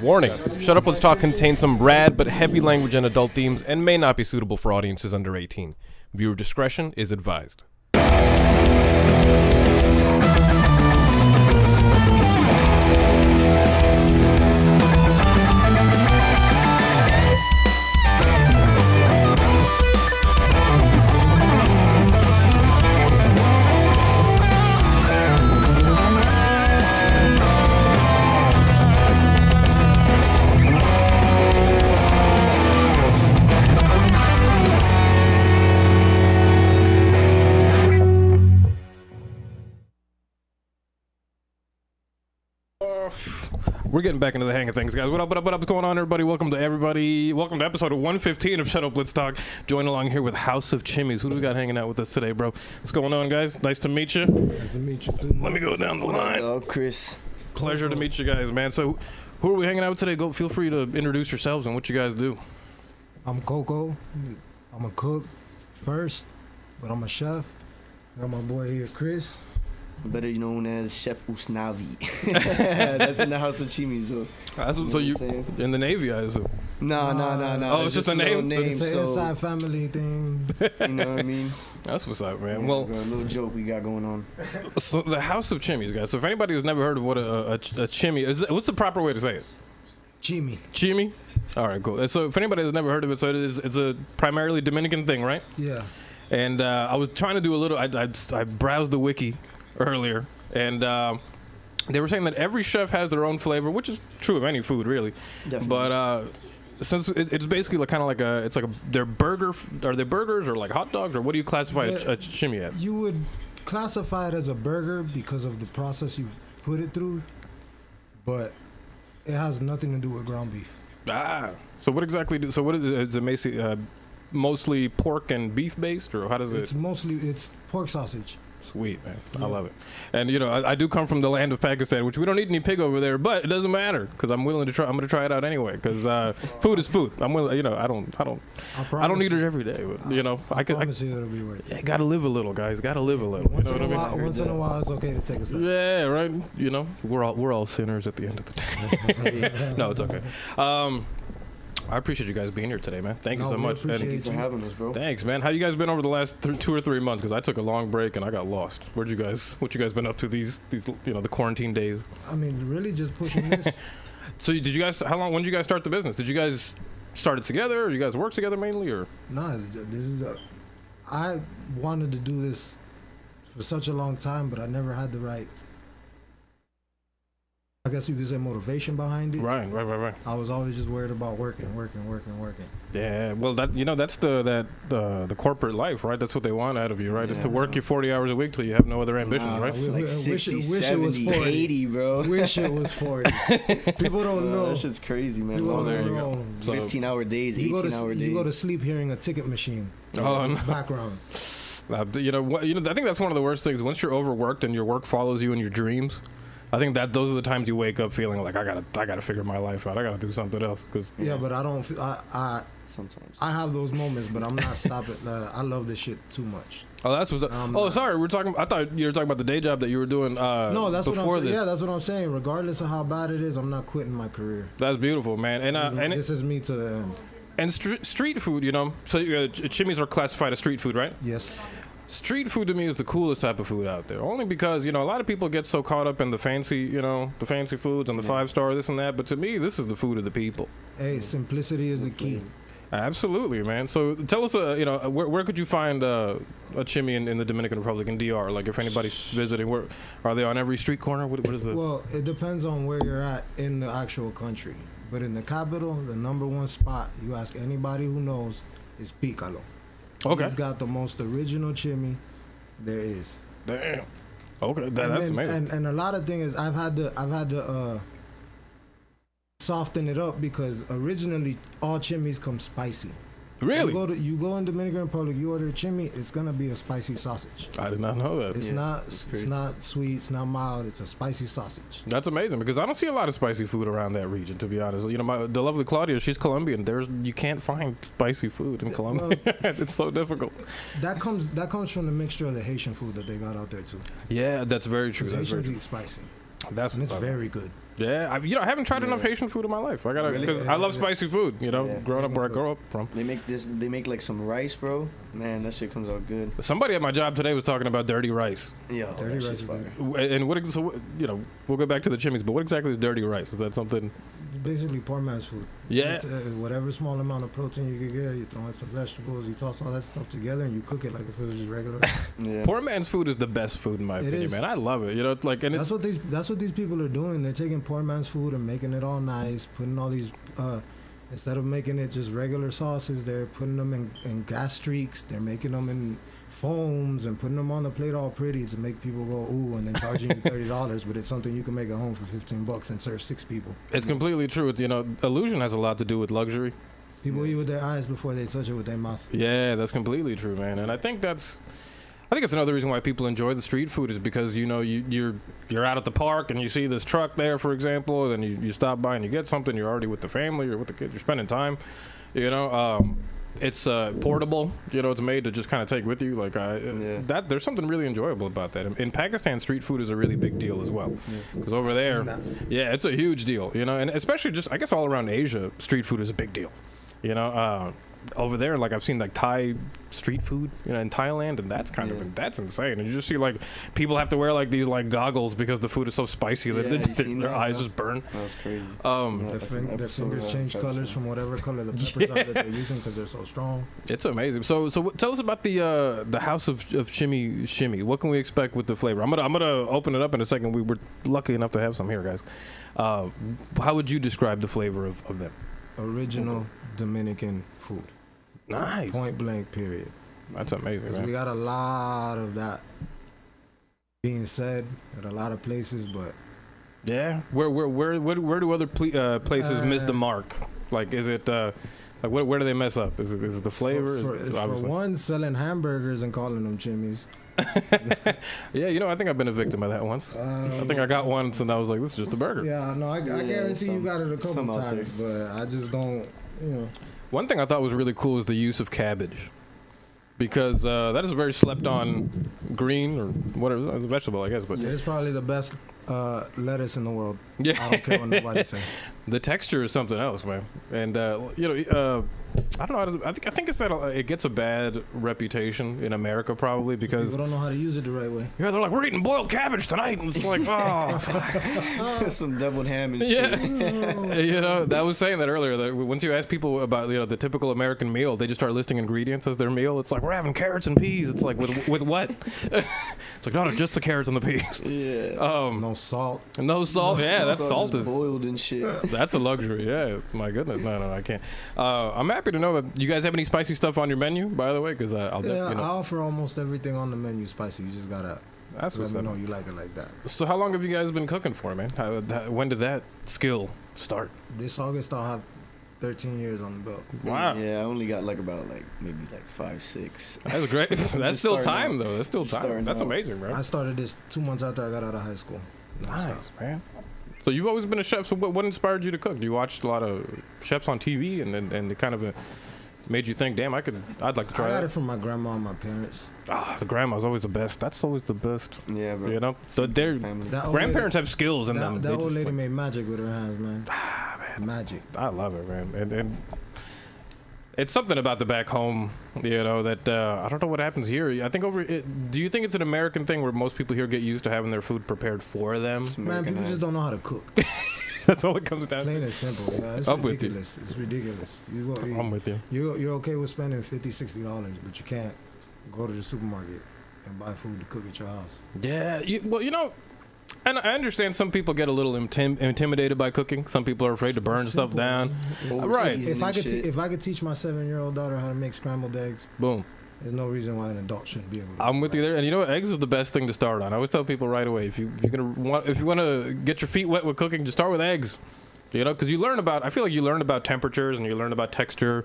Warning, Shut Up, Let's Talk contains some rad but heavy language and adult themes and may not be suitable for audiences under 18. Viewer discretion is advised. We're getting back into the hang of things, guys. What up, what's going on, everybody? Welcome to episode 115 of Shut Up, Let's Talk. Join along here with House of Chimis. Who do we got hanging out with us today, bro? What's going on, guys? Nice to meet you. Nice to meet you, too. Let me go down the line. Hello, Chris. Pleasure to meet you guys, man. So, who are we hanging out with today? Go. Feel free to introduce yourselves and what you guys do. I'm Coco. I'm a cook first, but I'm a chef. I got my boy here, Chris. Better known as Chef Usnavi. That's in the House of Chimis, though. So you in the Navy, I assume? No. Oh, it's just a name? It's an inside family thing. You know what I mean? That's what's up, man. Yeah, well, a little joke we got going on. So the House of Chimis, guys. So if anybody who's never heard of what a chimi is, what's the proper way to say it? Chimi. Chimi? All right, cool. So if anybody has never heard of it, so it's a primarily Dominican thing, right? Yeah. And I was trying to do a little. I browsed the wiki earlier, and they were saying that every chef has their own flavor, which is true of any food, really. Definitely. But since it's basically like kind of like they're burger. Are they burgers or like hot dogs, or what do you classify a chimi as? You would classify it as a burger because of the process you put it through, but it has nothing to do with ground beef. Ah, so what exactly do? So what is it? Mostly pork and beef based, or how does it? It's pork sausage. Sweet, man. Yeah. I love it. And, you know, I do come from the land of Pakistan, which we don't eat any pig over there, but it doesn't matter because I'm willing to try. I'm going to try it out anyway because food is food. I'm willing, you know, I don't eat it every day, but, you know, I promise you it'll be worth it. Yeah, got to live a little, guys. Got to live a little. Once in a while, it's okay to take a step. Yeah, right. You know, we're all sinners at the end of the day. No, it's okay. I appreciate you guys being here today, man. Thank you so much. Thank you for having us, bro. Thanks, man. How you guys been over the last 2 or 3 months? Because I took a long break and I got lost. What you guys been up to these you know, the quarantine days? I mean, really just pushing this. So when did you guys start the business? Did you guys start it together, or you guys work together mainly, or? No, I wanted to do this for such a long time, but I never had the right, I guess you could say, motivation behind it. Right. I was always just worried about working. Yeah, well, that's the corporate life, right? That's what they want out of you, right? Yeah. Is to work you 40 hours a week till you have no other ambitions, right? Like 60, wish 70, it was 40. 80, bro. Wish it was 40. People don't know. That shit's crazy, man. People there you go. So, 15-hour days, 18-hour days. You go to sleep hearing a ticket machine in the background. You know, I think that's one of the worst things. Once you're overworked and your work follows you in your dreams, I think that those are the times you wake up feeling like I gotta figure my life out. I gotta do something else. Yeah, but I don't. Sometimes I have those moments, but I'm not stopping. I love this shit too much. Oh, that's what's. Sorry, we're talking. I thought you were talking about the day job that you were doing. No, that's before what I'm saying. this. Yeah, that's what I'm saying. Regardless of how bad it is, I'm not quitting my career. That's beautiful, man. And this is me to the end. And street food, you know. So chimis are classified as street food, right? Yes. Street food to me is the coolest type of food out there. Only because, you know, a lot of people get so caught up in the fancy foods and the 5-star this and that. But to me, this is the food of the people. Hey, simplicity is the key. Absolutely, man. So tell us, you know, where could you find a chimi in the Dominican Republic, in DR? Like, if anybody's visiting, where are they on every street corner? What is it? Well, it depends on where you're at in the actual country. But in the capital, the #1 spot, you ask anybody who knows, is Picalo. Okay. He's got the most original chimi there is. Damn. Okay, that's amazing. And a lot of things I've had to soften it up because originally all chimis come spicy. Really? You go in Dominican Republic, you order a chimi, it's gonna be a spicy sausage. I did not know that. It's not sweet, it's not mild, it's a spicy sausage. That's amazing because I don't see a lot of spicy food around that region, to be honest. You know, the lovely Claudia, she's Colombian. You can't find spicy food in Colombia. Well, it's so difficult. That comes from the mixture of the Haitian food that they got out there too. Yeah, that's very true. Haitians eat spicy. It's very good. Yeah, I haven't tried enough Haitian food in my life. I gotta, because I love spicy food. You know, growing up where I grew up from. They make like some rice, bro. Man, that shit comes out good. Somebody at my job today was talking about dirty rice. Yo, Dirty that rice shit's is fire. And we'll go back to the Chimis, but what exactly is dirty rice? Is that something? It's basically poor man's food. Yeah. It's, whatever small amount of protein you can get, you throw in some vegetables, you toss all that stuff together, and you cook it like if it was just regular. Yeah. Poor man's food is the best food in my opinion, is. man. I love it. You know, like, and That's what these people are doing. They're taking poor man's food and making it all nice, putting all these instead of making it just regular sauces, they're putting them in gas streaks. They're making them in foams and putting them on the plate all pretty to make people go ooh, and then charging you $30, but it's something you can make at home for $15 and serve 6 people. it's completely true. It's, illusion has a lot to do with luxury. People eat with their eyes before they touch it with their mouth. Yeah, that's completely true, man. And I think it's another reason why people enjoy the street food is because you're out at the park and you see this truck there, for example, and then you stop by and you get something. You're already with the family or with the kids. You're spending time. It's portable. It's made to just kind of take with you. Like that, there's something really enjoyable about that. In Pakistan, street food is a really big deal as well. Because over there, it's a huge deal. And especially just I guess all around Asia, street food is a big deal. Over there, like I've seen like Thai street food, in Thailand, and that's that's insane. And you just see like people have to wear like these like goggles because the food is so spicy that their eyes just burn. That's crazy. Their fingers change colors from whatever color the peppers are that they're using because they're so strong. It's amazing. So tell us about the House of Chimi. What can we expect with the flavor? I'm gonna open it up in a second. We were lucky enough to have some here, guys. How would you describe the flavor of them? Original Dominican food. Nice. Point blank, period. That's amazing, man. We got a lot of that being said at a lot of places, but yeah, where do other places miss the mark? Like, is it like where do they mess up? Is it the flavor? For one, selling hamburgers and calling them Chimis. Yeah, I think I've been a victim of that once. I think I got once and I was like, this is just a burger. Yeah, no, I guarantee you got it a couple times, but I just don't, One thing I thought was really cool is the use of cabbage, because that is a very slept-on green or whatever, it's a vegetable, I guess. But it's probably the best lettuce in the world. Yeah, I don't care what nobody says. The texture is something else, man. And I don't know. I think it's that it gets a bad reputation in America probably because people don't know how to use it the right way. Yeah, they're like, we're eating boiled cabbage tonight, and it's like, some deviled ham and shit. That was saying that earlier. That once you ask people about the typical American meal, they just start listing ingredients as their meal. It's like we're having carrots and peas. It's like with what? It's like no, just the carrots and the peas. Yeah. No salt. No salt. Yeah, that salt is boiled and shit. That's a luxury. Yeah, my goodness. No, I can't. I'm happy to know that you guys have any spicy stuff on your menu, by the way, because I offer almost everything on the menu spicy. You just gotta let me know you like it like that. So how long have you guys been cooking for, man? When did that skill start? This August I'll have 13 years on the belt. Wow. Yeah, I only got maybe 5, 6. That's great. That's still time, though. That's still time. That's amazing, bro. I started this 2 months after I got out of high school. Nice, man. So you've always been a chef. So what inspired you to cook? You watched a lot of chefs on TV, and it kind of made you think, damn, I'd like to try that. I got it from my grandma and my parents. The grandma's always the best. That's always the best. Yeah, bro. So grandparents have skills in them. That old lady made magic with her hands, man. Man. Magic. I love it, man. And it's something about the back home, that I don't know what happens here. I think do you think it's an American thing where most people here get used to having their food prepared for them? Man, people just don't know how to cook. That's all it comes down to. Plain and simple. Yeah, it's ridiculous. It's ridiculous. I'm with you. You're okay with spending $50, $60, but you can't go to the supermarket and buy food to cook at your house. Yeah. And I understand some people get a little intimidated by cooking. Some people are afraid to burn stuff down. Right. If I could teach my 7-year-old daughter how to make scrambled eggs, boom. There's no reason why an adult shouldn't be able to. I'm with you there. And eggs is the best thing to start on. I always tell people right away, if you want to get your feet wet with cooking, just start with eggs. Because I feel like you learn about temperatures and you learn about texture,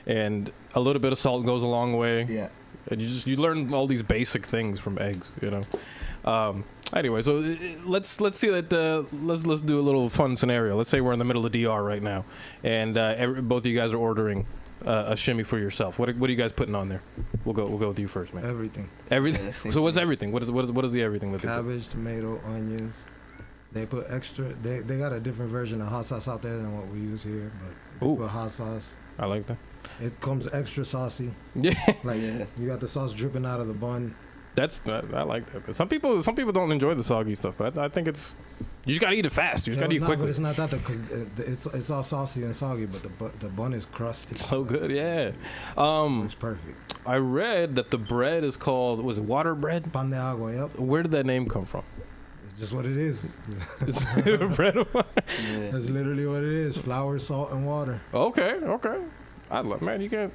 and a little bit of salt goes a long way. Yeah. And you learn all these basic things from eggs, Anyway, so let's see that. Let's do a little fun scenario. Let's say we're in the middle of DR right now, and both of you guys are ordering a shimmy for yourself. What are you guys putting on there? We'll go with you first, man. Everything. Everything. So what's everything? What is the everything that cabbage, tomato, onions, They put extra. They got a different version of hot sauce out there than what we use here, but they put hot sauce. I like that. It comes extra saucy. Yeah. Like you got the sauce dripping out of the bun. I like that. But some people don't enjoy the soggy stuff, but I think it's you just gotta eat it fast. You just gotta eat quickly. But it's not that because it's all saucy and soggy, but the bun is crusty. It's so good, yeah. It's perfect. I read that the bread is called was it water bread? Pan de agua. Yep. Where did that name come from? It's just what it is. It's bread and water. Yeah. That's literally what it is. Flour, salt, and water. Okay. I love, man. You can't.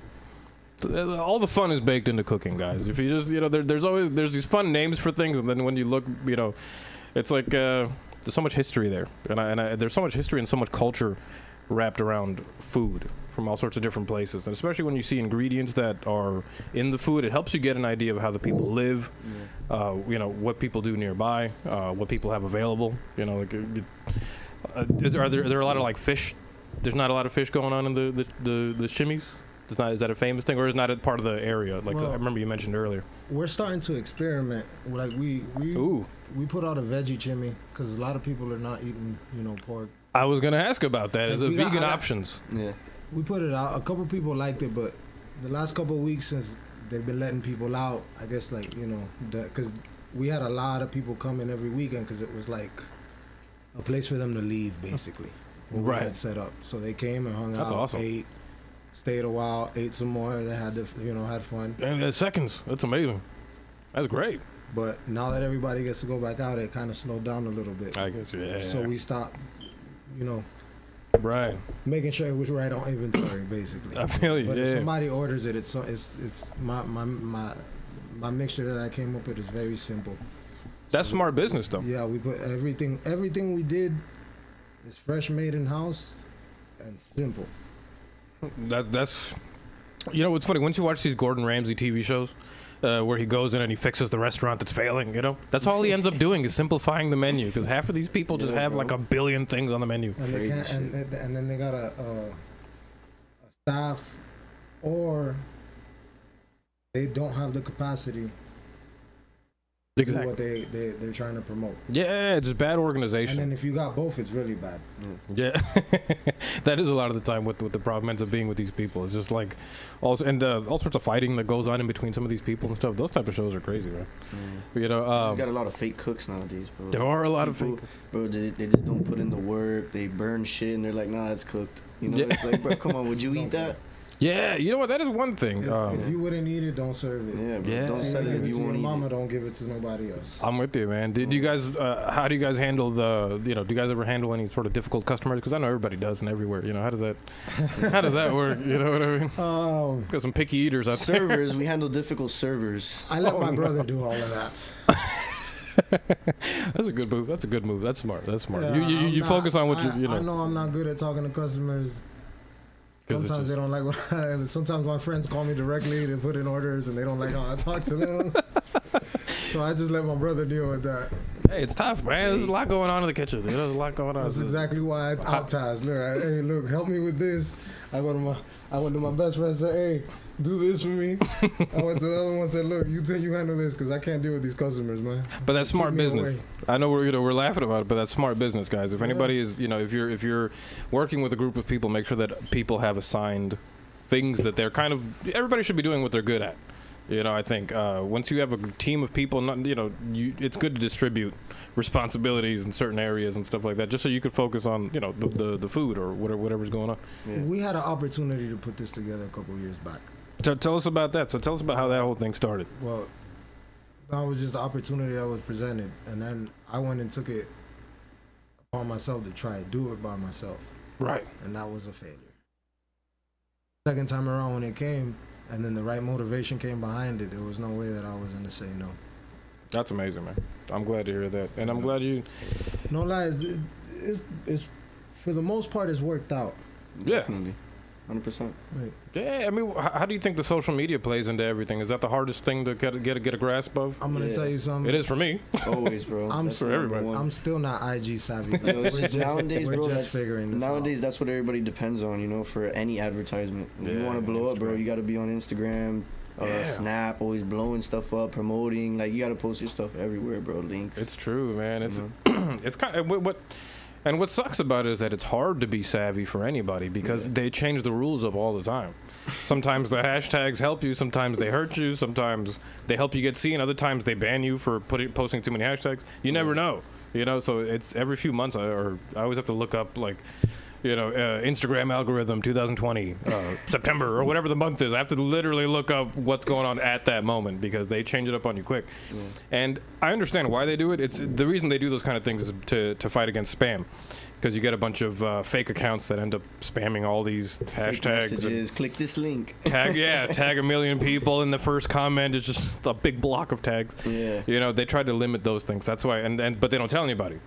All the fun is baked into cooking, guys. If you just, there's these fun names for things, and then when you look, it's like there's so much history there, and there's so much history and so much culture wrapped around food from all sorts of different places, and especially when you see ingredients that are in the food, it helps you get an idea of how the people live, what people do nearby, what people have available. Are there a lot of like fish? There's not a lot of fish going on in the Chimis. Is that a famous thing, or is not a part of the area? Like I remember you mentioned earlier. We're starting to experiment. Like we put out a veggie chimi because a lot of people are not eating, pork. I was gonna ask about that. Is it vegan options? Yeah. We put it out. A couple people liked it, but the last couple of weeks since they've been letting people out, I guess because we had a lot of people coming every weekend because it was like a place for them to leave basically. We had set up, so they came and hung out. That's awesome. Ate. Stayed a while, ate some more. They had had fun. And seconds. That's amazing. That's great. But now that everybody gets to go back out, it kind of slowed down a little bit. I guess, yeah. So we stopped, right, making sure it was right on inventory, basically. I feel you. But if somebody orders it, it's my mixture that I came up with is very simple. That's smart business, though. Yeah, we put everything we did is fresh, made in house, and simple. That's what's funny, once you watch these Gordon Ramsay TV shows where he goes in and he fixes the restaurant that's failing, that's all he ends up doing is simplifying the menu, because half of these people just have like a billion things on the menu, and then they got a staff, or they don't have the capacity. Exactly. What they're trying to promote. Yeah, it's just bad organization. And then if you got both, it's really bad. Yeah, that is a lot of the time what the problem ends up being with these people. It's just like all sorts of fighting that goes on in between some of these people and stuff. Those type of shows are crazy, man. You got a lot of fake cooks nowadays, bro. There are a lot of fake. Bro, they just don't put in the work. They burn shit and they're like, nah, it's cooked. It's like, bro, come on, would you eat that? Yeah, you know what? That is one thing. If you wouldn't eat it, don't serve it. Yeah, bro. Don't sell it if you won't eat mama, it. don't give it to nobody else. I'm with you, man. Did you guys? How do you guys handle do you guys ever handle any sort of difficult customers? Because I know everybody does, and everywhere. How does that work? You know what I mean? Got some picky eaters out there. Servers, we handle difficult servers. I let my brother do all of that. That's a good move. That's a good move. That's smart. Yeah, you focus on what you know. I know I'm not good at talking to customers. Sometimes they don't like what sometimes my friends call me directly to put in orders and they don't like how I talk to them. So I just let my brother deal with that. Hey, it's tough, man. There's a lot going on in the kitchen. There's a lot going on. That's exactly why I out-task. Look, help me with this. I went to my best friend and said, hey, do this for me. I went to the other one and said, look, you handle this because I can't deal with these customers, man. But that's smart business. I know we're laughing about it, but that's smart business, guys. If anybody is, if you're working with a group of people, make sure that people have assigned things that they're everybody should be doing what they're good at. I think once you have a team of people, it's good to distribute responsibilities in certain areas and stuff like that, just so you could focus on, the food or whatever's going on. Yeah. We had an opportunity to put this together a couple of years back. Tell us about that. So tell us about how that whole thing started. Well, that was just the opportunity that was presented, and then I went and took it upon myself to try to do it by myself. Right. And that was a failure. Second time around when it came, and then the right motivation came behind it, there was no way that I was going to say no. That's amazing, man. I'm glad to hear that. And I'm glad you... No lies, it's for the most part, it's worked out. Yeah. Definitely. 100%. Right. Yeah, I mean, how do you think the social media plays into everything? Is that the hardest thing to get a grasp of? I'm gonna tell you something. It is for me. Always, bro. That's for everybody. I'm still not IG savvy. Nowadays, bro, just figuring this nowadays out. That's what everybody depends on, for any advertisement. If you want to blow up, bro, you got to be on Instagram, Snap, always blowing stuff up, promoting. Like, you gotta post your stuff everywhere, bro. Links. It's true, man. It's it's kind of what sucks about it is that it's hard to be savvy for anybody because they change the rules up all the time. Sometimes the hashtags help you, sometimes they hurt you, sometimes they help you get seen, other times they ban you for posting too many hashtags. You never know, you know. So it's every few months, I always have to look up, like, you know, Instagram algorithm 2020 September or whatever the month is. I have to literally look up what's going on at that moment because they change it up on you quick. And I understand why they do it. It's the reason they do those kind of things is to fight against spam, because you get a bunch of fake accounts that end up spamming all these hashtags. Messages, click this link. Tag a million people in the first comment. It's just a big block of tags. Yeah. You know, they try to limit those things. That's why, but they don't tell anybody.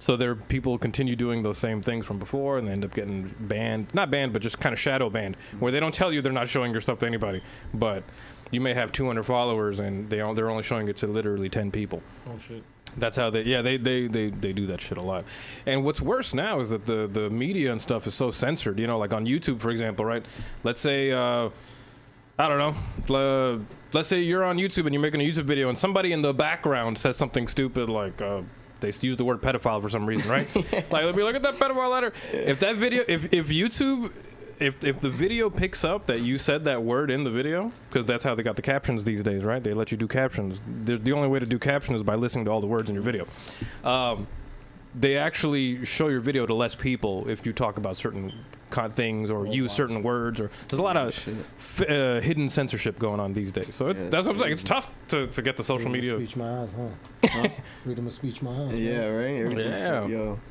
So people continue doing those same things from before, and they end up getting banned. Not banned, but just kind of shadow banned, where they don't tell you they're not showing your stuff to anybody. But you may have 200 followers, and they're only showing it to literally 10 people. Oh, shit. That's how they do that shit a lot. And what's worse now is that the media and stuff is so censored. You know, like on YouTube, for example, right? Let's say, I don't know, let's say you're on YouTube and you're making a YouTube video, and somebody in the background says something stupid like, they use the word pedophile for some reason, right? Like, let me look at that pedophile letter. If that video, if YouTube, if the video picks up that you said that word in the video, because that's how they got the captions these days, right? They let you do captions. The only way to do captions is by listening to all the words in your video. They actually show your video to less people if you talk about certain things or use certain words, or there's a lot of hidden censorship going on these days. So that's what I'm saying. It's tough to get the social media. Freedom of speech, my ass, huh? Freedom of speech, my ass. Yeah, right.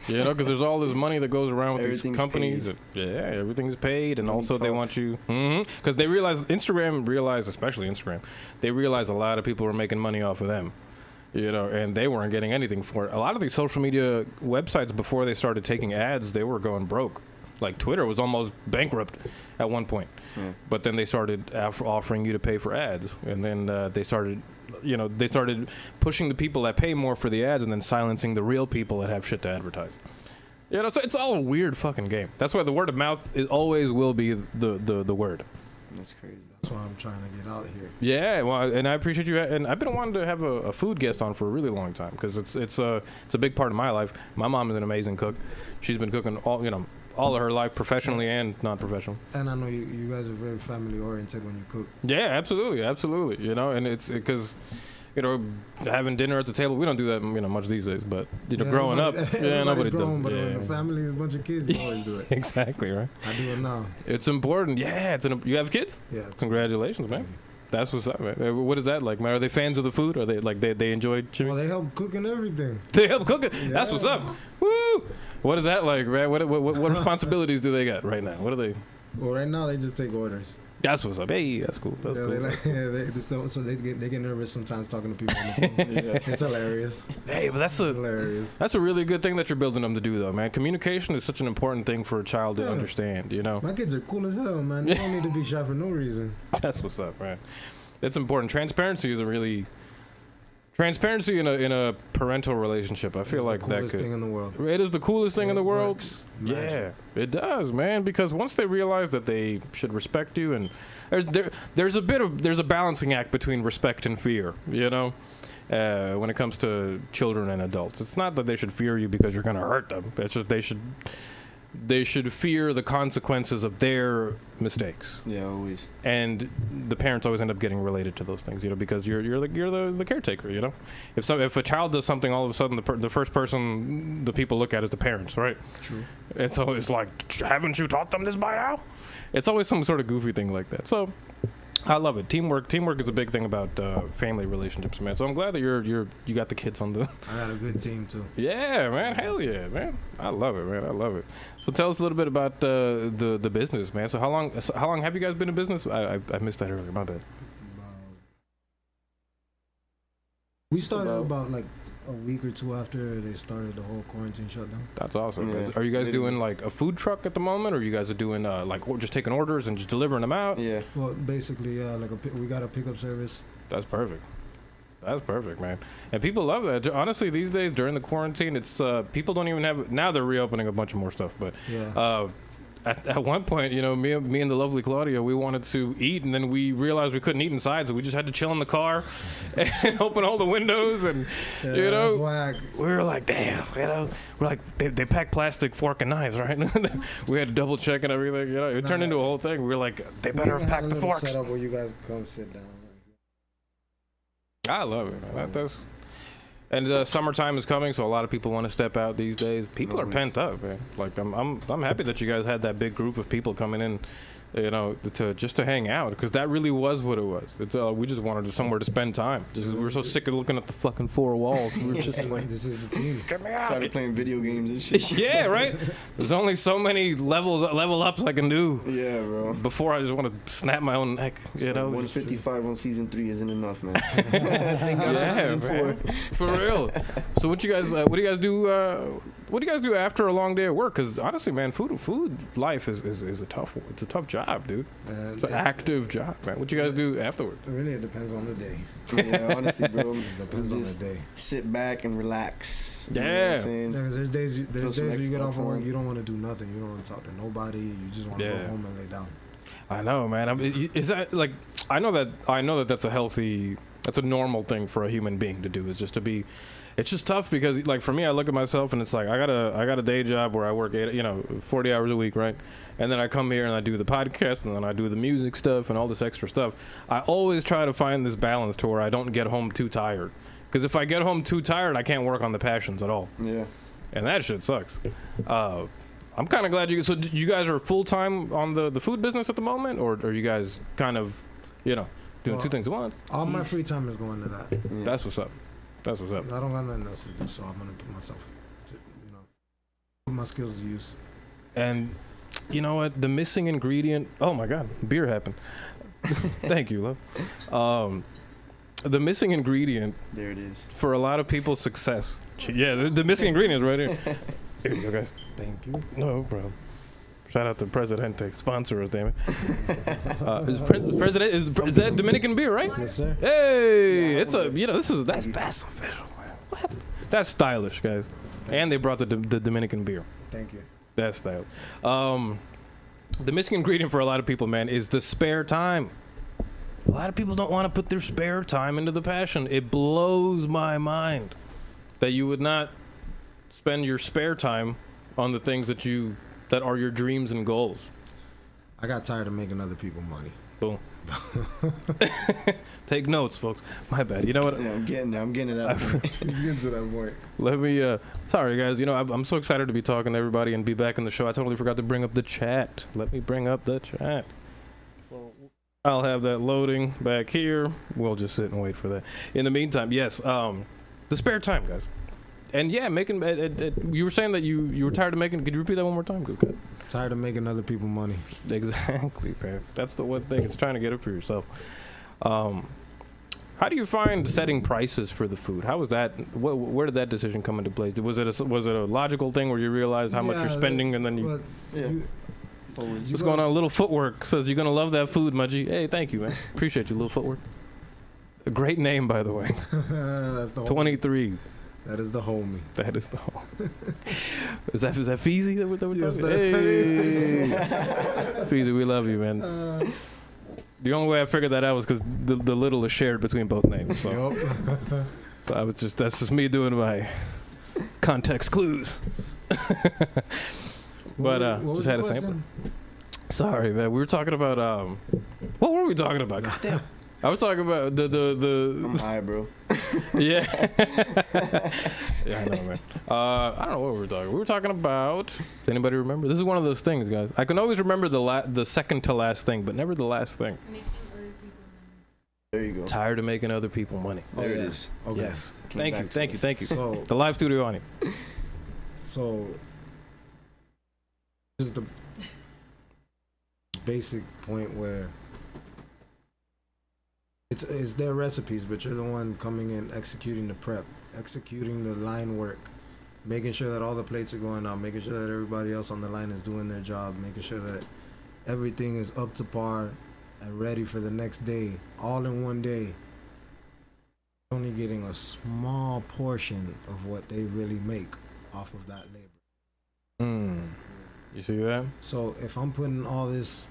You know, because there's all this money that goes around with these companies. Everything's paid, and also they want you because they realize especially Instagram, they realize a lot of people were making money off of them. You know, and they weren't getting anything for it. A lot of these social media websites, before they started taking ads, they were going broke. Like Twitter was almost bankrupt at one point. But then they started offering you to pay for ads. And then they started pushing the people that pay more for the ads and then silencing the real people that have shit to advertise. You know, so it's all a weird fucking game. That's why the word of mouth always will be the word. That's crazy. That's why I'm trying to get out here. Yeah, well, and I appreciate you. And I've been wanting to have a food guest on for a really long time because it's a big part of my life. My mom is an amazing cook. She's been cooking all of her life, professionally and non-professionally. And I know you guys are very family oriented when you cook. Yeah, absolutely. You know, and it's because, you know, having dinner at the table, we don't do that, you know, much these days. But you know, growing up, nobody does. But when the family is a bunch of kids, you always do it. Exactly, right. I do it now. It's important. Yeah, you have kids? Yeah. Congratulations, man. That's what's up, man. What is that like, man? Are they fans of the food? Are they like they enjoy Chimi? Well, they help cook and everything. They help cook it. Yeah. That's what's up. Woo! What is that like, man? What responsibilities do they got right now? What are they? Well, right now they just take orders. That's what's up. Hey, that's cool. That's cool. They get nervous sometimes talking to people on the phone. It's hilarious. Hey, but that's hilarious. That's a really good thing that you're building them to do, though, man. Communication is such an important thing for a child to understand. You know, my kids are cool as hell, man. They don't need to be shy for no reason. That's what's up, man. It's important. Transparency in a parental relationship. I feel like that could. It's the coolest thing in the world. It is the coolest thing in the world. Yeah, it does, man. Because once they realize that they should respect you, and there's a balancing act between respect and fear. You know, when it comes to children and adults, it's not that they should fear you because you're going to hurt them. It's just they should fear the consequences of their mistakes. Yeah, always. And the parents always end up getting related to those things, you know, because you're the caretaker, you know. If a child does something, all of a sudden the first person the people look at is the parents, right? True. It's always like, haven't you taught them this by now? It's always some sort of goofy thing like that. So I love it. Teamwork is a big thing about family relationships, man. So I'm glad that you got the kids on the. I got a good team too. Yeah, man. Hell yeah, man. I love it, man. I love it. So tell us a little bit about the business, man. So how long have you guys been in business? I missed that earlier. My bad. We started about like a week or two after they started the whole quarantine shutdown. That's awesome. Yeah. Are you guys doing like a food truck at the moment, or you guys are doing just taking orders and just delivering them out? Yeah. Well, basically, yeah. We got a pickup service. That's perfect. That's perfect, man. And people love that. Honestly, these days during the quarantine, it's people don't even have. Now they're reopening a bunch of more stuff, but yeah. at one point, you know, me and the lovely Claudia, we wanted to eat, and then we realized we couldn't eat inside, so we just had to chill in the car and open all the windows, and you know, we were like, damn, you know, we're like, they pack plastic fork and knives, right? We had to double check and everything, you know. It turned into a whole thing. We were like, they better have packed the forks. Set up where you guys come sit down. I love it. That's. And summertime is coming, so a lot of people want to step out these days. People are pent up, man. Like I'm happy that you guys had that big group of people coming in, you know, to hang out, because that really was what it was. It's we just wanted somewhere to spend time, just 'cause we were so sick of looking at the fucking four walls. We were just like, this is the team. Get me out. Started playing video games and shit. Yeah, right. There's only so many level ups I can do. Yeah, bro. Before I just want to snap my own neck, you know. 155 on season 3 isn't enough, man. Thank God for season 4. For real. So what do you guys do? What do you guys do after a long day at work? Because honestly, man, food life is a tough one. It's a tough job, dude. It's an active job, man. What you guys do afterwards? Really, it depends on the day. Yeah, honestly, bro. It depends on the day. Sit back and relax. Yeah. You know what I'm saying? Yeah, 'cause there's days where you get off of work, you don't want to do nothing. You don't want to talk to nobody. You just want to go home and lay down. I know, man. Is that like? I know that that's a normal thing for a human being to do. Is just to be. It's just tough because, like, for me, I look at myself and it's like I got a day job where I work 40 hours a week, right? And then I come here and I do the podcast and then I do the music stuff and all this extra stuff. I always try to find this balance to where I don't get home too tired. Because if I get home too tired, I can't work on the passions at all. Yeah. And that shit sucks. I'm kind of glad you. So you guys are full time on the food business at the moment, or are you guys kind of, doing two things at once? All my free time is going to that. Yeah. That's what's up. That's what's up. I don't got nothing else to do, so I'm gonna put myself, put my skills to use. And you know what? The missing ingredient. Oh my God, beer happened. Thank you, love. The missing ingredient. There it is. For a lot of people's success. Yeah, the missing ingredient is right here. Here you go, guys. Thank you. No problem. Shout out to Presidente, sponsor us, damn it. Is that Dominican beer, right? Yes, sir. Hey, it's that's official. What happened? That's stylish, guys. And they brought the Dominican beer. Thank you. That's stylish. The missing ingredient for a lot of people, man, is the spare time. A lot of people don't want to put their spare time into the passion. It blows my mind that you would not spend your spare time on the things that are your dreams and goals. I got tired of making other people money. Boom. Take notes, folks. My bad. You know what? Yeah, I'm getting it out. He's getting to that point. Let me, sorry guys, I'm so excited to be talking to everybody and be back in the show. I totally forgot to bring up the chat. Let me bring up the chat. So I'll have that loading back here. We'll just sit and wait for that. In the meantime, yes, the spare time, guys. And yeah, making you were saying that you were tired of making. Could you repeat that one more time? Good. Tired of making other people money. Exactly, man. That's the one thing. It's trying to get it for yourself. How do you find setting prices for the food? How was that? Where did that decision come into place? Was it a logical thing where you realized how much you're spending and then you? What's going on? Little Footwork says you're gonna love that food, Mudgy. Hey, thank you, man. Appreciate you, Little Footwork. A great name, by the way. That's the 23. That is the homie. That is the homie. Is that Feezy that we're talking? Yes, hey, Feezy, we love you, man. The only way I figured that out was because the little is shared between both names. So, so that's just me doing my context clues. But just had a sample. Sorry, man. We were talking about what were we talking about? Goddamn. I was talking about the I'm high, bro. Yeah. Yeah, I know, man. I don't know what we were talking. We were talking about. Does anybody remember? This is one of those things, guys. I can always remember the second to last thing, but never the last thing. There you go. Tired of making other people money. There it is. Okay. Yes. Thank you. So The live studio audience. So this is the basic point where it's their recipes, but you're the one coming in, executing the prep, executing the line work, making sure that all the plates are going out, making sure that everybody else on the line is doing their job, making sure that everything is up to par and ready for the next day, all in one day. Only getting a small portion of what they really make off of that labor. You see that? So if I'm putting all this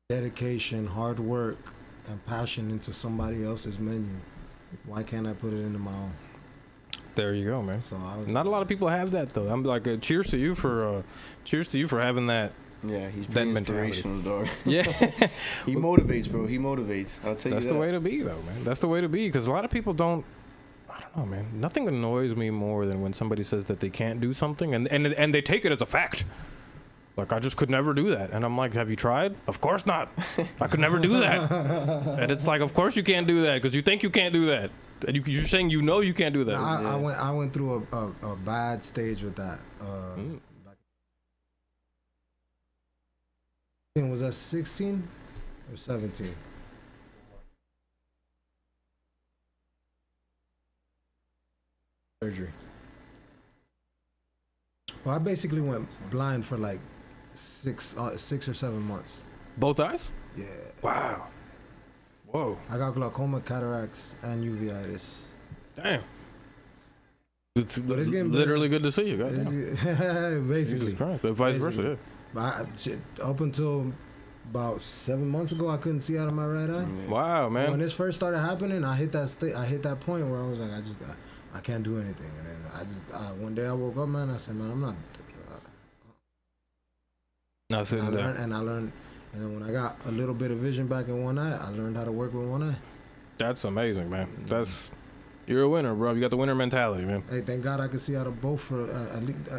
dedication, hard work, and passion into somebody else's menu, why can't I put it into my own? There you go, man. So not a lot of people have that though. I'm like, cheers to you for having that. Yeah, he's that pretty mentality. inspirational, dog. Yeah, He motivates, bro. He motivates. I'll tell you that's that. the way to be, though, man. That's the way to be, because a lot of people don't. I don't know, man. Nothing annoys me more than when somebody says that they can't do something and they take it as a fact. Like, I just could never do that. And I'm like, have you tried? Of course not. I could never do that. And it's like, of course you can't do that because you think you can't do that. And you're saying you know you can't do that. I went through a bad stage with that. Was that 16 or 17? Surgery. Well, I basically went blind for like 6 or 7 months. Both eyes? Yeah. Wow. Whoa. I got glaucoma, cataracts, and uveitis. Damn. It's getting literally good to see you guys. Basically. Vice versa, yeah. But up until about 7 months ago, I couldn't see out of my right eye. Wow, man. When this first started happening, I hit that point where I was like, I can't do anything. And then one day I woke up, man. I said, man, I'm not. And I learned, and then when I got a little bit of vision back in one eye, I learned how to work with one eye. That's amazing, man. You're a winner, bro. You got the winner mentality, man. Hey, thank God I can see out of both for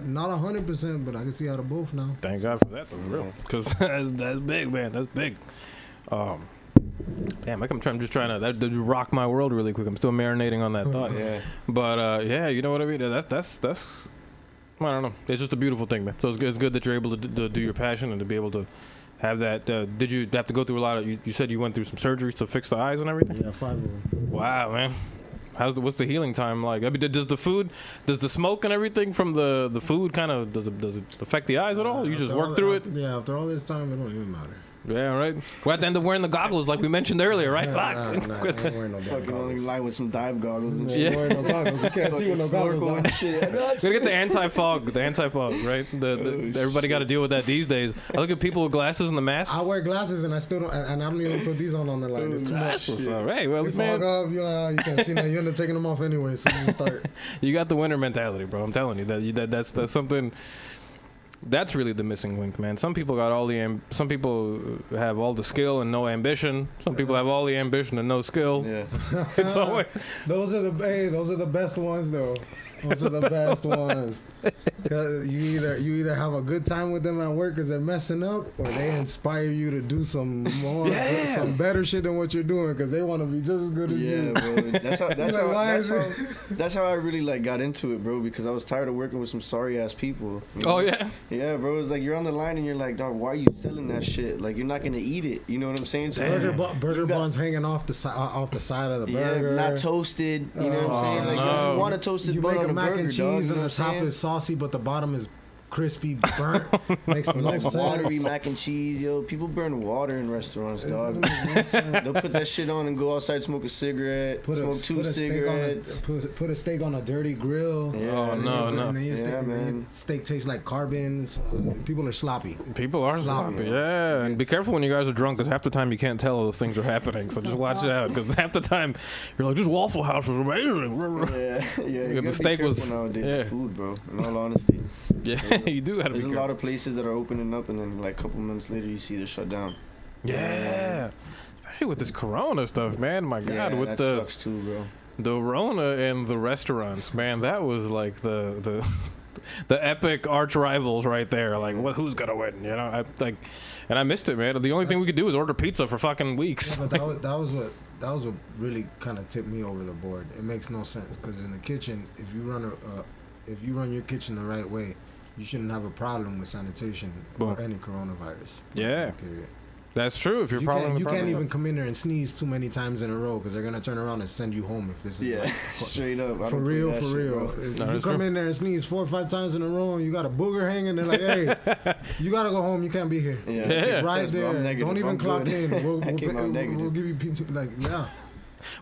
not 100%, but I can see out of both now. Thank God for that, though, for real. Because that's big, man. That's big. Damn, I'm just trying to that rock my world really quick. I'm still marinating on that thought. Yeah. But yeah, you know what I mean. That's I don't know. It's just a beautiful thing, man. So it's good that you're able to do your passion and to be able to have that. Did you have to go through a lot of? You said you went through some surgeries to fix the eyes and everything. Yeah, 5 of them. Wow, man. What's the healing time like? I mean, does the smoke and everything from the food kind of does it affect the eyes at all? You just work through it. Yeah, after all this time, it don't even matter. Yeah, right. We'll have to end up wearing the goggles like we mentioned earlier, right? Nah, I ain't wearing no damn Fucking only goggles. line with some dive goggles and shit. Yeah. Wearing no goggles. You can't see with no goggles on. Gotta get the anti-fog, right? Everybody got to deal with that these days. I look at people with glasses and the masks. I wear glasses and I still don't, and I don't even put these on the line. It's too much. What's up? Hey, well, You man, fog up, you can't see nothing. You end up taking them off anyway, so you start. you got the winner mentality, bro. I'm telling you that's something. That's really the missing link, man. Some people got some people have all the skill and no ambition. Some people have all the ambition and no skill. Yeah. It's always Those are the best ones though. Those are the best ones. 'Cause you either have a good time with them at work because they're messing up, or they inspire you to do some more, some better shit than what you're doing because they want to be just as good as you. Bro. That's how I really like got into it, bro. Because I was tired of working with some sorry ass people. You know? Oh yeah. Yeah, bro. It's like you're on the line and you're like, dog, why are you selling that shit? Like you're not gonna eat it. You know what I'm saying? So Burger buns hanging off the side of the burger. Not toasted. You know what I'm saying? Like no. you want a toasted You bun make on a a mac burger, and cheese dog, you and know the what I'm top saying? is saucy, but the bottom is crispy, burnt. Makes no Like sense. watery mac and cheese, yo. People burn water in restaurants, dog. They'll put that shit on and go outside, smoke a cigarette, smoke two cigarettes. Put a steak on a dirty grill. Yeah. Oh no. And then your man. steak tastes like carbons. People are sloppy. People are sloppy. Yeah, and be careful when you guys are drunk, because half the time you can't tell those things are happening. So just watch out, because half the time you're like, this Waffle House was amazing. Yeah. The steak was nowadays with food, bro. In all honesty, yeah. You do have to be there's a careful. lot of places that are opening up, and then like a couple months later, you see they're shut down. Yeah, especially with this Corona stuff, man. My God, with that the sucks too, bro. the Rona and the restaurants, man. That was like the epic arch rivals right there. Like, who's gonna win? You know, and I missed it, man. The only thing we could do was order pizza for fucking weeks. Yeah, but that was what really kind of tipped me over the board. It makes no sense because in the kitchen, if you run your kitchen the right way, you shouldn't have a problem with sanitation or any coronavirus. Yeah. Period. That's true. If you're You can't even come in there and sneeze too many times in a row because they're gonna turn around and send you home if this is like, Straight up. for real. If you come in there and sneeze 4 or 5 times in a row and you got a booger hanging, they're like, hey, you gotta go home. You can't be here. Yeah. Right Test, bro, there. I'm negative. Don't even I'm clock good. in. I came out negative. We'll give you pizza. Like, yeah.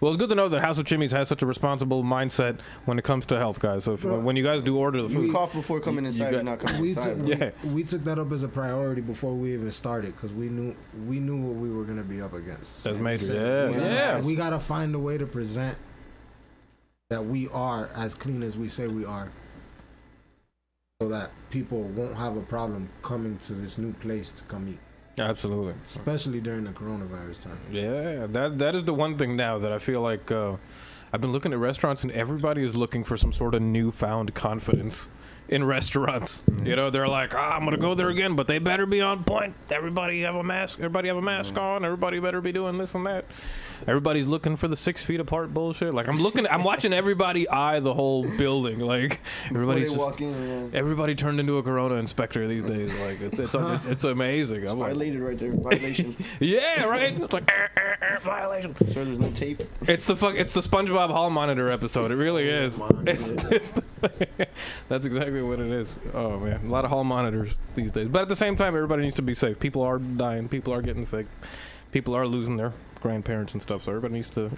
Well, it's good to know that House of Chimis has such a responsible mindset when it comes to health, guys. So when you guys do order the food, you cough before coming inside. You're not coming inside. We took that up as a priority before we even started because we knew what we were gonna be up against. That's major. We gotta find a way to present that we are as clean as we say we are, so that people won't have a problem coming to this new place to come eat. Absolutely. Especially during the coronavirus time. Yeah, that is the one thing now that I feel like I've been looking at restaurants and everybody is looking for some sort of newfound confidence in restaurants. You know, they're like, I'm going to go there again, but they better be on point. Everybody have a mask on. Everybody better be doing this and that. Everybody's looking for the 6 feet apart bullshit. Like I'm watching everybody eye the whole building. Like everybody turned into a corona inspector these days. Like it's amazing. It's violated right there. Violation. Yeah, right. It's like violation. Sure, there's no tape. It's the SpongeBob hall monitor episode. It really is. That's exactly what it is. Oh man, a lot of hall monitors these days. But at the same time, everybody needs to be safe. People are dying. People are getting sick. People are losing their grandparents and stuff. So everybody needs to,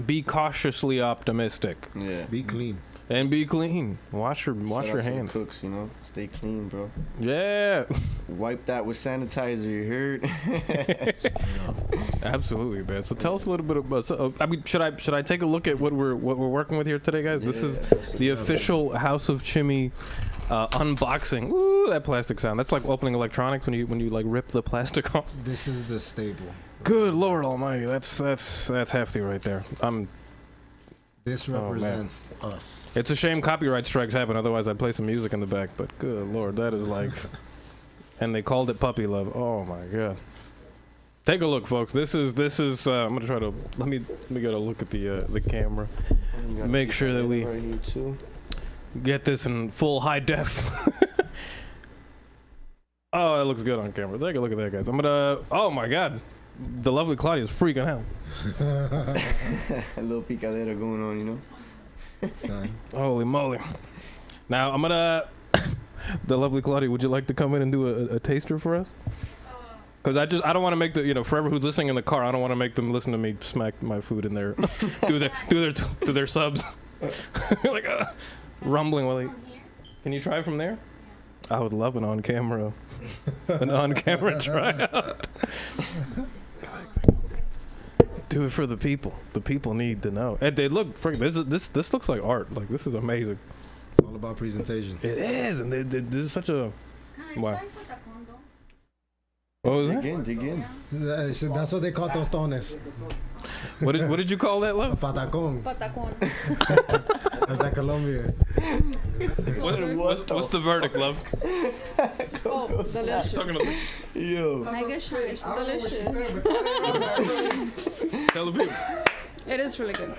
be cautiously optimistic. Yeah. Be clean. And be clean. Wash your hands. Cooks, stay clean, bro. Yeah. Wipe that with sanitizer. You heard? Absolutely, man. So tell us a little bit about. Should I take a look at what we're working with here today, guys? This is the official House of Chimi unboxing. Ooh, that plastic sound. That's like opening electronics when you like rip the plastic off. This is the staple. Good Lord Almighty, that's hefty right there. This represents us. It's a shame copyright strikes happen, otherwise I'd play some music in the back, but good Lord, that is like... And they called it puppy love. Oh my God. Take a look, folks. This is I'm gonna try to... Let me get a look at the camera. Make sure that we get this in full high def. Oh, it looks good on camera. Take a look at that, guys. Oh my God. The lovely Claudia is freaking out. A little picadera going on, Holy moly. Now, I'm gonna... The lovely Claudia, would you like to come in and do a taster for us? Because I don't want to make the, forever who's listening in the car, I don't want to make them listen to me smack my food in there. do their subs. Like rumbling while they... Can you try from there? I would love an on-camera tryout. Do it for the people. The people need to know. And they look freaking. This looks like art. Like this is amazing. It's all about presentation. It is, and this is such a. Wow. What was that? Dig in. That's what they call tostones. What did you call that, love? Patacón. That's like Colombia. What's the verdict, love? Oh, delicious. Talking to me. Yo. I guess it's delicious. Tell the people. It is really good.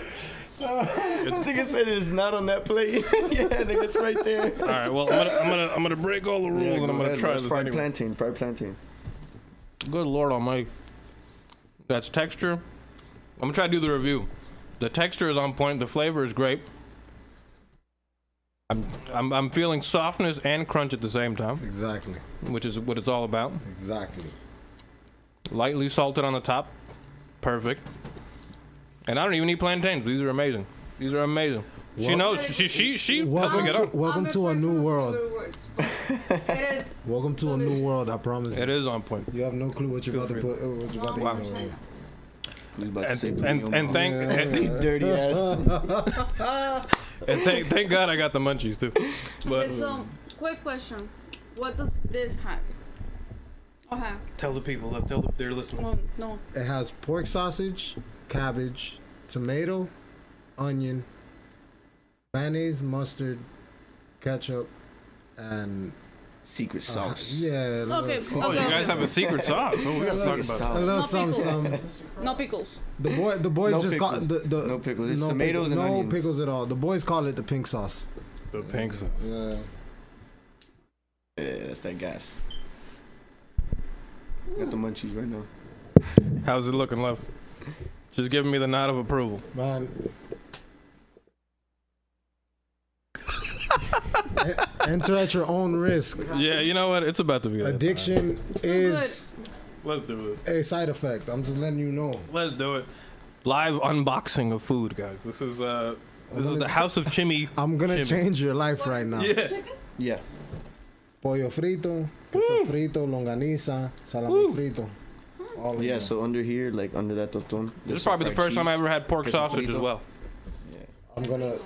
Nigga said it is not on that plate. Yeah, nigga, it's right there. All right, well, I'm gonna break all the rules and I'm gonna try this fried anyway. Fried plantain. Good Lord Almighty. That's texture. I'm gonna try to do the review. The texture is on point. The flavor is great. I'm feeling softness and crunch at the same time. Exactly. Which is what it's all about. Exactly. Lightly salted on the top. Perfect. And I don't even eat plantains. These are amazing. She knows. She helped me get up. Welcome to a new world. It is. Welcome to a new world. I promise. It is on point. You have no clue what you're about to put. What you're about to Wow. And thank dirty ass. and thank God I got the munchies too. But Okay, so quick question: what does this has? Okay. tell the people. They're listening. Well, no. It has pork sausage, cabbage, tomato, onion, mayonnaise, mustard, ketchup, and Secret sauce. yeah. Okay. Oh, you guys have a secret sauce. Oh, we gotta talk about A that. little No some. No pickles. The boys No just call pickles. the No pickles. It's no tomatoes and no onions. pickles at all. The boys call it the pink sauce. The pink sauce. Yeah. Yeah, that's that gas. Got the munchies right now. How's it looking, love? Just giving me the nod of approval. Man. Enter at your own risk. Yeah, you know what? It's about to be that Addiction is time. Let's do it. a side effect. I'm just letting you know. Let's do it. live unboxing of food, guys. This is the House of Chimi. I'm gonna Chimi. change your life right now. Yeah. Yeah. Pollo frito, queso frito, longaniza, salami frito. All of Yeah, them. so under here, like under that tortón. This is probably the first time I ever had pork queso sausage as frito. well.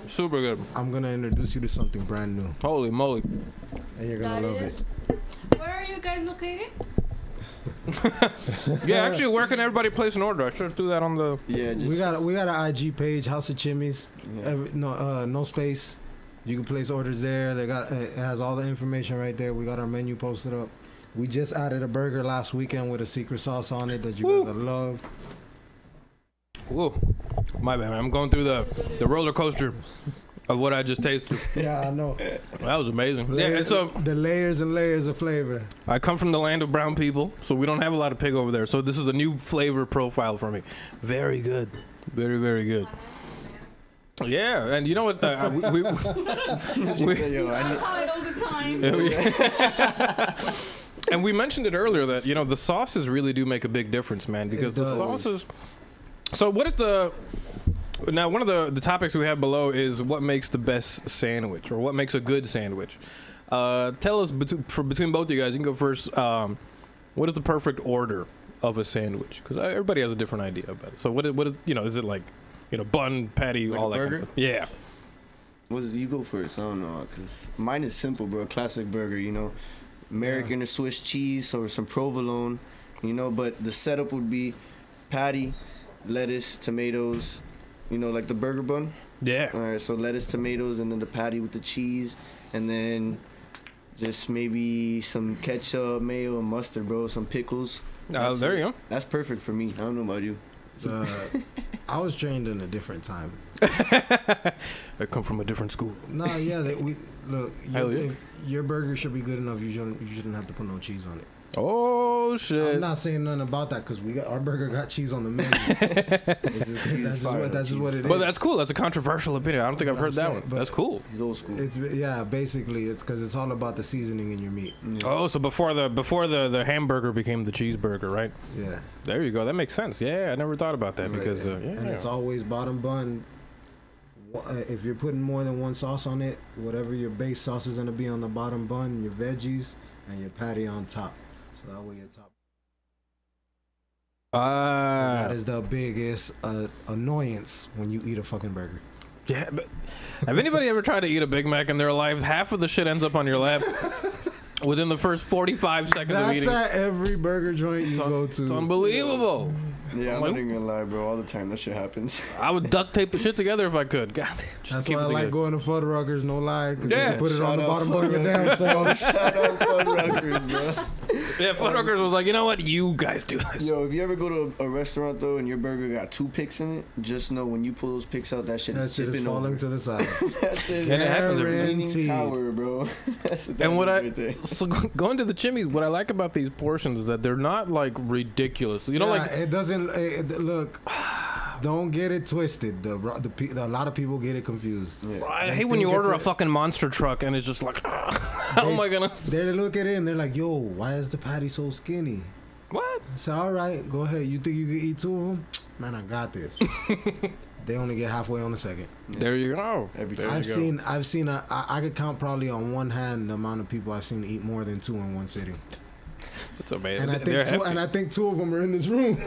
Super good. I'm gonna introduce you to something brand new, Holy moly. and you're gonna love it. Where are you guys located? Yeah, actually, where can everybody place an order? I should do that on the. Yeah, just, We got an IG page, House of Chimis. Yeah. No space. You can place orders there. They got it has all the information right there. We got our menu posted up. We just added a burger last weekend with a secret sauce on it that you guys will love. Whoa, my bad. I'm going through the roller coaster of what I just tasted. Yeah, I know. That was amazing. Yeah, and so The layers and layers of flavor. I come from the land of brown people, so we don't have a lot of pig over there. So this is a new flavor profile for me. Very good. Very, very good. Yeah, and you know what? We Yo, I need- Call it all the time. and we mentioned it earlier that, you know, the sauces really do make a big difference, man, because the does. sauces. So what is now one of the topics we have below is what makes the best sandwich, or what makes a good sandwich. Tell us between both of you guys. You can go first. What is the perfect order of a sandwich? Because everybody has a different idea about it. So what is you know, is it like, you know, bun, patty, Like all a that kind burger? of stuff? Yeah. What is it? You go first. I don't know, cause mine is simple, bro. Classic burger, you know, American or Swiss cheese or some provolone, you know. But the setup would be patty, lettuce, tomatoes, you know, like the burger bun. Yeah. All right, so lettuce, tomatoes, and then the patty with the cheese, and then just maybe some ketchup, mayo, and mustard, bro. Some pickles. That's There it. you go. That's perfect for me. I don't know about you. I was trained in a different time. I come from a different school. No, yeah, look. Hell yeah. Your burger should be good enough. You shouldn't have to put no cheese on it. Oh shit! I'm not saying nothing about that because our burger got cheese on the menu. That's just what it is. Well, that's cool. That's a controversial opinion. I don't think I've heard that saying, one. but- That's cool. He's old school. Basically it's because it's all about the seasoning in your meat. Oh, so before the hamburger became the cheeseburger, right? Yeah, There you go. That makes sense. Yeah, I never thought about that because and it's always bottom bun. If you're putting more than one sauce on it, whatever your base sauce is gonna be on the bottom bun, your veggies and your patty on top. So that way your top. That is the biggest annoyance when you eat a fucking burger. Yeah, but have anybody ever tried to eat a Big Mac in their life? Half of the shit ends up on your lap within the first 45 seconds of That's eating. at every burger joint you go to. It's unbelievable. Yeah, I'm Like- not even gonna lie, bro. All the time that shit happens. I would duct tape the shit together if I could. God damn. Just That's to keep why I it like together. going to Fuddruckers, no lie, because Yeah. you can put it on the Shout out bottom of your damn Fuddruckers. self. Shout out Fuddruckers, bro. Yeah, Fuddruckers was like, you know what? You guys do this. Yo, if you ever go to a restaurant though and your burger got 2 picks in it, just know when you pull those picks out, that shit That is shit is tipping falling over. to the side. That shit And it happens every is day. leaning Guaranteed. tower, bro. That's what that And what is I right there. so going to the Chimis, what I like about these portions is that they're not like ridiculous. You know, Yeah, like it doesn't look. Don't get it twisted. A lot of people get it confused. Yeah. I They hate when you think order a it's fucking monster truck and it's just like, how am I gonna? They look at it and they're like, "Yo, why is the patty so skinny?" What? I say, "All right, go ahead. You think you can eat 2 of them? Man, I got this." They only get halfway on the second. There you go. Every There time. you go. I've seen. I could count probably on one hand the amount of people I've seen eat more than 2 in one sitting. It's amazing. And I They're think hefty. I think 2 of them are in this room.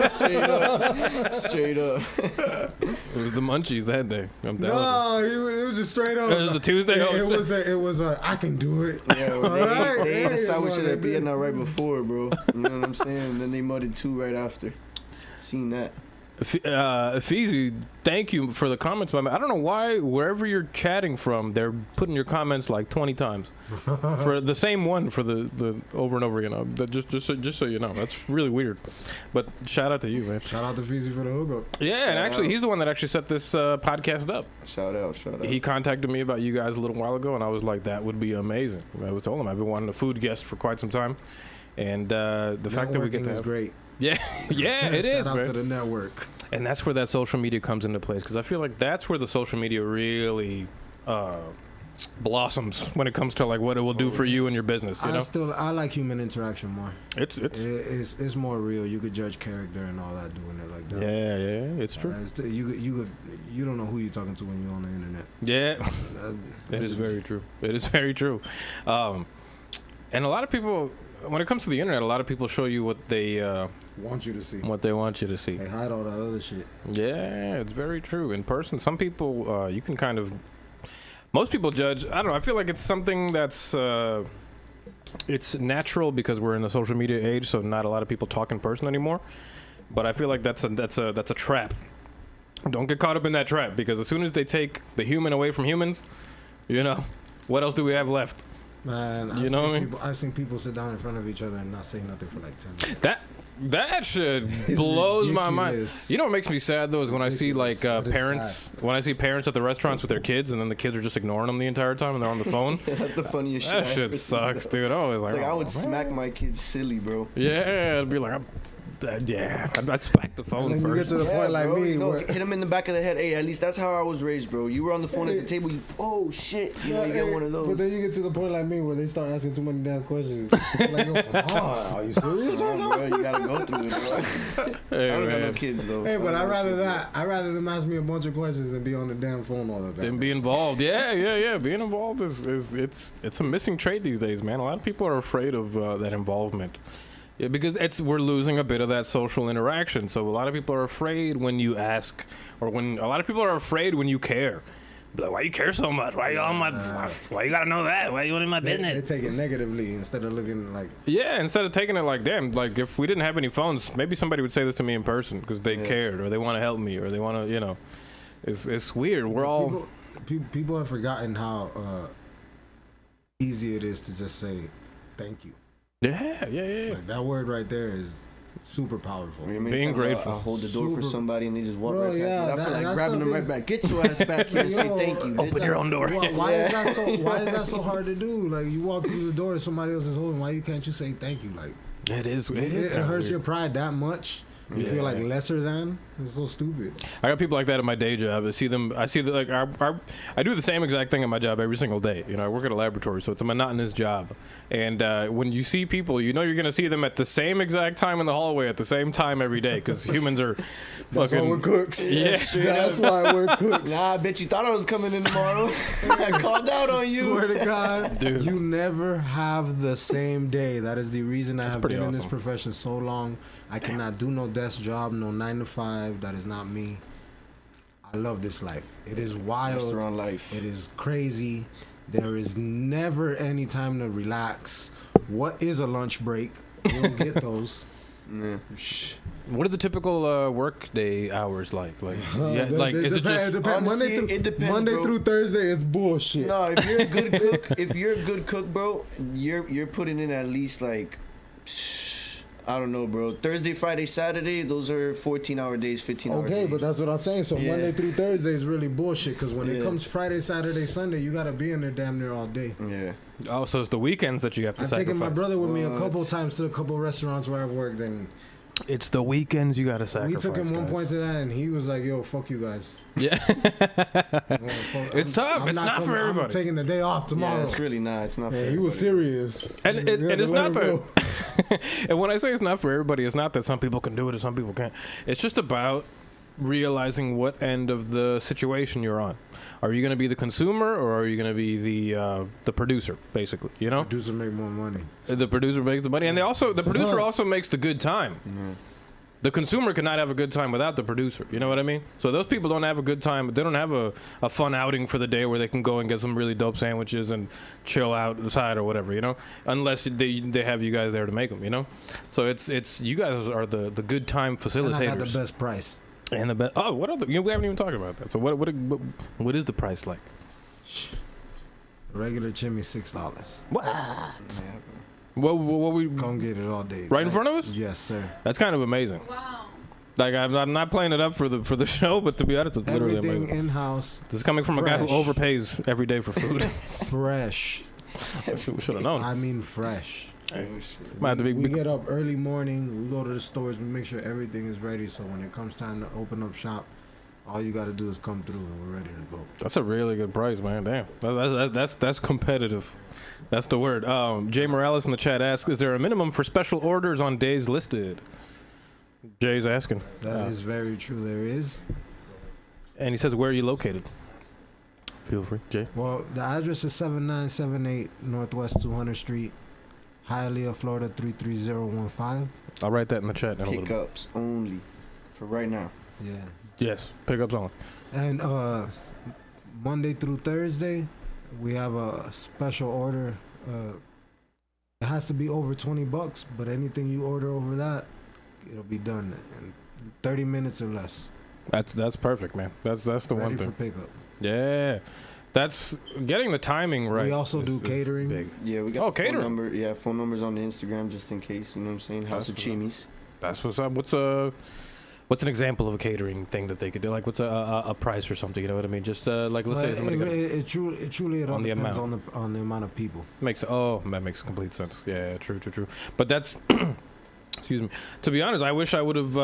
Straight up. Straight up. It was the munchies that day. I'm down. No, it was just straight up. It was a Tuesday? It was a I can do it. Yeah, well, Alright, they ate the hey, sandwich well, of that they did. Vienna right before, bro. You know what I'm saying? And then they mudded 2 right after. Seen that. Efizi, thank you for the comments. But I don't know why wherever you're chatting from, they're putting your comments like 20 times for the same one for the over and over again. Just so you know, that's really weird. But shout out to you, man. Shout out to Feezy for the hookup. Yeah, and actually, he's the one that actually set this podcast up. Shout out, shout out. He contacted me about you guys a little while ago, and I was like, that would be amazing. I was told him I've been wanting a food guest for quite some time, and the fact that we get to is have, great. yeah, it is, Shout out man. to the network. And that's where that social media comes into place, because I feel like that's where the social media really blossoms when it comes to like what it will do for you and your business. You know, I like human interaction more. It's more real. You could judge character and all that doing it like that. Yeah, it's true. You don't know who you're talking to when you're on the internet. Yeah, it is very true. It is very true. And a lot of people, when it comes to the internet, a lot of people show you what they want you to see. What they want you to see. They hide all that other shit. Yeah, it's very true. In person, some people you can kind of. Most people judge. I don't know. I feel like it's something that's it's natural because we're in the social media age, so not a lot of people talk in person anymore. But I feel like that's a trap. Don't get caught up in that trap, because as soon as they take the human away from humans, you know, what else do we have left? Man, you know what I mean? I've seen people sit down in front of each other and not say nothing for like 10 minutes. That shit blows my mind. You know what makes me sad though is when I see like parents, when I see parents at the restaurants with their kids, and then the kids are just ignoring them the entire time and they're on the phone. Yeah, that's the funniest shit. That shit sucks, dude. I was like, I would smack my kids silly, bro. Yeah, I'd be like, I'd smack the phone and then first. You get to the point like bro, me. You know, hit him in the back of the head. Hey, at least that's how I was raised, bro. You were on the phone at the table. Oh shit, you know, you get one of those. But then you get to the point like me where they start asking too many damn questions. Like, oh, are you serious? Bro, you gotta go through it, bro. Hey, I don't got no kids though. Hey, but I'd rather them ask me a bunch of questions than be on the damn phone all the time. Then be involved. Yeah. Being involved is it's a missing trait these days, man. A lot of people are afraid of that involvement. Yeah, because we're losing a bit of that social interaction. So a lot of people are afraid when you ask, or when a lot of people are afraid when you care. Be like, why you care so much? Why you on my? Why you gotta know that? Why you in my business? They take it negatively instead of looking like. Yeah, instead of taking it like, damn, like if we didn't have any phones, maybe somebody would say this to me in person because they cared, or they want to help me, or they want to, you know. It's weird. We're all people have forgotten how easy it is to just say thank you. Yeah. Like that word right there is super powerful. Being grateful. I hold the door for somebody and they just walk right past me. I feel like that's grabbing them right back. Get your ass back here and say thank you. Open your own door. Why is that so hard to do? Like you walk through the door and somebody else is holding. Why can't you say thank you? Like it hurts your pride that much. You feel like lesser than? It's so stupid. I got people like that at my day job. I see that like I do the same exact thing at my job every single day. You know, I work at a laboratory, so it's a monotonous job. And when you see people, you know you're gonna see them at the same exact time in the hallway at the same time every day, because humans are That's fucking. why we're cooks. Yeah, that's why we're cooks. Nah, I bet you thought I was coming in tomorrow. I called out on you. Swear to God, dude. You never have the same day. That is the reason I have been in this awesome. profession so long. I cannot do no desk job, no 9 to 5. That is not me. I love this life. It is wild. Restaurant life. It is crazy. There is never any time to relax. What is a lunch break? You don't get those. Yeah. What are the typical work day hours like? Like, is it just Honestly, it depends, Monday bro. through Thursday? It's bullshit. No, if you're a good cook, bro, you're putting in at least like. I don't know, bro. Thursday, Friday, Saturday, those are 14-hour days, 15-hour days. Okay, but that's what I'm saying. So Monday through Thursday is really bullshit, because when it comes Friday, Saturday, Sunday, you got to be in there damn near all day. Yeah. Oh, so it's the weekends that you have to I've sacrifice. taken my brother with me a couple times to a couple restaurants where I've worked, and it's the weekends you got to sacrifice. we took him one guys. point to that, and he was like, yo, fuck you guys. Yeah. It's tough. It's not for everybody. I'm taking the day off tomorrow. Yeah, it's really not. It's not for He was serious. And it's not that. and when I say it's not for everybody, it's not that some people can do it and some people can't. It's just about realizing what end of the situation you're on. Are you going to be the consumer, or are you going to be the producer, basically? You know, Producer make more money. the producer makes the money, and the producer also makes the good time. Mm-hmm. The consumer cannot have a good time without the producer. You know what I mean? So those people don't have a good time. They don't have a fun outing for the day where they can go and get some really dope sandwiches and chill outside or whatever, you know? Unless they have you guys there to make them, you know? So it's you guys are the good time facilitators. And I got the best price. And the best. Oh, what other? We haven't even talked about that. So what is the price like? Regular Chimi $6. What? What we Come get it all day. right in front of us? Yes, sir. That's kind of amazing. Wow. Like I'm not playing it up for the show, but to be honest, it's literally Everything amazing. in house. This is coming from a guy who fresh. overpays every day for food. Fresh. We should have known. I mean fresh. Might have to be. We get up early morning. We go to the stores. We make sure everything is ready. So when it comes time to open up shop, All you got to do is come through, and we're ready to go. That's a really good price, man. Damn, that's competitive. That's the word. Jay Morales in the chat asks, "Is there a minimum for special orders on days listed?" Jay's asking. That is very true. There is. And he says, "Where are you located?" Feel free, Jay. Well, the address is 7978 Northwest 200th Street, Hialeah, Florida 33015. I'll write that in the chat in a little bit. Pickups only for right now. Yeah. Yes, pickups only. And Monday through Thursday, we have a special order. It has to be over $20, but anything you order over that, it'll be done in 30 minutes or less. That's perfect, man. That's the Ready one thing. for pickup. Yeah, that's getting the timing right. We also do catering. Big. Yeah, we got catering. phone number. Yeah, phone numbers on the Instagram just in case. You know what I'm saying? House of Chimis. That's what's up. What's an example of a catering thing that they could do? Like, what's a price or something? You know what I mean? Just like, let's say somebody it truly all on the depends amount. on the amount of people. That makes complete sense. Yeah, true. But that's excuse me. To be honest, I wish I would have.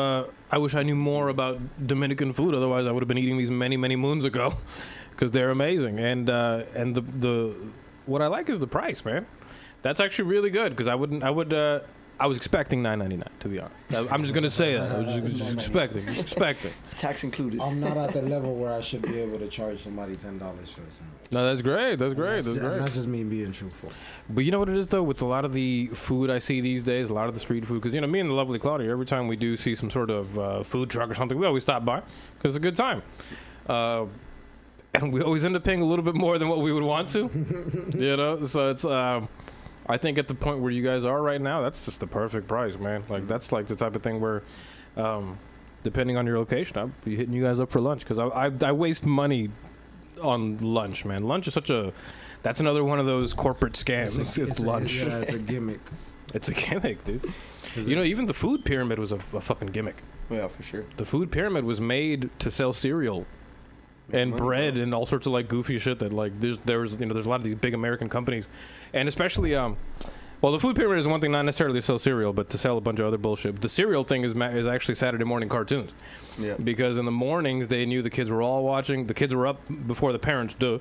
I wish I knew more about Dominican food. Otherwise, I would have been eating these many moons ago, because they're amazing. And the what I like is the price, man. That's actually really good, because I was expecting $9.99, to be honest. I'm just gonna say that. I was just expecting. Tax included. I'm not at the level where I should be able to charge somebody $10 for a sandwich. No, that's great. That's great. That's just me being truthful. But you know what it is, though, with a lot of the food I see these days, a lot of the street food, because, me and the lovely Claudia, every time we do see some sort of food truck or something, we always stop by, because it's a good time. And we always end up paying a little bit more than what we would want to, So it's, I think at the point where you guys are right now, that's just the perfect price, man. Like, that's like the type of thing where, depending on your location, I'll be hitting you guys up for lunch, because I waste money on lunch, man. Lunch is that's another one of those corporate scams. It's lunch. It's a gimmick. It's a gimmick, dude. Even the food pyramid was a fucking gimmick. Yeah, for sure. The food pyramid was made to sell cereal and bread and all sorts of like goofy shit that like there's a lot of these big American companies, and especially the food pyramid is one thing, not necessarily to sell cereal, but to sell a bunch of other bullshit. But the cereal thing is actually Saturday morning cartoons. Yeah. Because in the mornings they knew the kids were all watching. The kids were up before the parents do,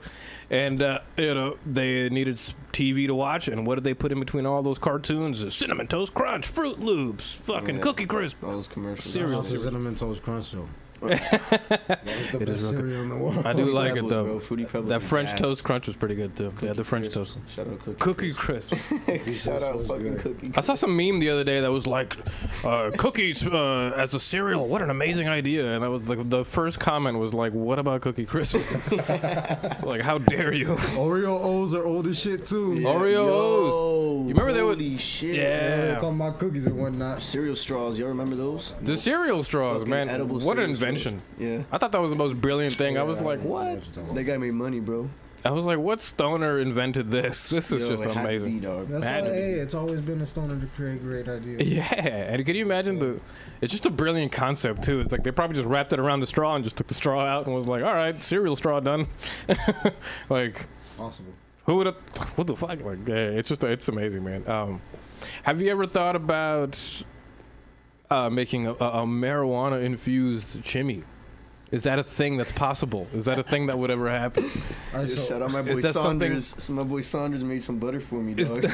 and they needed TV to watch. And what did they put in between all those cartoons? Cinnamon Toast Crunch, Fruit Loops, fucking Cookie Crisp, all those commercials. Cereal. Cinnamon Toast Crunch though. It is cereal in the world. I do like it though. That French Toast Crunch was pretty good too. Yeah, the French toast. Shout out Cookie Crisp. Shout out fucking Cookie. I saw some meme the other day that was like, cookies as a cereal. What an amazing idea! And I was like, the first comment was like, "What about Cookie Crisp?" Like, how dare you? Oreo O's are old as shit too. Yeah. Oreo O's. You remember they would? Holy shit. Yeah. Talking about cookies and whatnot. Cereal straws. Y'all remember those? The cereal straws, Fucking man. edible What an cereal straws. invention. Yeah. I thought that was the most brilliant thing. I was like, what? That guy made money, bro. I was like, what stoner invented this? This is just it had to amazing. be, dog. That's Had how, to be. it's always been a stoner to create great ideas. Yeah, and can you imagine it's just a brilliant concept too. It's like they probably just wrapped it around the straw and just took the straw out and was like, all right, cereal straw done. Like, It's possible. who would have, what the fuck? Like, yeah, it's amazing, man. Have you ever thought about making a marijuana infused chimney? Is that a thing that's possible? Is that a thing that would ever happen? Shout out my boy Saunders. So my boy Saunders made some butter for me, dog.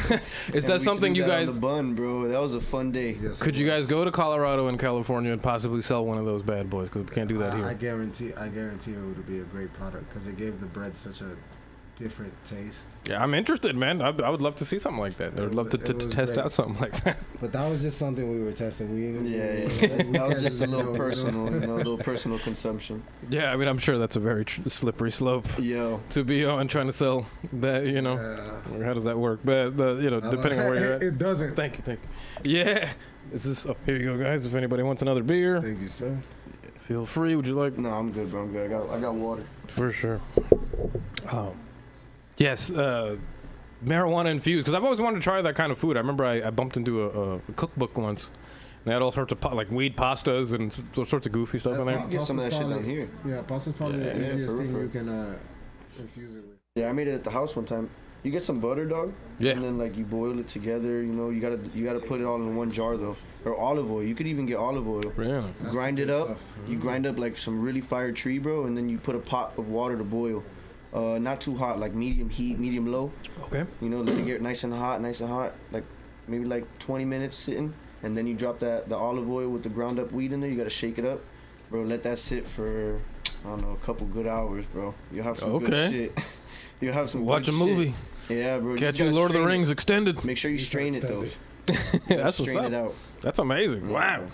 Is that something you guys? On the bun, bro. That was a fun day. Yes, Could you guys go to Colorado and California and possibly sell one of those bad boys? Because we can't do that here. I guarantee it would be a great product because it gave the bread such a different taste. Yeah, I'm interested, man. I would love to see something like that. I would love to test great. out something like that. But that was just something we were testing. That was just a little personal, a little personal consumption. Yeah, I mean, I'm sure that's a very slippery slope Yo. to be on trying to sell that, How does that work? But, depending on where you're at. It doesn't. Thank you. Yeah. Here you go, guys. If anybody wants another beer, Thank you, sir. feel free. Would you like? No, I'm good, bro. I'm good. I got water. For sure. Yes, marijuana infused, because I've always wanted to try that kind of food. I remember I bumped into a cookbook once. They had all sorts of like weed pastas and all sorts of goofy stuff in there. Get some of that shit down here. Yeah, pasta's probably the easiest thing you can infuse it with. Yeah, I made it at the house one time. You get some butter, dog. Yeah. And then like you boil it together. You know, you gotta put it all in one jar though, or olive oil. You could even get olive oil. Really? Grind it up. You grind up like some really fire tree, bro, and then you put a pot of water to boil. Not too hot, like medium heat, medium low. Okay. You know, let it get nice and hot, like maybe like 20 minutes sitting, and then you drop the olive oil with the ground up wheat in there. You gotta shake it up, bro. Let that sit for I don't know, a couple good hours, bro. You'll have some good shit. You'll have some. Watch good a movie. Shit. Yeah, bro. Catch you Lord of the Rings extended. Make sure you strain it though. That's what's strain up. it out. That's amazing. Wow.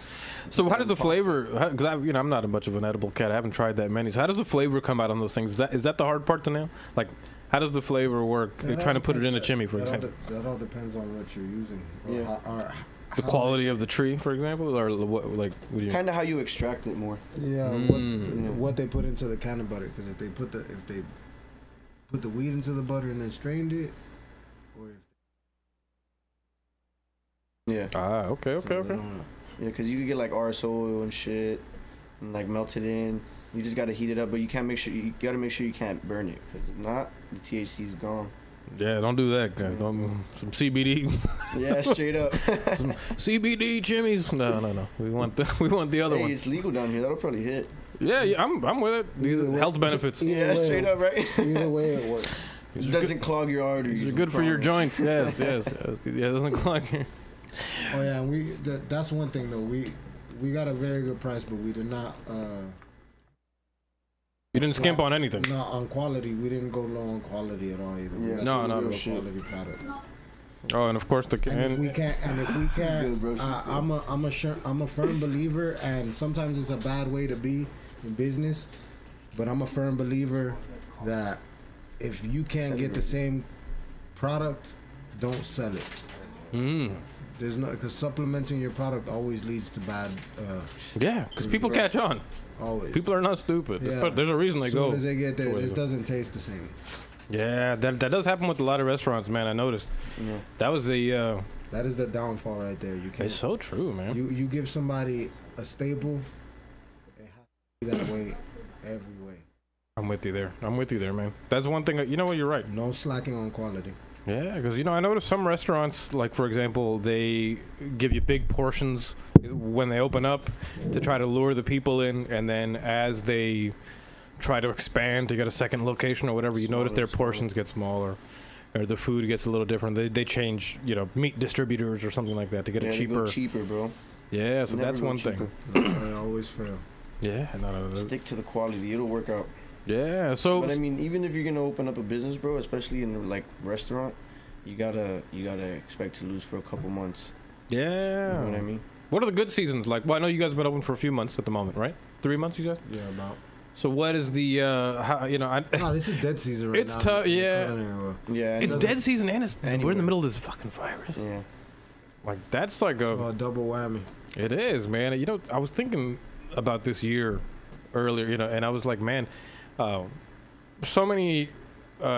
So how does the flavor? Because I'm not much of an edible cat. I haven't tried that many. So how does the flavor come out on those things? Is that the hard part to nail? Like, how does the flavor work? Trying to put it in a chimney, for example. That all depends on what you're using. The quality of the tree, for example, or what? Like, what do you? Kind of how you extract it more. Yeah. What they put into the can of butter? Because if they put the wheat into the butter and then strained it, or if yeah. Okay. Yeah, because you can get like RS oil and shit, and like melt it in. You just gotta heat it up, but you gotta make sure you can't burn it, because if not, the THC's gone. Yeah, don't do that, guys. Some CBD. Yeah, straight up. Some CBD Chimis. No. We want the other one. It's legal down here. That'll probably hit. Yeah, I'm with it. These are health benefits. Yeah, straight up, right? Either way, it works. It doesn't clog your arteries. It's good for your joints. Yes. Yeah, it doesn't clog your. Oh yeah, that's one thing though. We got a very good price, but we did not. You didn't skimp on anything. No, on quality, we didn't go low on quality at all either. Yeah, no. Quality product. Oh, and of course if we can't, I'm a firm believer, and sometimes it's a bad way to be in business, but I'm a firm believer that if you can't get the same product, don't sell it. There's no, because supplementing your product always leads to bad. Yeah, because people catch on. Always. People are not stupid. Yeah. There's a reason they go. As soon as they get there, this doesn't taste the same. Yeah, that does happen with a lot of restaurants, man. I noticed. Yeah. That was the. That is the downfall right there. You can't. It's so true, man. You give somebody a staple, it has to be that way every way. I'm with you there, man. That's one thing. You know what? You're right. No slacking on quality. Yeah, because I noticed some restaurants, like for example, they give you big portions when they open up to try to lure the people in, and then as they try to expand to get a second location or whatever, you notice their portions get smaller, or the food gets a little different. They change, meat distributors or something like that to get it cheaper. Go cheaper, bro. Yeah, so that's one thing. I always fail. Yeah, no. Stick to the quality; it'll work out. Yeah, so. But I mean, even if you're gonna open up a business, bro, especially in like restaurant, you gotta expect to lose for a couple months. Yeah. You know what I mean? What are the good seasons like? Well, I know you guys have been open for a few months at the moment, right? 3 months, you guys? Yeah, about. So what is the this is dead season right now. It's tough, yeah. Yeah. It's dead season and we're in the middle of this fucking virus. Yeah. Like that's like a double whammy. It is, man. I was thinking about this year earlier, and I was like, man, so many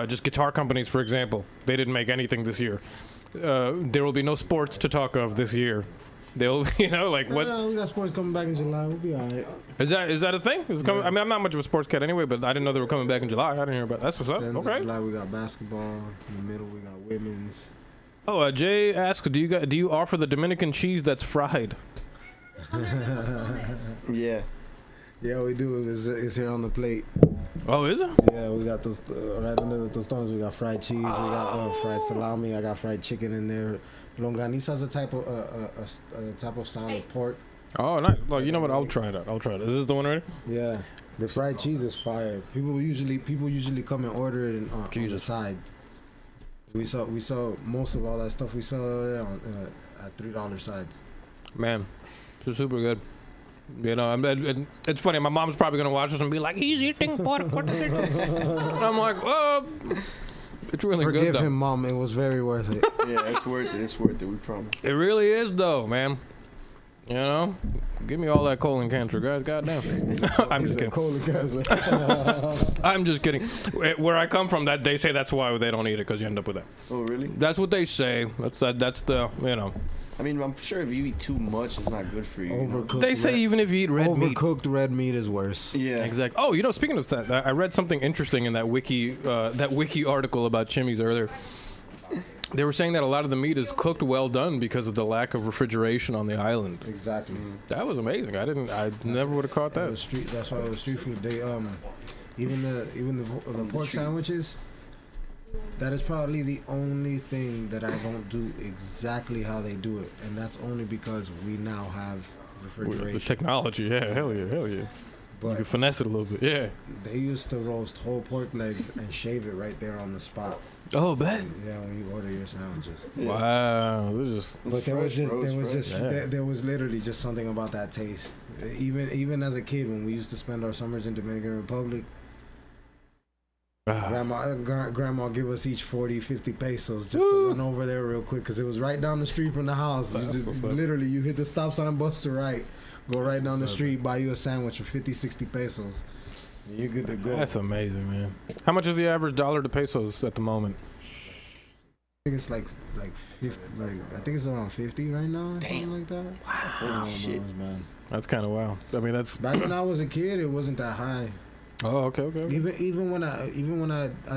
just guitar companies, for example, they didn't make anything this year. There will be no sports to talk of this year. They'll, what? No, we got sports coming back in July. We'll be all right. Is that a thing? Yeah. I mean, I'm not much of a sports cat anyway, but I didn't know they were coming back in July. I didn't hear about that. That's what's up. Okay. July we got basketball. In the middle we got women's. Oh, Jay asks, do you offer the Dominican cheese that's fried? Yeah. Yeah, we do. It's here on the plate. Oh, is it? Yeah, we got those right under the tostones. We got fried cheese. We got fried salami. I got fried chicken in there. Longaniza is a type of style of pork. Oh, nice. Well, you know what? I'll try that. Is this the one right? Yeah, the fried cheese is fire. People usually come and order it on the side. We saw most of all that stuff we sell there at $3 sides. Man, it's super good. It's funny. My mom's probably gonna watch this and be like, "He's eating pork." And I'm like, "Oh, it's really good." Forgive him, Mom. It was very worth it. Yeah, it's worth it. It's worth it. We promise. It really is, though, man. Give me all that colon cancer, guys. Goddamn. I'm just kidding. Colon cancer. I'm just kidding. Where I come from, that they say that's why they don't eat it, because you end up with that. Oh, really? That's what they say. That's the. I mean, I'm sure if you eat too much, it's not good for you. Overcooked. They say even if you eat red meat. Overcooked red meat is worse. Yeah. Exactly. Oh, speaking of that, I read something interesting in that wiki article about Chimis earlier. They were saying that a lot of the meat is cooked well done because of the lack of refrigeration on the island. Exactly. That was amazing. I never would have caught that. That's why it was street food. They even the pork sandwiches. That is probably the only thing that I don't do exactly how they do it, and that's only because we now have refrigeration. The technology, yeah, hell yeah. But you can finesse it a little bit, yeah. They used to roast whole pork legs and shave it right there on the spot. Oh, bet. Yeah, when you order your sandwiches. Yeah. Wow, there was literally just something about that taste. Even as a kid, when we used to spend our summers in Dominican Republic, grandma give us each 40, 50 pesos just to run over there real quick because it was right down the street from the house. Literally, you hit the stop sign, bust to right, go right down the street, buy you a sandwich for 50, 60 pesos. You're good to go. That's amazing, man. How much is the average dollar to pesos at the moment? I think it's like 50, I think it's around 50 right now. Damn, like that. Wow. Oh, shit, man. That's kind of wild. I mean, that's back when I was a kid, it wasn't that high. Oh, okay. Even when I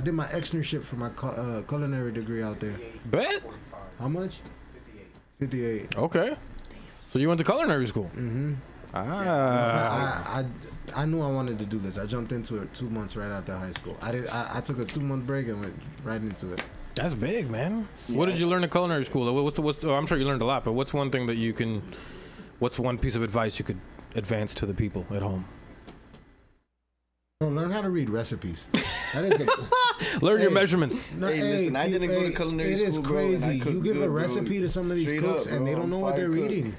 did my externship for my culinary degree out there. Bet. How much? 58. Okay. So you went to culinary school? Mm-hmm. I knew I wanted to do this. I jumped into it 2 months right after high school. I took a 2-month break and went right into it. That's big, man. Yeah. What did you learn at culinary school? I'm sure you learned a lot, but what's one thing that you can? What's one piece of advice you could advance to the people at home? Learn how to read recipes. That is learn your measurements. No, listen, I didn't go to culinary school. It is crazy. You give a recipe to some of these cooks, and they don't know what they're reading.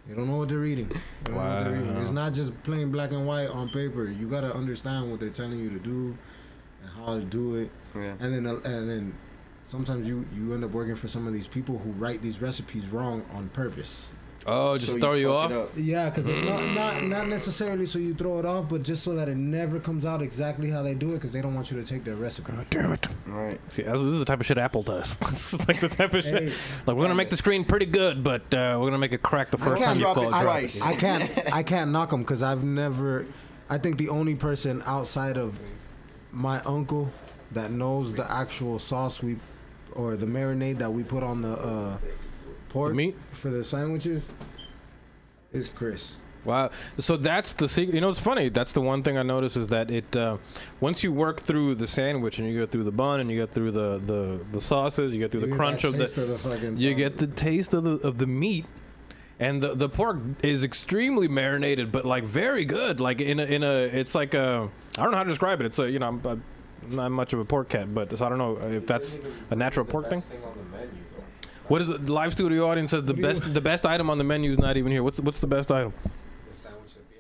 They don't know what they're reading. It's not just plain black and white on paper. You gotta understand what they're telling you to do and how to do it. Yeah. And then sometimes you end up working for some of these people who write these recipes wrong on purpose. Oh, just throw you off? Yeah, because not necessarily so you throw it off, but just so that it never comes out exactly how they do it, because they don't want you to take their recipe. God damn it! All right. See, this is the type of shit Apple does. It's like the type of shit. Like, we're gonna make the screen pretty good, but we're gonna make it crack the first time you close it. I can't knock them because I've never. I think the only person outside of my uncle that knows the actual sauce or the marinade that we put on the pork meat for the sandwiches is Chris. Wow. So that's the secret. You know, it's funny. That's the one thing I noticed is that it once you work through the sandwich and you go through the bun and you get through the sauces, you get through the crunch of you get the taste of the meat. And the pork is extremely marinated, but like very good. Like in a it's like I don't know how to describe it. It's a, you know, I'm not much of a pork cat, but so I don't know if that's a natural pork thing. What is it? The live studio audience says the best item on the menu is not even here. What's the best item? The sandwich at the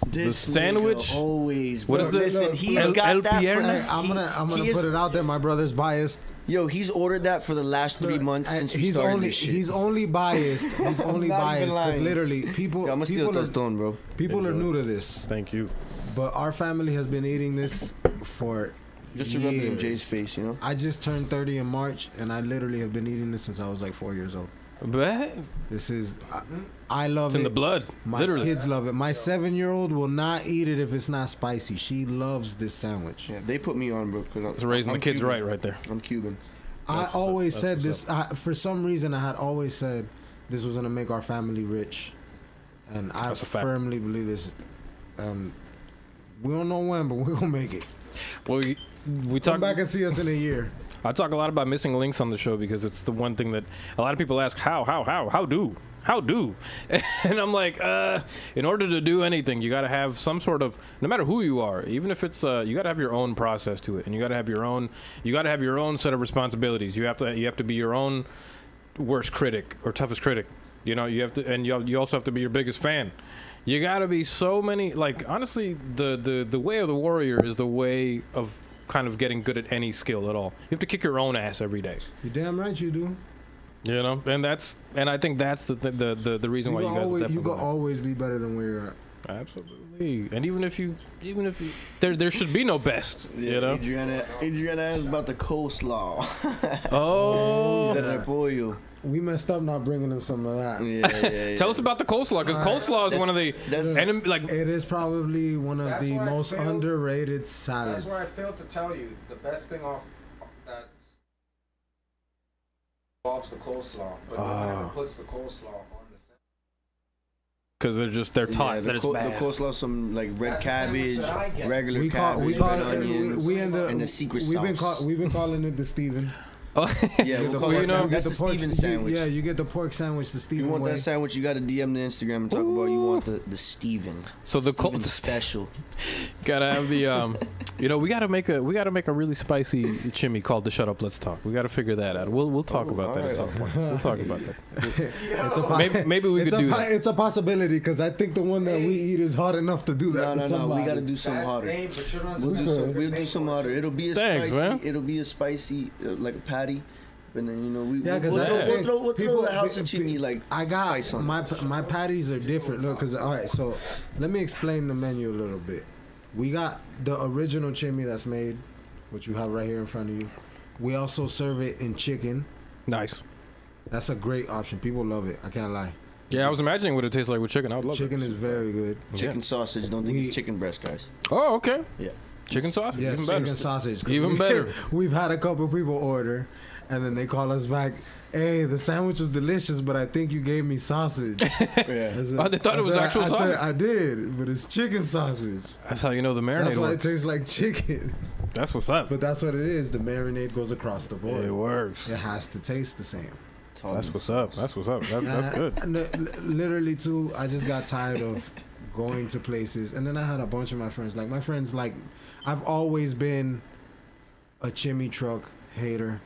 end. The sandwich always. What is the? Listen, he's got that. I'm gonna put it out there. My brother's biased. Yo, he's ordered that for the last 3 months since we started this shit. He's only biased. He's only biased because literally people are new to this. Thank you. But our family has been eating this for just to rub it in Jay's face, you know. I just turned 30 in March, and I literally have been eating this since I was like 4 years old. But this is, I love it. It's in the blood. My kids love it. My 7-year-old will not eat it if it's not spicy. She loves this sandwich. Yeah, they put me on, bro. Because it's raising the kids right there. I'm Cuban. I always said this. For some reason, I had always said this was gonna make our family rich, and I firmly believe this. We don't know when, but we're gonna make it. Well, we talk. Come back and see us in a year. I talk a lot about missing links on the show because it's the one thing that a lot of people ask, how do? And I'm like, in order to do anything, you got to have some sort of, no matter who you are, even if it's, you got to have your own process to it, and you got to have your own set of responsibilities. You have to be your own worst critic or toughest critic. You know, you have to, and you also have to be your biggest fan. You got to be so many, like, honestly, the way of the warrior is the way of kind of getting good at any skill at all. You have to kick your own ass every day. You're damn right you do. You know, and I think that's the reason why you guys always, you can always be better than where you're at. Absolutely. And even if you there should be no best. Yeah, you know. Adriana asked about the coleslaw. Oh, that I pour you. We messed up not bringing him some of that. Yeah. Tell us about the coleslaw, because coleslaw is one of the it is probably one of the most underrated salads. That's where I failed to tell you the best thing off that. involves the coleslaw, but no one ever puts the coleslaw on the sandwich. Because they're taught that it's bad. The coleslaw, some like red That's the cabbage, sandwich that I get. regular cabbage, red onions, and the secret sauce. We've been calling it the Steven. Oh, Yeah, we'll call well, it you that's the pork Steven sandwich. Yeah, you get the pork sandwich, the Steven You want way. that sandwich? You got to DM the Instagram and talk about you want the Steven. So the Steven special. gotta have the you know, we gotta make a really spicy chimney called the Shut Up Let's Talk. We gotta figure that out. We'll talk about that at some point. We'll talk about that. Maybe we could do that. It's a possibility because I think the one that we eat is hard enough to do that. No. We got to do something harder. We'll do some harder. It'll be a Thanks, spicy. man. It'll be a spicy like a patty. And then we'll throw the House of Chimis like I got spice on my patties are different. Look, because all right, so let me explain the menu a little bit. We got the original chimney that's made, which you have right here in front of you. We also serve it in chicken. Nice. That's a great option. People love it. I can't lie. Yeah, I was imagining what it tastes like with chicken. I would love Chicken is very good. Chicken sausage. Don't think it's chicken breast, guys. Oh, okay. Yeah. Chicken sausage. Yes, Even better. chicken sausage. 'Cause Even better. We've had a couple people order, and then they call us back. Hey, the sandwich was delicious, but I think you gave me sausage. Yeah. Oh, they thought it was actual I sausage? said, I did, but it's chicken sausage. That's how you know the marinade That's why it works. tastes like chicken. That's what's up. But that's what it is. The marinade goes across the board. It works. It has to taste the same. That's what's up. That's what's up. That's good. Literally, too, I just got tired of going to places. And then I had a bunch of my friends. Like, my friends, like, I've always been a chimney truck hater.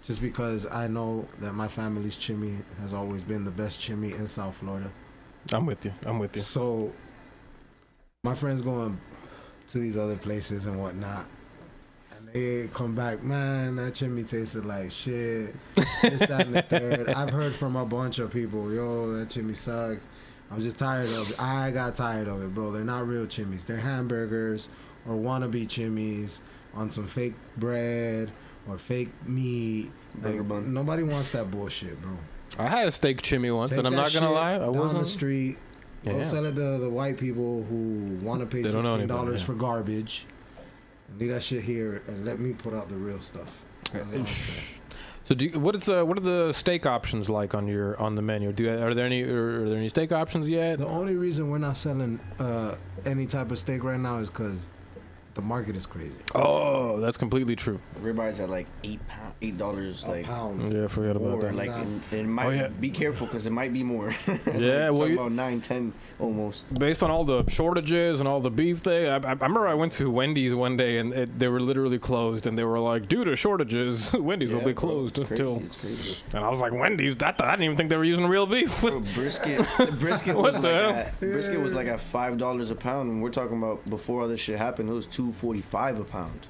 Just because I know that my family's chimney has always been the best chimney in South Florida. I'm with you. So, my friends going to these other places and whatnot, and they come back, man, that chimney tasted like shit. This, that, and the third. I've heard from a bunch of people, yo, that chimney sucks. I'm just tired of it. I got tired of it, bro. They're not real chimneys. They're hamburgers or wannabe chimneys on some fake bread or fake meat. Like, nobody wants that bullshit, bro. I had a steak chimney once, and I'm not gonna lie, I wasn't down the street. Go sell it to the white people who want to pay $16 for garbage. And leave that shit here and let me put out the real stuff. So, what are the steak options like on the menu? Are there any steak options yet? The only reason we're not selling any type of steak right now is because the market is crazy. Oh, that's completely true. Ribeyes at like $8 like pound. Yeah, forget about that. Like it might be careful because it might be more. Yeah, well, about 9, 10 almost. Based on all the shortages and all the beef thing, I remember I went to Wendy's one day and they were literally closed, and they were like, due to shortages, Wendy's will be closed until. It's crazy. And I was like, Wendy's? I didn't even think they were using real beef. Bro, brisket was like at $5 a pound, and we're talking about before all this shit happened. It was $2.45 a pound.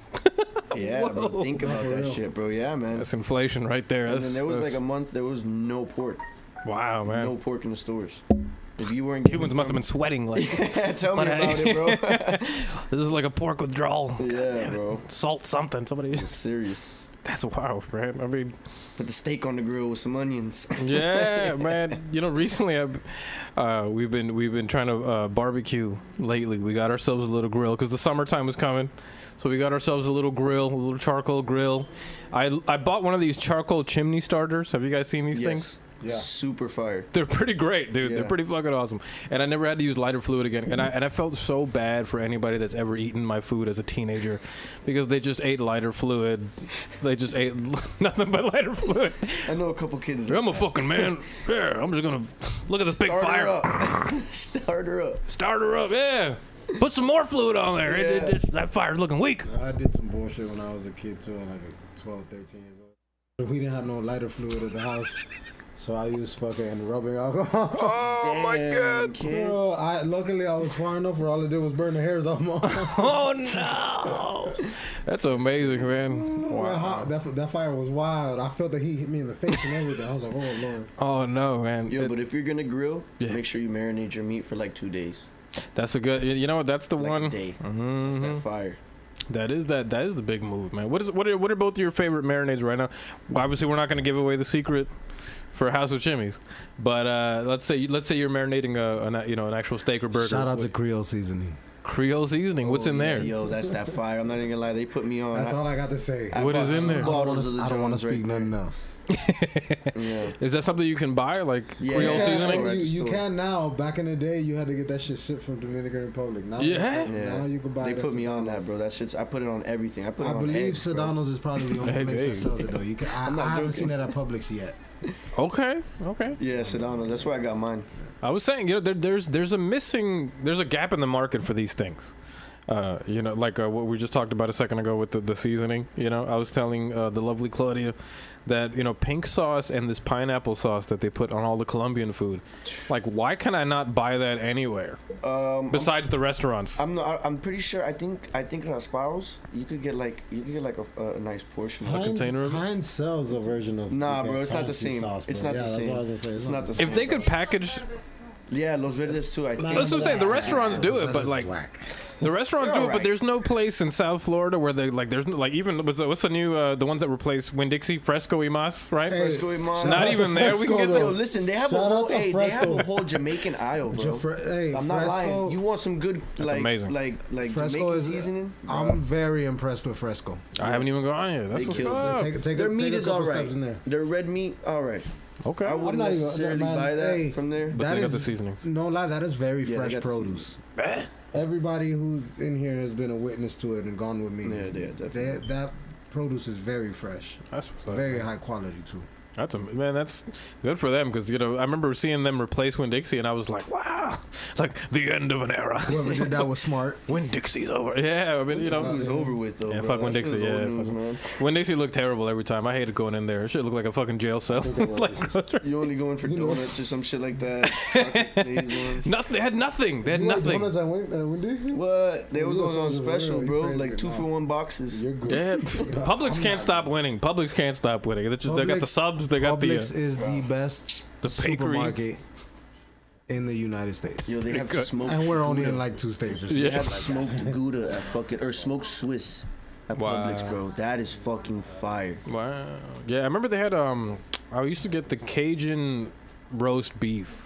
Yeah, bro, think about that shit, bro. Yeah, man. That's inflation right there. And then there was like a month there was no pork. Wow, man. No pork in the stores. If you weren't Humans must have been sweating like. Yeah, tell me about it, bro. This is like a pork withdrawal. Yeah, bro. Salt something. Somebody. It's serious. That's wild, man. I mean, put the steak on the grill with some onions. Yeah, man. You know, recently we've been trying to barbecue lately. We got ourselves a little grill because the summertime was coming, so we got ourselves a little grill, a little charcoal grill. I bought one of these charcoal chimney starters. Have you guys seen these things? Yeah. Super fire. They're pretty great, dude. Yeah. They're pretty fucking awesome. And I never had to use lighter fluid again. And I felt so bad for anybody that's ever eaten my food as a teenager because they just ate lighter fluid. They just ate nothing but lighter fluid. I know a couple kids. I'm a fucking man. Yeah, I'm just gonna look at this big fire. Start her up. Start her up. Yeah. Put some more fluid on there. Yeah. That fire's looking weak. I did some bullshit when I was a kid too, like 12, 13 years old. We didn't have no lighter fluid at the house. So I used fucking rubbing alcohol. Oh my god, kid. Bro, luckily I was far enough where all it did was burn the hairs off my arm. Oh no. That's amazing, man. Wow. That fire was wild. I felt the heat hit me in the face and everything. I was like, oh lord. Oh no, man. Yo, but if you're gonna grill, make sure you marinate your meat for like 2 days. That's a good. You know what? That's the like one. A day. Mm-hmm. It's that fire. That is the big move, man. What are both your favorite marinades right now? Well, obviously, we're not going to give away the secret for House of Chimis, but let's say you're marinating an actual steak or burger. Shout out to Creole seasoning. Creole seasoning. What's in there? Yo, that's that fire. I'm not even gonna lie. They put me on. That's all I got to say. What is in there? I don't want to speak nothing else. Yeah. Is that something you can buy, like Yeah. Creole Yeah. seasoning? Right. You can now. Back in the day, you had to get that shit shipped from Dominican Republic. Now, Yeah. now you can buy They it. put at me on Sedano's. that, bro. That shit's. I put it on everything. I put it I on believe eggs, bro. Sedano's is probably the only Hey, place hey. that sells it though. You can. I not haven't joking. seen it at Publix yet. Okay. Yeah, Sedano. That's where I got mine. I was saying, there's a gap in the market for these things. Like what we just talked about a second ago with the seasoning. I was telling the lovely Claudia that pink sauce and this pineapple sauce that they put on all the Colombian food. Like, why can I not buy that anywhere besides the restaurants? I'm pretty sure. I think at Rasparos you could get like a nice portion. A container of it? Heinz sells a version of. Nah, like, bro, it's not the fancy same. sauce, It's bro. not the Yeah, that's same. what I was gonna say. It's not the same. If they could package, Yeah, Los Verdes too. I think. that's what I'm saying. The restaurants do it, but like the restaurants do it, but alright. there's no place in South Florida where they like. There's no, like even what's the new the ones that replaced Winn-Dixie, Fresco y Mas, right? Fresco y Mas. Not even there. We can get Yo, the, listen, they have Shout out to they have Fresco. a whole Jamaican aisle, bro. Hey, I'm not Fresco, lying. You want some good like amazing. like Fresco Jamaican is. seasoning? I'm very impressed with Fresco. I haven't even gone yet. That's They what's kill it. up. Take Their a, meat take a is couple alright. steps in there. Their red meat, alright. Okay. I wouldn't not even- necessarily man, buy that hey, from there. But That they got is the seasonings. no lie. That is very Yeah, they fresh got the produce. Eh? Everybody who's in here has been a witness to it and gone with me. Yeah, definitely. That produce is very fresh, That's what's up. very high quality too. That's good for them because I remember seeing them replace Winn-Dixie and I was like, wow, like the end of an era. Whoever did that was smart. Winn-Dixie's over. Yeah, I mean It was over with though. Yeah, bro. fuck That Winn-Dixie, shit was yeah, old news, fuck- man. Winn-Dixie looked terrible every time. I hated going in there. It should look like a fucking jail cell. Like, You only going for donuts or some shit like that. Chocolate glazed ones. nothing. They had nothing. They had You like nothing. donuts at Winn-Dixie? What? They was You on sound special, really bro. crazy. Like 2-for-1 boxes. You're good. Yeah, Publix can't stop winning. Publix can't stop winning. They got the Publix- subs. They got Publix the is the best the bakery. supermarket in the United States, Yo, they have Good. smoked. and we're only Gouda. in like 2 states. Or They Yeah. have smoked Gouda at fucking or smoked Swiss at Wow. Publix, bro. That is fucking fire. Wow. Yeah, I remember they had I used to get the Cajun roast beef,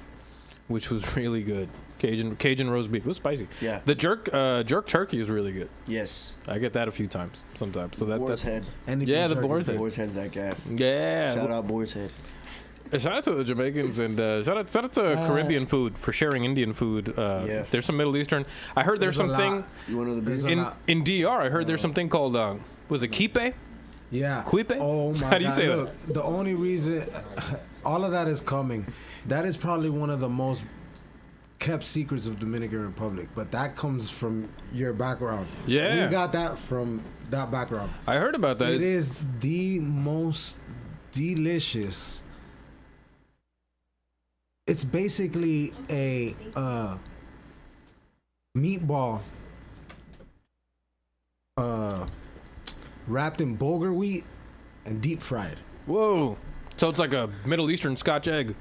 which was really good. Cajun roast beef. It was spicy. Yeah. The jerk turkey is really good. Yes. I get that a few times sometimes. So Boar's that's Head. Anything Yeah, the turkey Boar's is Head. Boar's Head's that gas. yeah. Shout out Boar's Head. Shout out to the Jamaicans and shout out to Caribbean food for sharing Indian food. Yeah. There's some Middle Eastern. I heard there's There's a something lot. You want to know the There's beef? a lot. in DR. I heard there's something called was it kipe? Yeah. Quipe? Oh my How do you God. say that? Look, the only reason all of that is coming, that is probably one of the most kept secrets of Dominican Republic, but that comes from your background. Yeah. We got that from that background. I heard about that. It is the most delicious. It's basically a meatball wrapped in bulgur wheat and deep fried. Whoa. So it's like a Middle Eastern Scotch egg.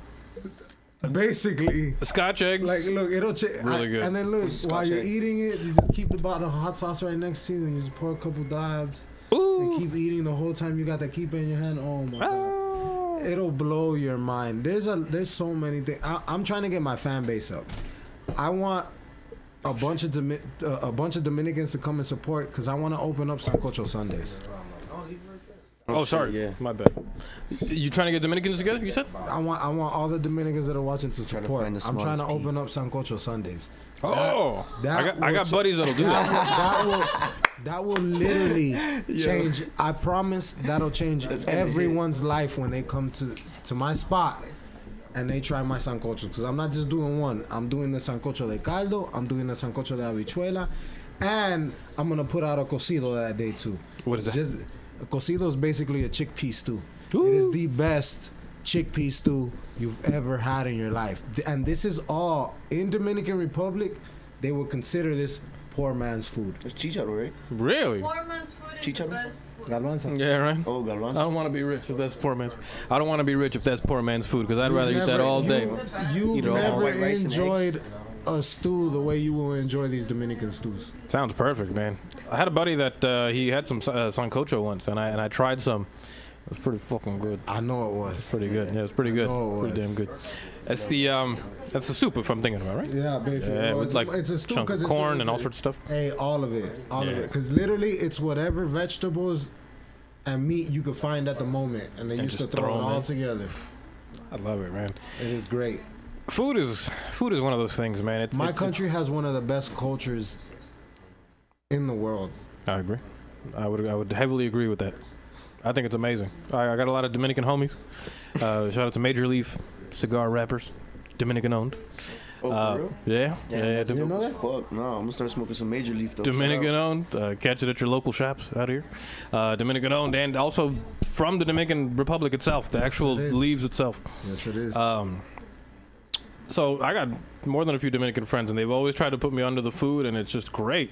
Basically, Scotch eggs. like look, it'll Really good. And then look, What's while Scotch you're egg? eating it, you just keep the bottle of hot sauce right next to you, and you just pour a couple dabs and Ooh. keep eating the whole time you got that keep in your hand. Oh my god. Ah. It'll blow your mind. There's so many things. I'm trying to get my fan base up. I want a bunch of Dominicans to come and support because I want to open up Sancocho Sundays. Oh, sorry. Yeah. My bad. You trying to get Dominicans together? You said? I want all the Dominicans that are watching to to support. find the I'm trying to smartest open up Sancocho Sundays. Oh, that I got will buddies that'll do that. That will literally change. I promise that'll change everyone's life when they come to my spot and they try my sancocho. Because I'm not just doing one. I'm doing the sancocho de caldo. I'm doing the sancocho de habichuela, and I'm gonna put out a cocido that day too. What is that? A cocido is basically a chickpea stew. Ooh. It is the best chickpea stew you've ever had in your life. And this is all in Dominican Republic. They would consider this poor man's food. It's chicharro, right? Really? Poor man's food is the Chicharro? best food. Garbanzo. Yeah, right. Oh, I garbanzo. don't want to be rich if that's poor man's. I don't want to be rich if that's poor man's food because I'd rather eat that all day. You've Eat it all. never White rice and enjoyed a stew the way you will enjoy these Dominican stews. Sounds perfect, man. I had a buddy that he had some sancocho once, and I tried some. It was pretty fucking good. I know it was. Pretty good. Yeah, it was pretty good. know it Pretty was. damn good. That's the soup, if I'm thinking about right. Yeah, basically. Yeah, Well, it's like it's a stew chunk of because corn and all sorts of stuff. Hey, all of it, all of Yeah. it. Because literally, it's whatever vegetables and meat you could find at the moment, and they used to just throw throw it 'em all in. together. I love it, man. It is great. Food is one of those things, man. My country has one of the best cultures in the world. I agree. I would heavily agree with that. I think it's amazing. I got a lot of Dominican homies. Shout out to Major Leaf cigar wrappers, Dominican owned. Oh, for real? Yeah, That's dope as fuck. No, I'm gonna start smoking some Major Leaf though. Dominican owned. Catch it at your local shops out here. Dominican owned, and also from the Dominican Republic itself, the actual it is. leaves itself. Yes, it is. So I got more than a few Dominican friends, and they've always tried to put me under the food, and it's just great.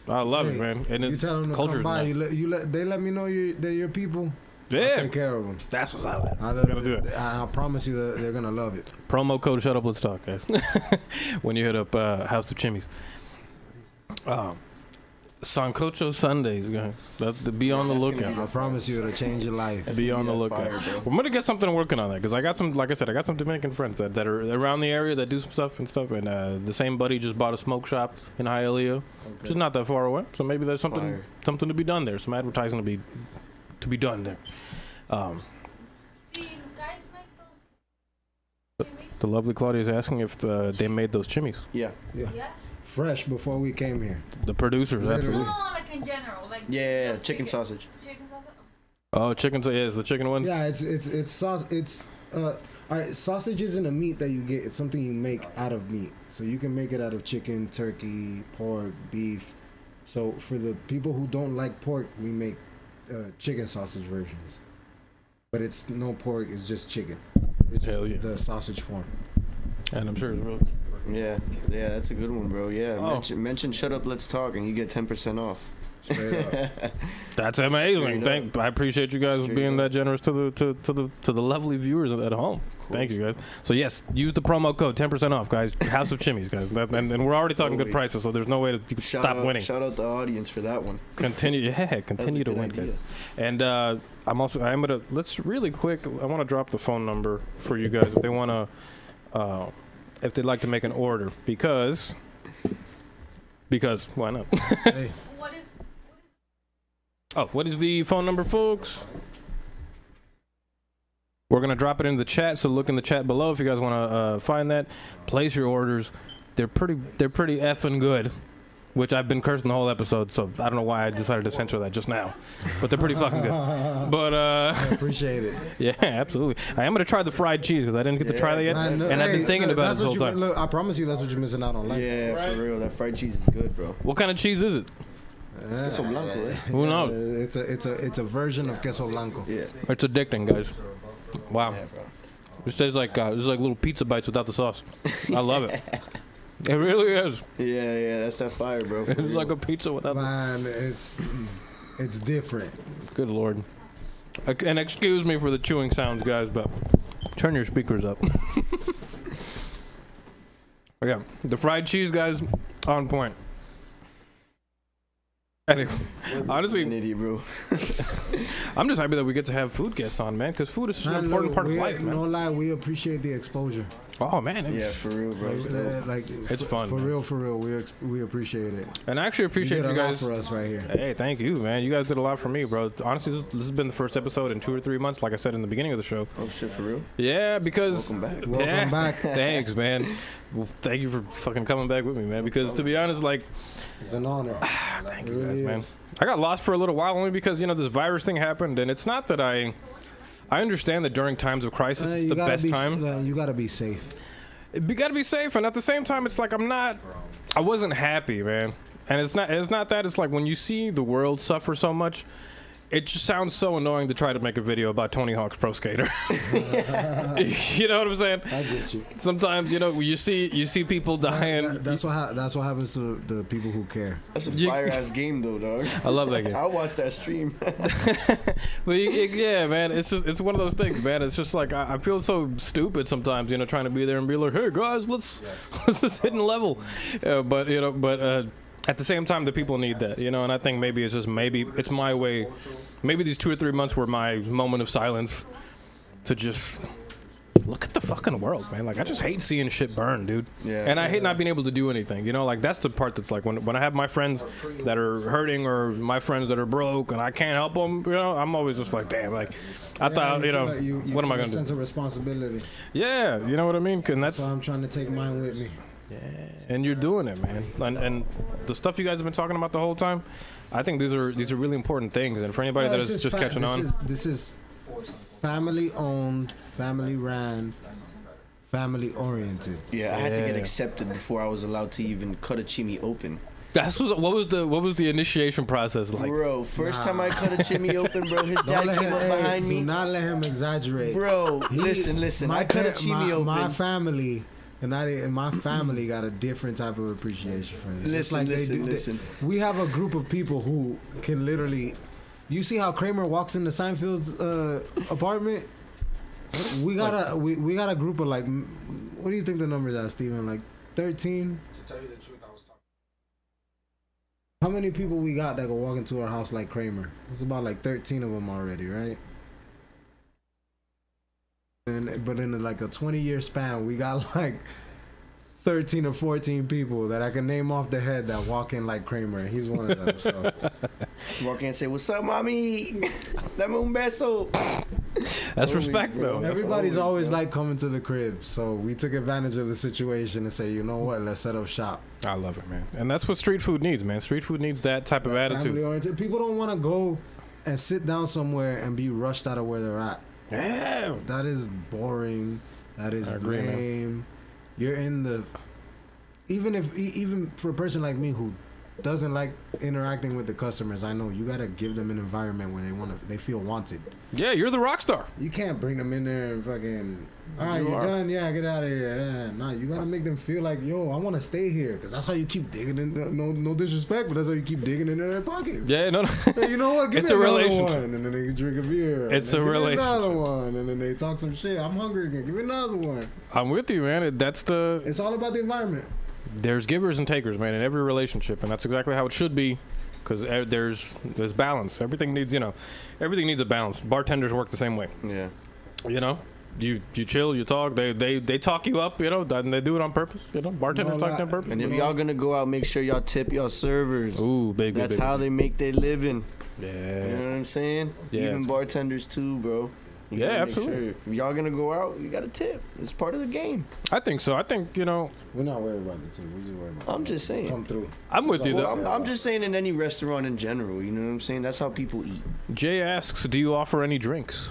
I love it, man. And you it's tell them to culture come by. is They let me know they're your people. I'll yeah, take care of them. that's what's out. I Gotta do it. promise you that they're gonna love it. Promo code ShutUpLetsTalk, guys. When you hit up House of Chimis. Sancocho Sundays, guys. Be on the lookout. I promise you it'll change your life. Be on the lookout. We're gonna get something working on that because I got some, like I said, I got some Dominican friends that are around the area that do some stuff. And the same buddy just bought a smoke shop in Hialeah, which is not that far away. So maybe there's something to be done there. Some advertising to be done there. Do you guys make those chimis? The lovely Claudia is asking if they made those chimis. Yeah. Yeah. Yes? Fresh before we came here. The producers, No, absolutely. like in general. Like Yeah, just chicken sausage. Chicken sausage? Oh, chicken. Yeah, it's the chicken ones. Yeah, it's sauce. It's all right. Sausage isn't a meat that you get. It's something you make out of meat. So you can make it out of chicken, turkey, pork, beef. So for the people who don't like pork, we make chicken sausage versions. But it's no pork. It's just chicken. It's just Hell yeah. the sausage form. And I'm sure it's real. Yeah, that's a good one, bro. Yeah, Oh. mention Shut Up, Let's Talk, and you get 10% off. Straight up. That's amazing. Straight I appreciate you guys Straight being up. that generous to the lovely viewers at home. Thank you guys. So yes, use the promo code 10% off, guys. House of Chimis, guys. And we're already talking good Always. prices, so there's no way to stop winning. Shout out the audience for that one. Continue to good win, idea. guys. And I'm gonna let's really quick. I want to drop the phone number for you guys if they want to. If they'd like to make an order, because why not? Hey, What is the phone number, folks? We're gonna drop it in the chat, so look in the chat below if you guys want to find that. Place your orders. They're pretty effing good, which I've been cursing the whole episode, so I don't know why I decided to censor that just now, but they're pretty fucking good. But I appreciate it. yeah, absolutely. I am gonna try the fried cheese because I didn't get to try that yet, Man, and I've been thinking about it that's this what whole you- time. Look, I promise you, that's what you're missing out on life. Yeah, Right. for real. That fried cheese is good, bro. What kind of cheese is it? Queso blanco, eh? Who knows? It's a version of queso blanco. Yeah. It's addicting, guys. Wow. Yeah, bro. It tastes like little pizza bites without the sauce. I love it. It really is. Yeah, that's that fire, bro. for It's real. like a pizza without the Man, it's different. Good lord. And excuse me for the chewing sounds, guys, but turn your speakers up. Yeah, the fried cheese, guys, on point. Anyway, An honestly, idiot, bro. I'm just happy that we get to have food guests on, man, because food is such an Man, important look, part of we- life, man. No lie, we appreciate the exposure. Oh, man. Yeah, It's, for real, bro. It's dope. Like It's fun, For man. real. We appreciate it. and I actually appreciate did you a lot guys. for us right here. Hey, thank you, man. You guys did a lot for me, bro. Honestly, this has been the first episode in 2 or 3 months, like I said in the beginning of the show. Oh, shit, for real? Yeah, because... Welcome back. Welcome Yeah. back. Thanks, man. Well, thank you for fucking coming back with me, man. Because to be honest, like, It's an honor. thank It you guys, really man. is. I got lost for a little while only because this virus thing happened, and it's not that I understand that during times of crisis, it's You the gotta best be- time. You gotta be safe. You gotta be safe, and at the same time, it's like I wasn't happy, man. And it's not that. It's like when you see the world suffer so much, it just sounds so annoying to try to make a video about Tony Hawk's Pro Skater. You know what I'm saying? I get you. Sometimes you see people dying. That's what happens to the people who care. That's a You- fire ass game, though, dog. I love that game. I'll watch that stream. But yeah, man, it's one of those things, man. It's just like I feel so stupid sometimes, trying to be there and be like, hey guys, let's just hit and level. But at the same time, the people need that, and I think maybe it's my way. Maybe these 2 or 3 months were my moment of silence to just look at the fucking world, man. Like, I just hate seeing shit burn, dude. Yeah. And I hate not being able to do anything. You know, like, that's the part that's like, when I have my friends that are hurting or my friends that are broke and I can't help them, you know, I'm always just like, damn, like, I thought, you know, like what am I feel going a to sense do? of responsibility. Yeah, you know what I mean? And that's, So I'm trying to take mine with me. and you're doing it, man. And the stuff you guys have been talking about the whole time, I think these are really important things. And for anybody that is just catching on. This is family owned, family ran, family oriented. Yeah, I had to get accepted before I was allowed to even cut a chimi open. What was the initiation process like? Bro, first time I cut a chimi open, bro, his dad came up behind me. Do not let him exaggerate. Bro, listen. I cut a chimi open. My family. And my family got a different type of appreciation for this. Listen. We have a group of people who can literally. You see how Kramer walks into Seinfeld's apartment? We got a group of like. What do you think the numbers are, Steven? Like 13? To tell you the truth, I was talking. How many people we got that can walk into our house like Kramer? It's about like 13 of them already, right? But in like a 20-year span, we got like 13 or 14 people that I can name off the head that walk in like Kramer. He's one of them. So Walk in and say, "What's up, mommy? Dame un beso." That's respect, though. everybody's always like coming to the crib. So we took advantage of the situation and say, you know what? Let's set up shop. I love it, man. And that's what street food needs, man. Street food needs that type of attitude. Family oriented. People don't want to go and sit down somewhere and be rushed out of where they're at. Yeah. That is boring. That is agree, man. lame. You're in the even for a person like me who doesn't like interacting with the customers, I know you gotta give them an environment where they feel wanted. Yeah, you're the rock star. You can't bring them in there and fucking, all right, you're done, yeah, get out of here. Nah, you gotta make them feel like, yo, I want to stay here, because that's how you keep digging in. No disrespect, but that's how you keep digging into their pockets. Yeah, no. Hey, you know what? Give It's me a another relationship. one, and then they drink a beer. It's and a then give me relationship. another one, and then they talk some shit. I'm hungry again. Give me another one. I'm with you, man. It's all about the environment. There's givers and takers, man, in every relationship, and that's exactly how it should be, because there's balance. Everything needs a balance. Bartenders work the same way. Yeah. You know, you chill, you talk. They talk you up. You know, and they do it on purpose. You know, bartenders talk on purpose. And if y'all gonna go out, make sure y'all tip y'all servers. Ooh, baby. That's baby. how they make their living. Yeah. You know what I'm saying? Yeah, Even bartenders too, bro. You Yeah, gotta make absolutely. Sure. If y'all gonna go out, you gotta tip. It's part of the game. I think so. I think, you know, We're not worried about the team. We're just worried about I'm just saying. come through. I'm with you. Well, Though. I'm just saying in any restaurant in general. You know what I'm saying? That's how people eat. Jay asks, do you offer any drinks?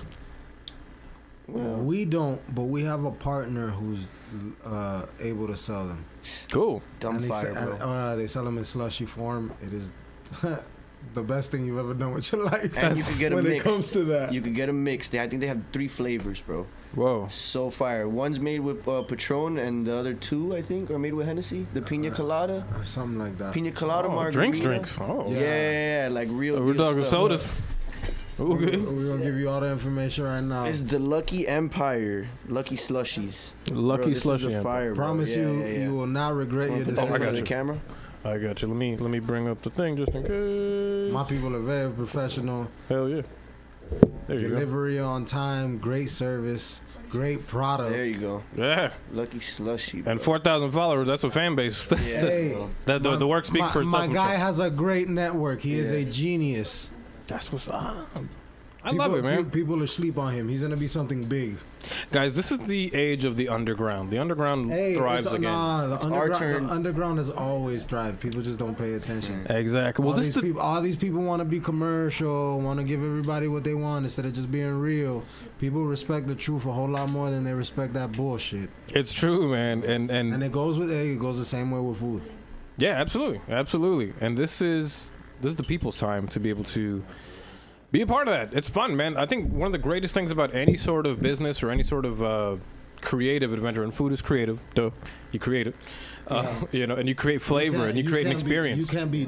Well, We don't, but we have a partner who's able to sell them. Cool. dumb And fire, bro. they sell them in slushy form. It is the best thing you've ever done with your life. And you can get 'em when mixed. it comes to that. You could get them mixed. I think they have 3 flavors, bro. Whoa. So fire. One's made with Patron, and the other 2, I think, are made with Hennessy. The Pina Colada. Or something like that. Pina Colada Oh, margarita. drinks. Oh. Yeah, like real We're deal talking stuff. sodas. Okay. We're gonna give you all the information right now. It's the Lucky Empire. Lucky Slushies. Lucky Bro, this Slushy is a Empire. fire, bro. Promise Yeah, you, yeah, yeah. you will not regret your Put decision. that I got on the you. camera. I got you. Let me bring up the thing just in case. My people are very professional. Hell yeah. There you Delivery on time, great service, great product. There you go. go. Yeah. Lucky Slushy. Bro. And 4,000 followers. That's a fan base. That's, Yeah. Hey, the work speaks for itself. My guy has a great network. He is Yeah. a genius. That's what's up. I love it, man. People are asleep on him. He's gonna be something big. Guys, this is the age of the underground. The underground thrives again. Nah, It's our turn. the underground has always thrived. People just don't pay attention. Exactly. Well, All these people want to be commercial, want to give everybody what they want instead of just being real. People respect the truth a whole lot more than they respect that bullshit. it's true, man. And And it goes the same way with food. yeah, absolutely. And this is the people's time to be able to be a part of that. It's fun, man. I think one of the greatest things about any sort of business or any sort of creative adventure, and food is creative. Duh, you create it. You know, and you create flavor and you create an experience. You can't be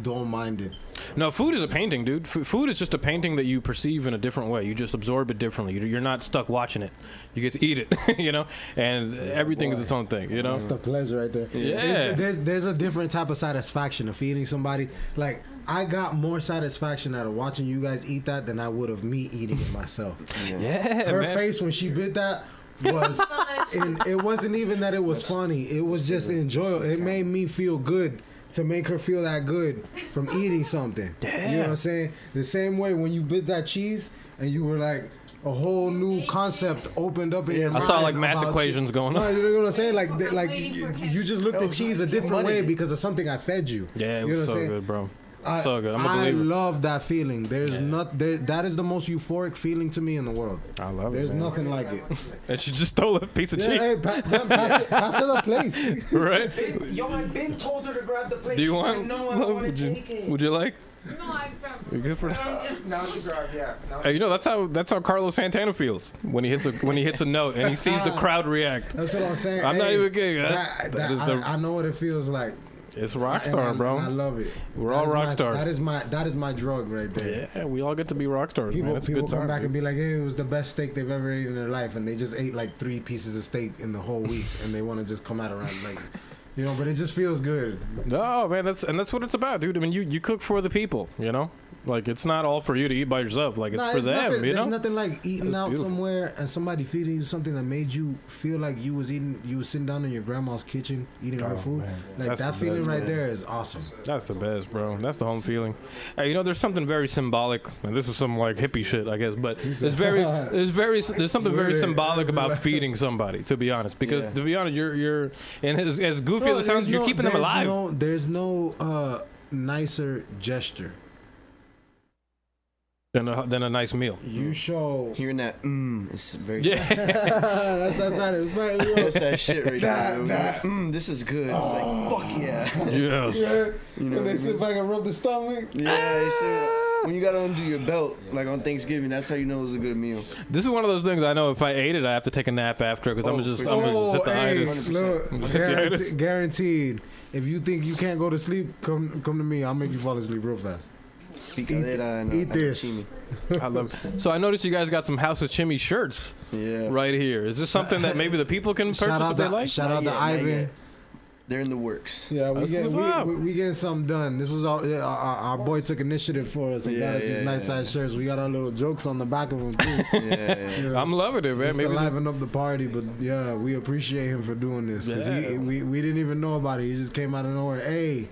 dull-minded. No, food is a painting, dude. Food is just a painting that you perceive in a different way. You just absorb it differently. You're not stuck watching it. You get to eat it, you know? And everything is its own thing, you know? That's the pleasure right there. Yeah. There's a different type of satisfaction of feeding somebody. Like, I got more satisfaction out of watching you guys eat that than I would of me eating it myself. Yeah, Her man. face when she bit that, was, and it wasn't even that it was funny. It was just enjoyable. It made me feel good to make her feel that good from eating something. Yeah. You know what I'm saying? The same way when you bit that cheese and you were like, a whole new concept opened up in your mind. I saw like math about equations going No, on. you know what I'm saying? Like waiting for you just looked at cheese a different way because of something I fed you. Yeah, it You know was what I'm so saying? good, bro. I, So good. I'm a I believer. love that feeling. There's that is the most euphoric feeling to me in the world. I love There's it. Man. nothing like it. And she just stole a piece of Yeah, cheese. hey, pass her the place. Right? Yo, I've been told her to grab the plate. Do you She's want? like, no, I don't want would to you? take it. Would you like? No, I grabbed You good for it? Now she grabbed, yeah. Now Hey, you know that's how Carlos Santana feels when he hits a note and he sees the crowd react. That's what I'm saying. I'm not Hey, even kidding. I know what it feels like. It's rock And star, I bro. love it. We're That all is rock my- stars. That is my drug right there. Yeah, we all get to be rock stars, man. People, That's a people good come time. back and dude. be like, "Hey, it was the best steak they've ever eaten in their life," and they just ate like 3 pieces of steak in the whole week, and they want to just come out around like, you know. But it just feels good. No, man, that's what it's about, dude. I mean, you cook for the people, you know. Like it's not all for you to eat by yourself. Like it's Nah, for them, nothing, you know. There's nothing like eating It's out beautiful. somewhere and somebody feeding you something that made you feel like you was sitting down in your grandma's kitchen eating her Oh, food. man. Like That's that the feeling best, right man. there is awesome. That's the best, bro. That's the home feeling. Hey, you know, there's something very symbolic, and this is some like hippie shit, I guess, but there's something very Wait, symbolic about feeding somebody, to be honest. Because to be honest, you're and as goofy Bro, as it sounds, you're keeping them alive. There's no nicer gesture. Than a nice meal. You show. Hearing that, it's very. Yeah. that's not it. Right, bro. That's that shit right there. This is good. It's like, fuck yeah. Yes. Yeah. You know When they what I sit mean? back and rub the stomach. Yeah, they say when you gotta undo your belt, like on Thanksgiving, that's how you know it was a good meal. This is one of those things I know if I ate it, I have to take a nap after because I'm gonna just hit the hey, itis. look, 100%. guaranteed. If you think you can't go to sleep, come to me. I'll make you fall asleep real fast. Picadera and Eat House of this. Chimis. I love it. So I noticed you guys got some House of Chimis shirts Yeah. right here. Is this something that maybe the people can purchase if they like? Shout out Not to yet, not Ivan. yet. They're in the works. Yeah, That's what's up. we getting something done. This was our boy took initiative for us and got us these nice size shirts. We got our little jokes on the back of them too. Yeah. I'm loving it, man. Just to Maybe liven up the party, but yeah, we appreciate him for doing this because Yeah. we didn't even know about it. He just came out of nowhere. Hey,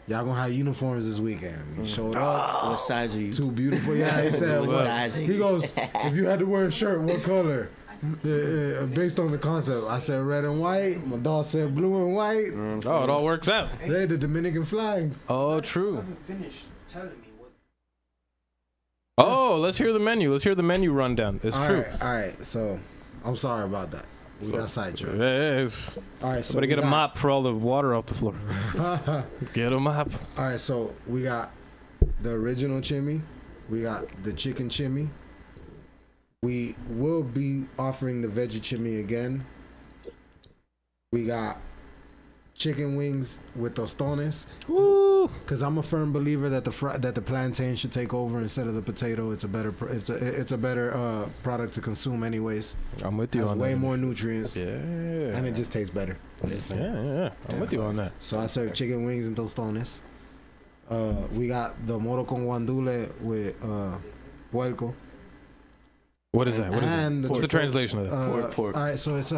y'all gonna have uniforms this weekend. He showed up. What size are you? Too beautiful. Yeah, he said. What What? size are He you? goes, if you had to wear a shirt, what color? Yeah, based on the concept, I said red and white. My dog said blue and white. oh, it all works out. Hey, the Dominican flag. Oh, true. haven't finished telling me what. Oh, let's hear the menu. Let's hear the menu rundown. It's All true. right. So, I'm sorry about that. We got sidetracked. Yes. All right, so Better get a we got- mop for all the water off the floor. Get a mop. All right, so we got the original chimi. We got the chicken chimi. We will be offering the veggie chimi again. We got chicken wings with tostones. Woo. Cause I'm a firm believer that the plantain should take over instead of the potato. It's a better product to consume anyways. I'm with you Has on way that. more nutrients Yeah. and it just tastes better. I'm just saying. Yeah. I'm with you on that. So I serve chicken wings and tostones. We got the moro con guandule with puerco. What is that? What is And that? What's the translation of that? Pork. All right, so it's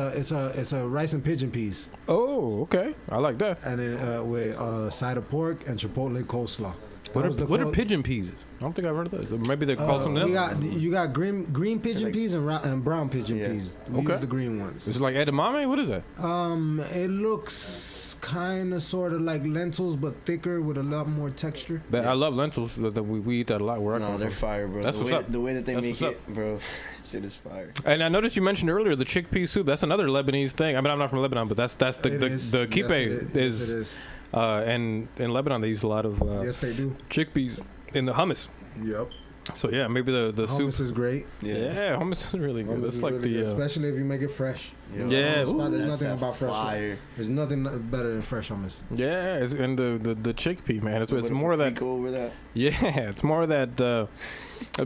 a rice and pigeon peas, Oh, okay. I like that. and then with side of pork and chipotle coleslaw. What are pigeon peas? I don't think I've heard of those. Maybe they call some You else. got green pigeon peas and brown pigeon Yeah. peas. We Okay. use the green ones. Is it like edamame? What is that? It looks kind of sort of like lentils, but thicker with a lot more texture. I love lentils. We eat that a lot. Where I No, come they're from. fire, bro. That's the what's way, up. The way that they That's make what's it, bro, shit is fire. And I noticed you mentioned earlier the chickpea soup. That's another Lebanese thing. I mean, I'm not from Lebanon, but that's the It is. the Yes, kipe it is. Yes, it is. And in Lebanon they use a lot of Yes, they do. chickpeas in the hummus. Yep. So yeah, maybe the soup. Hummus is great. Yeah, hummus is really good. Hummus That's is like really the good, especially if you make it fresh. Yo, Yeah. On the spot, there's that's nothing that about fresh. fire. There's nothing better than fresh hummus. Yeah, and the chickpea, man. It's With a more of that. paprika over that. Yeah, it's more of that.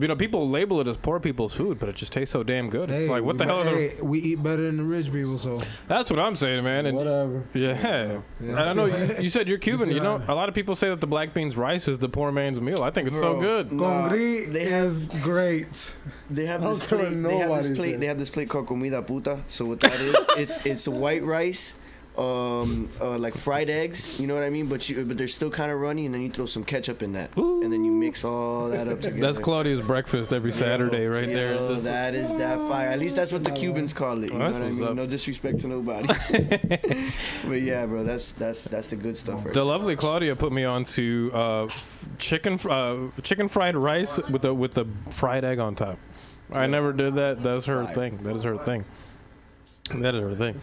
You know, people label it as poor people's food, but it just tastes so damn good. It's like, what the hell? We eat better than the rich people, so That's what I'm saying, man. And Whatever. yeah. And I know you said you're Cuban. You know, a lot of people say that the black beans rice is the poor man's meal. I think it's so good. Congri they is great. They have I this was gonna plate. know They have why this they plate. said. They have this plate called comida puta. So what that is, it's white rice, like fried eggs. You know what I mean? But they're still kind of runny, and then you throw some ketchup in that, and then you mix all that up together. That's Claudia's breakfast every Saturday, right there. Yo, Just- that is that fire. At least that's what the Cubans call it. You know That's what I what's mean? up. No disrespect to nobody. But yeah, bro, that's the good stuff. Right The lovely Claudia put me on to chicken fried rice with the fried egg on top. I never did that. That's her thing. That is her thing. That is her thing.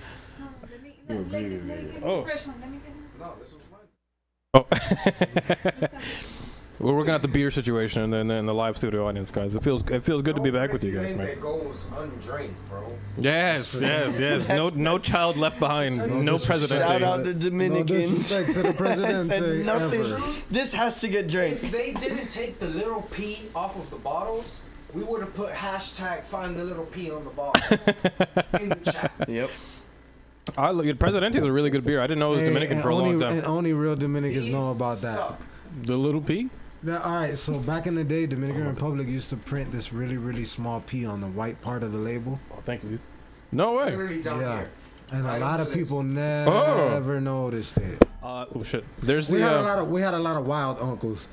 No, let me get Oh. the fresh one. Let me get it. No, this was mine. Oh. We're working out the beer situation and then the live studio audience, guys. It feels good to be back with you guys, man. That goes undrained, bro. Yes. No child left behind. No president. Shout out the No Dominicans. disrespect to the president. Said nothing. Ever. This has to get drank. If they didn't take the little P off of the bottles, we would have put hashtag find the little P on the bottle in the chat. Yep. Presidente is a really good beer. I didn't know it was Dominican for a long time. And only real Dominicans know These about that. suck. The little P? Yeah, all right, so back in the day, Dominican Republic used to print this really, really small P on the white part of the label. Oh, thank you. No way. Literally down Yeah. here. And a Right lot on of the people list. never noticed it. Oh shit. There's We the. had a lot of wild uncles,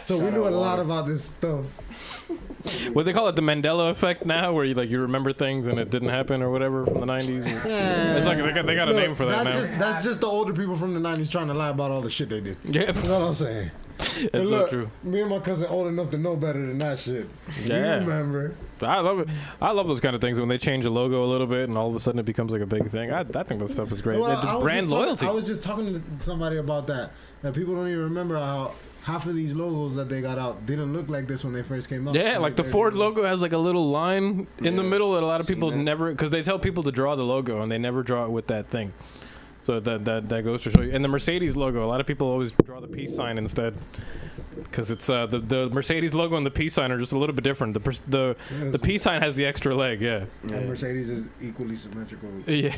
so we knew a lot about this stuff. What they call it, the Mandela effect now, where you remember things and it didn't happen or whatever from the 90s. It's like they got a name for that now. That's just the older people from the 90s trying to lie about all the shit they did. Yeah, You know what I'm saying? it's And so look, true. me and my cousin old enough to know better than that shit. Yeah. You remember? I love it. I love those kind of things when they change the logo a little bit and all of a sudden it becomes like a big thing. I think that stuff is great. Well, It's I was brand just talking- loyalty. I was just talking to somebody about that. That people don't even remember how half of these logos that they got out didn't look like this when they first came out. Yeah, like the Ford logo has like a little line in the middle that a lot of people never, because they tell people to draw the logo and they never draw it with that thing. So that goes to show you. And the Mercedes logo, a lot of people always draw the peace sign instead, because it's the Mercedes logo and the peace sign are just a little bit different. The peace sign has the extra leg, yeah. And Mercedes is equally symmetrical. Yeah.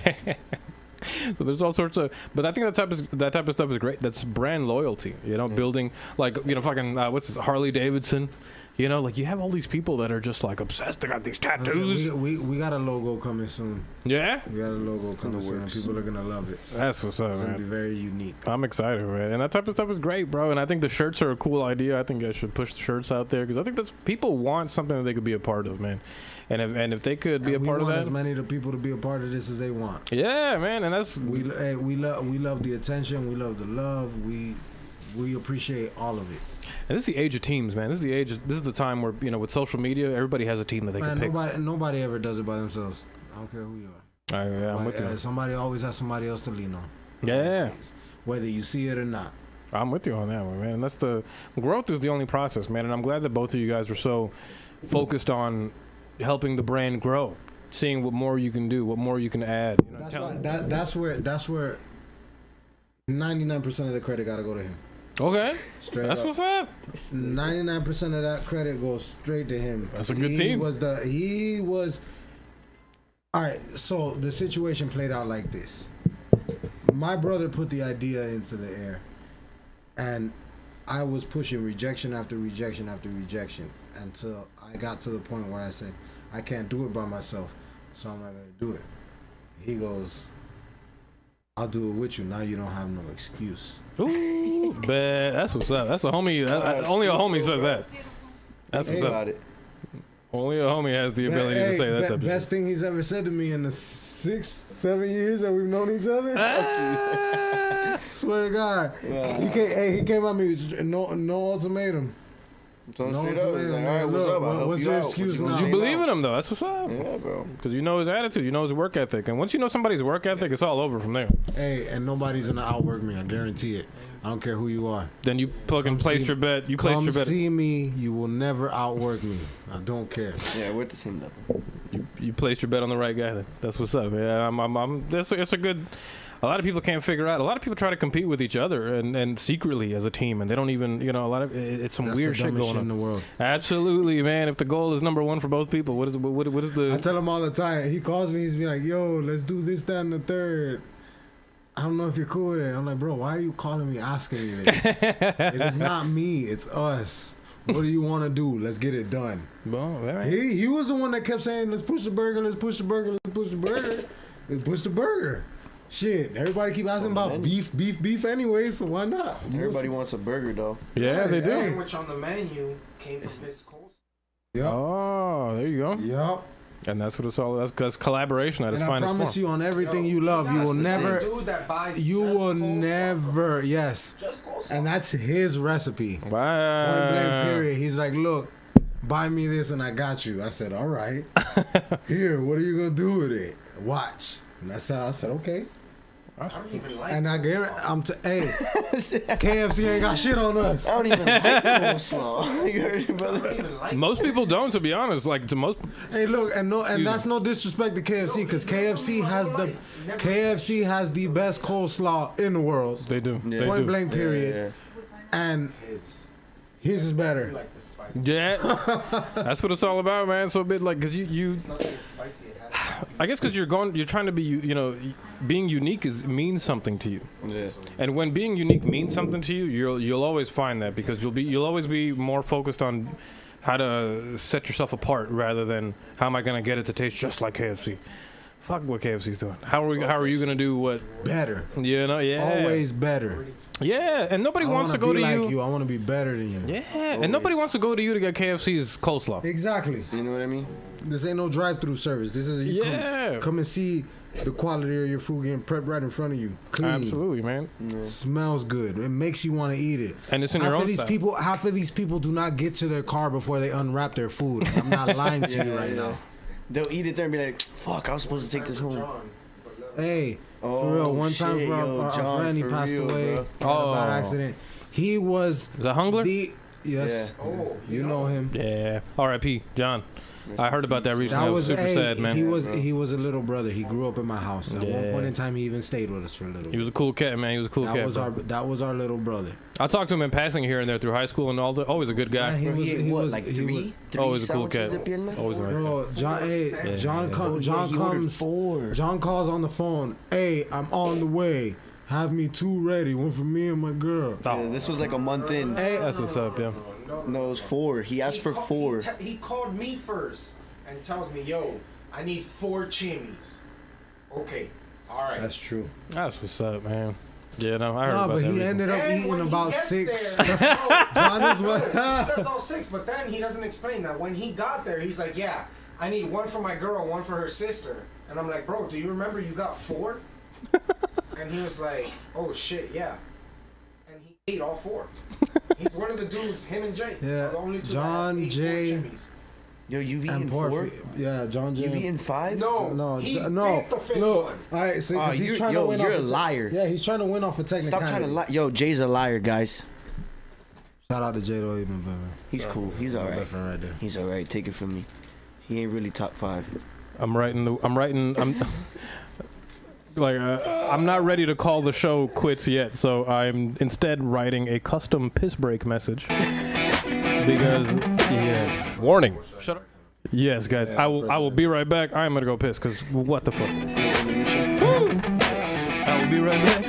So there's all sorts of, but I think that type of stuff is great. That's brand loyalty, building like fucking what's this, Harley Davidson, like you have all these people that are just like obsessed. They got these tattoos. We got a logo coming soon. Yeah, We got a logo coming soon. And people are gonna love it. that's what's up, It's gonna be man. very unique. I'm excited, man. And that type of stuff is great, bro. And I think the shirts are a cool idea. I think I should push the shirts out there because I think that's people want something that they could be a part of, man. And if they could be a part of We want that, as many of the people to be a part of this as they want. yeah, man. And that's We love the attention. We love the love. We appreciate all of it. and this is the age of teams, man. This is the time where with social media, everybody has a team that they Man, can pick. nobody ever does it by themselves. I don't care who you are. Yeah, I'm with you. Somebody always has somebody else to lean on. Yeah. Whether you see it or not. I'm with you on that one, man. That's the growth is the only process, man. And I'm glad that both of you guys are so focused on helping the brand grow, seeing what more you can do, what more you can add. That's where 99% of the credit got to go to him. Okay, Straight that's up. what's up. 99% of that credit goes straight to him. That's a good team. He was. All right, so the situation played out like this. My brother put the idea into the air, and I was pushing rejection after rejection after rejection until I got to the point where I said, I can't do it by myself, so I'm not going to do it. He goes, I'll do it with you. Now you don't have no excuse. Ooh, man, that's what's up. That's a homie. Only a homie says that. That's what's Got up. it. Only a homie has the ability to say that type of Best shit. thing he's ever said to me in the 6-7 years that we've known each other. Swear to God, he came at me with no ultimatum. So No, straight up, man, it's like, man, all right, what's look, up? I'll help what's you your out. excuse What now? gonna You say believe now? in him though. That's what's up. Yeah, bro. Because you know his attitude, you know his work ethic, and once you know somebody's work ethic, it's all over from there. Hey, and nobody's gonna outwork me. I guarantee it. I don't care who you are. Then you fucking placed your bet. You placed Come your bet. see me. You will never outwork me. I don't care. Yeah, we're at the same level. You placed your bet on the right guy. Then. That's what's up. Yeah, it's a good. A lot of people can't figure out. A lot of people try to compete with each other and secretly as a team, and they don't even. A lot of it's some That's weird the shit dumbest going shit on. in the world. Absolutely, man. If the goal is number one for both people, what is the? I tell him all the time. He calls me. He's be like, "Yo, let's do this, that, and the third." I don't know if you're cool with it. I'm like, bro, why are you calling me asking me this? It is not me. It's us. What do you want to do? Let's get it done. Well, all right. He was the one that kept saying, let's push the burger, let's push the burger, let's push the burger. Let's push the burger. Shit, everybody keep asking about beef anyway, so why not? Everybody wants a burger, though. Yeah, they The do. sandwich on the menu came from his coleslaw. Yep. Oh, there you go. Yep. And that's what it's all. That's collaboration at its And I finest promise form. you, on everything you Yo, love, you that's will the never, dude that buys you just will coleslaw. never, yes. Just coleslaw. And that's his recipe. Point Wow. blank period. He's like, look, buy me this and I got you. I said, all right. Here, what are you going to do with it? Watch. And that's how I said, okay. I don't even like And I guarantee, hey, KFC ain't got shit on us. I don't even like coleslaw. You heard it, I don't brother? even like Most people don't, to be honest. Like to most. Hey, look, and Excuse that's no disrespect to KFC because KFC has the best coleslaw in the world. They do. They Point do. blank, period. And his is better. like the spice. Yeah, that's what it's all about, man. So a bit like, cause you It's not that it's spicy. It has I guess because you're trying to be, being unique means something to you. Yeah. And when being unique means something to you, you'll always find that because you'll always be more focused on how to set yourself apart rather than how am I gonna get it to taste just like KFC. Fuck what KFC's doing. How are you gonna do what? Better. Yeah. Always better. Yeah, and nobody I wants want to go be to like you. you. I want to be better than you. Yeah, and nobody wants to go to you to get KFC's coleslaw. Exactly. You know what I mean? This ain't no drive-through service. This is come and see the quality of your food getting prepped right in front of you. Clean. Absolutely, man. Smells good. It makes you want to eat it. And it's in your own style. Half of these people do not get to their car before they unwrap their food. I'm not lying to you right now. They'll eat it there and be like, fuck, I was supposed to take this home. Hey, for real. One time shit, for our John, friend, he for passed real, away. bro. Had a bad accident. He was Is that Hungler? Yes. Oh, You know him. Yeah. R.I.P. John. I heard about that recently. I was super sad, man. He was a little brother. He grew up in my house. At one point in time, he even stayed with us for a little bit. He was a cool cat, man. He was a cool cat. That was our little brother. I talked to him in passing here and there through high school and all. Always a good guy. Yeah, He ate what, like he three? Always a cool cat. sandwiches de pierna? Always a nice guy. Bro, John he ordered comes. 4. John calls on the phone. Hey, I'm on the way. Have me 2 ready. One for me and my girl. Yeah, this was like a month in. Hey, That's what's up, yeah. No, it was 4. He asked for 4. He called me first and tells me, yo, I need 4 Chimis. Okay, all right. that's true. That's what's up, man. Yeah, no, I heard No, about but that. he recently. ended up And eating when he about gets 6. there, John is what? he says all 6, but then he doesn't explain that. When he got there, he's like, yeah, I need 1 for my girl, 1 for her sister. And I'm like, bro, do you remember you got 4? And he was like, oh shit, yeah. And he ate all 4. He's one of the dudes, him and Jay. Yeah, are the only 2 John, that ate 4 Jay, Chimis. Yo, you've eaten And 4? Porfi. Yeah, John Jay. You've eaten 5? No, he no. picked the 5th Look, one. all right, so 'cause he's trying to win you're off a liar. Yeah, he's trying to win off a Stop technicality. trying to lie. Yo, Jay's a liar, guys. Shout out to J-Lo even better. He's cool. He's all right. Best friend right there. He's all right. Take it from me. He ain't really top 5. I'm not ready to call the show quits yet, so I'm instead writing a custom piss break message. Because yes. Warning. Shut up. Yes, guys. I will be right back. I am gonna go piss because what the fuck. Woo! I will be right back.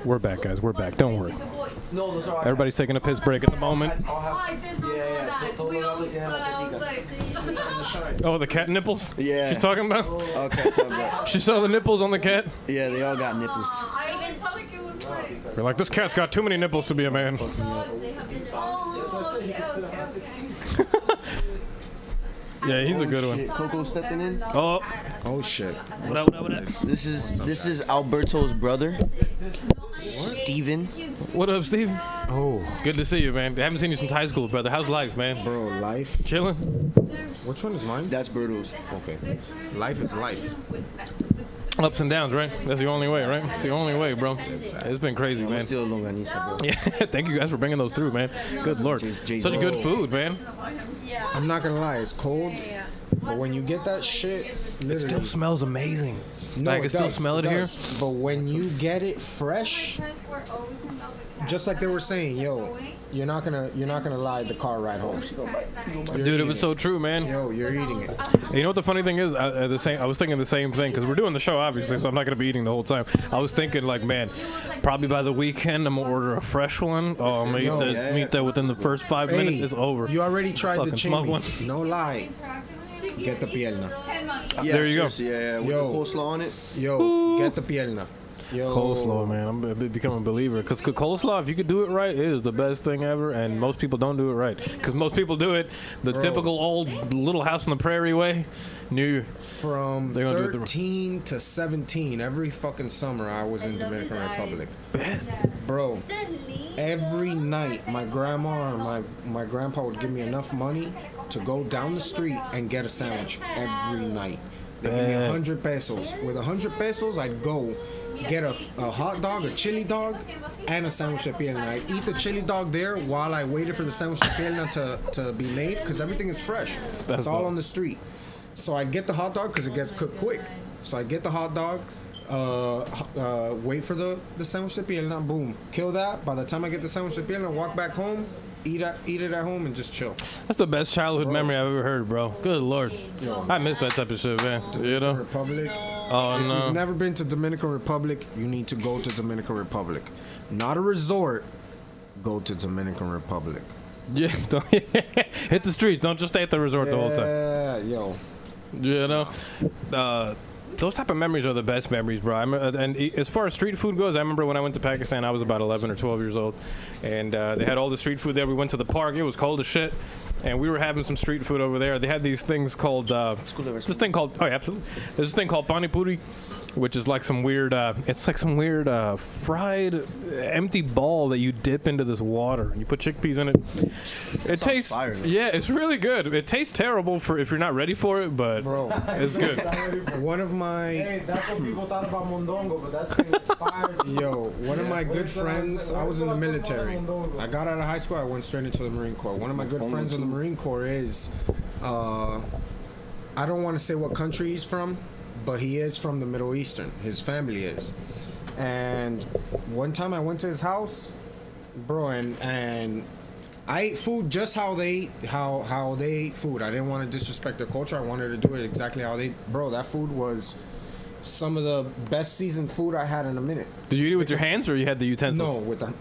We're back, guys. We're back. Don't worry. No, those are Everybody's taking a piss break at the moment. I did not know that. We always thought I was like, Oh, the cat nipples? Yeah. She's talking about? Okay, tell me that. She saw the nipples on the cat? Yeah, they all got nipples. I always thought like it was like. You're like, this cat's got too many nipples to be a man. Yeah, he's a good one. Shit, Coco stepping in. Oh, Oh shit. what up, what up, what up? This is Alberto's brother, Steven. What up, Steve? Oh, Good to see you, man. I haven't seen you since high school, brother. How's life, man? bro, life. Chilling? Which one is mine? That's Berto's. Okay. Life is life. Ups and downs, right? That's the only way, right? It's the only way, bro. It's been crazy, man. Still longaniza, bro. Yeah, thank you guys for bringing those through, man. Good lord. Jay- Such good food, man. I'm not gonna lie, it's cold, but when you get that shit, It literally, still smells amazing. no, I can still smell it here. But when you get it fresh, just like they were saying, yo, you're not gonna lie the car ride home. Dude, it was so true, man. Yo, you're eating it. You know what the funny thing is? I was thinking the same thing because we're doing the show, obviously, so I'm not gonna be eating the whole time. I was thinking, like, man, probably by the weekend I'm gonna order a fresh one. Oh, I'm gonna eat that within the first 5 minutes. Hey, It's over. you already tried the Fucking smoke chimi. one. No lie. Get the pierna. Yeah, There you go. seriously, yeah, with Yo. the coleslaw on it. Yo, get the pierna. Yo. Coleslaw, man. I'm becoming a believer. Because coleslaw, if you could do it right, it is the best thing ever. And most people don't do it right. Because most people do it the typical old Little House on the Prairie way. From They're gonna do it the- 13 to 17, every fucking summer I was in Dominican Republic. Bro, every night my grandma or my grandpa would give me enough money to go down the street and get a sandwich every night. They give me 100 pesos. With 100 pesos, I'd go get a hot dog, a chili dog, and a sandwich de pierna. I'd eat the chili dog there while I waited for the sandwich de pierna to be made, because everything is fresh. That's It's all dope. on the street. So I'd get the hot dog because it gets cooked quick. So I'd get the hot dog, wait for the sandwich de pierna, boom, kill that. By the time I get the sandwich de pierna, walk back home, eat it at home, and just chill. That's the best childhood memory I've ever heard, bro. Good lord. I miss that type of shit, man. You know? Republic. Oh, If no. you've never been to Dominican Republic, you need to go to Dominican Republic. Not a resort. Go to Dominican Republic. Yeah, don't hit the streets. Don't just stay at the resort the whole time. Yeah, yo. You know, those type of memories are the best memories, bro. And as far as street food goes, I remember when I went to Pakistan, I was about 11 or 12 years old, and they had all the street food there. We went to the park. It was cold as shit, and we were having some street food over there. They had these things called this thing called oh yeah, absolutely. There's this thing called pani puri, which is like some weird it's like some weird fried empty ball that you dip into this water and you put chickpeas in it. It tastes fire, though. yeah, it's really good. It tastes terrible for if you're not ready for it, but Bro. it's good. One of my Hey, that's what people thought about Mondongo, but that thing is fire. Yo, one of my good friends, I was in the military. I got out of high school, I went straight into the Marine Corps. One of my good friends in the Marine Corps is, I don't want to say what country he's from, but he is from the Middle Eastern. His family is. And one time I went to his house, bro, and I ate food just how they ate food. I didn't want to disrespect their culture. I wanted to do it exactly how they. Bro, that food was some of the best seasoned food I had in a minute. Did you eat it with your hands or you had the utensils? No,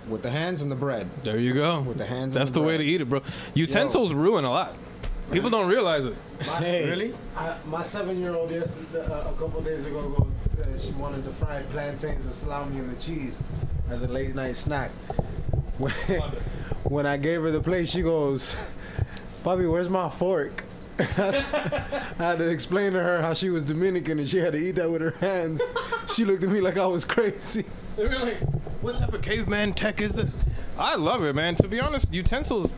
with the hands and the bread. There you go. With the hands. That's and the way bread. to eat it, bro. Utensils ruin a lot. People don't realize it. Hey, Really? My 7-year-old yesterday, a couple days ago, goes. She wanted the fried plantains, the salami, and the cheese as a late night snack. When I gave her the plate, she goes, "Bobby, where's my fork?" I had to explain to her how she was Dominican and she had to eat that with her hands. She looked at me like I was crazy. They're really, what type of caveman tech is this? I love it, man. To be honest, utensils,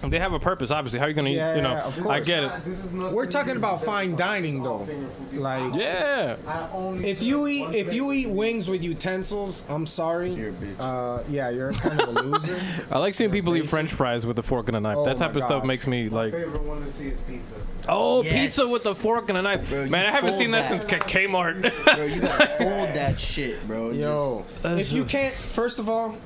they have a purpose, obviously. How are you going to Yeah, eat, you know? of course. I get it. we're talking about fine dining though. Like, Yeah. if you eat wings with utensils, I'm sorry. You're a bitch. Yeah, you're kind of a loser. I like seeing people eat French fries with a fork and a knife. Oh that type my of stuff God. makes me like, Favorite one to see is pizza. oh, Yes. pizza with a fork and a knife. Bro, you Man, I haven't fold seen that that. since Kmart. Bro, you gotta fold that shit, bro. Yo, That's if you just- can't, first of all,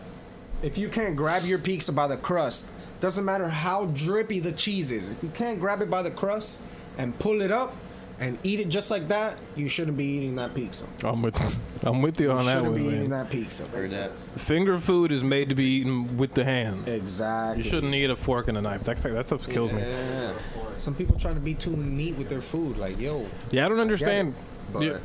if you can't grab your pizza by the crust, doesn't matter how drippy the cheese is. If you can't grab it by the crust and pull it up, and eat it just like that, you shouldn't be eating that pizza. I'm with you on that Shouldn't one, be eating man. that pizza. Heard that. Finger food is made to be eaten with the hands. Exactly. You shouldn't eat a fork and a knife. That stuff kills me. Yeah. Some people trying to be too neat with their food, like yo. Yeah, I don't understand. But Yeah.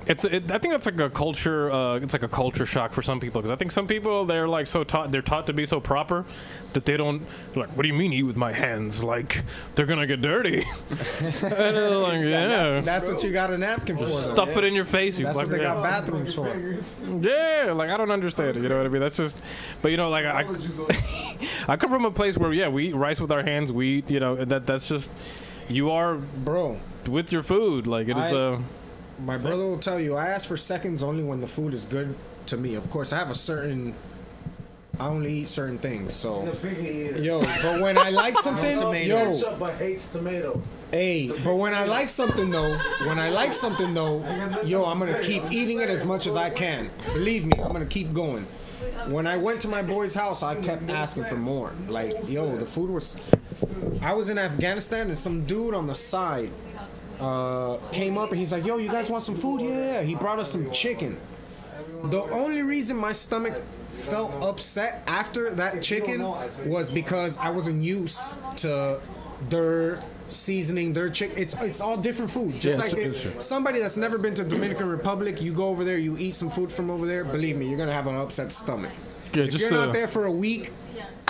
I think that's like a culture. It's like a culture shock for some people because I think some people they're like they're taught to be so proper that they don't like. What do you mean eat with my hands? Like they're gonna get dirty. And they're like, yeah, that's what you got a napkin for. stuff it in your face. You That's what they fucker. got bathrooms for. Yeah, like I don't understand it. You know what I mean? That's just. But you know, like I come from a place where we eat rice with our hands. We eat, that's just you are Bro, with your food. Like it is my brother will tell you, I ask for seconds only when the food is good to me. Of course, I only eat certain things. So, He's a picky eater. yo, but when I like something, yo, But hates tomato. hey, but when I like something though, yo, I'm gonna keep eating it as much as I can. Believe me, I'm gonna keep going. When I went to my boy's house, I kept asking for more. Like, yo, the food was. I was in Afghanistan and some dude on the side came up and he's like, yo, you guys want some food? Yeah. He brought us some chicken. The only reason my stomach felt upset after that chicken was because I wasn't used to their seasoning, their chicken. It's all different food. Just somebody that's never been to Dominican Republic, you go over there, you eat some food from over there, believe me, you're going to have an upset stomach. Yeah, if you're not there for a week,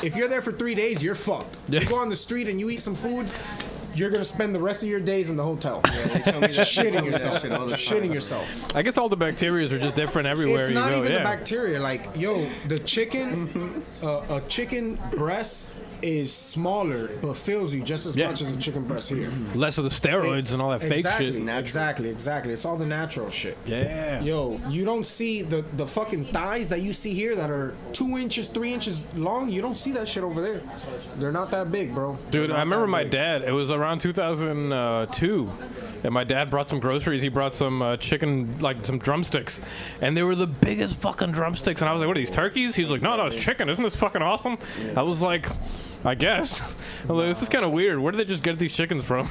if you're there for 3 days, you're fucked. Yeah. You go on the street and you eat some food, you're gonna spend the rest of your days in the hotel. Shitting yourself. I guess all the bacteria are just different everywhere It's you not go. even Yeah. the bacteria. Like, yo, the chicken, a chicken breast is smaller but fills you just as much as a chicken breast here. Less of the steroids and all that fake shit. Exactly. It's all the natural shit. Yeah. Yo, you don't see the fucking thighs that you see here that are 2 inches, 3 inches long. You don't see that shit over there. They're not that big, bro. Dude, I remember my dad. It was around 2002, and my dad brought some groceries. He brought some chicken, like some drumsticks, and they were the biggest fucking drumsticks. And I was like, "What are these turkeys?" He's like, "No, it's chicken. Isn't this fucking awesome?" I was like, "I guess." I was like, "This is kind of weird. Where did they just get these chickens from?"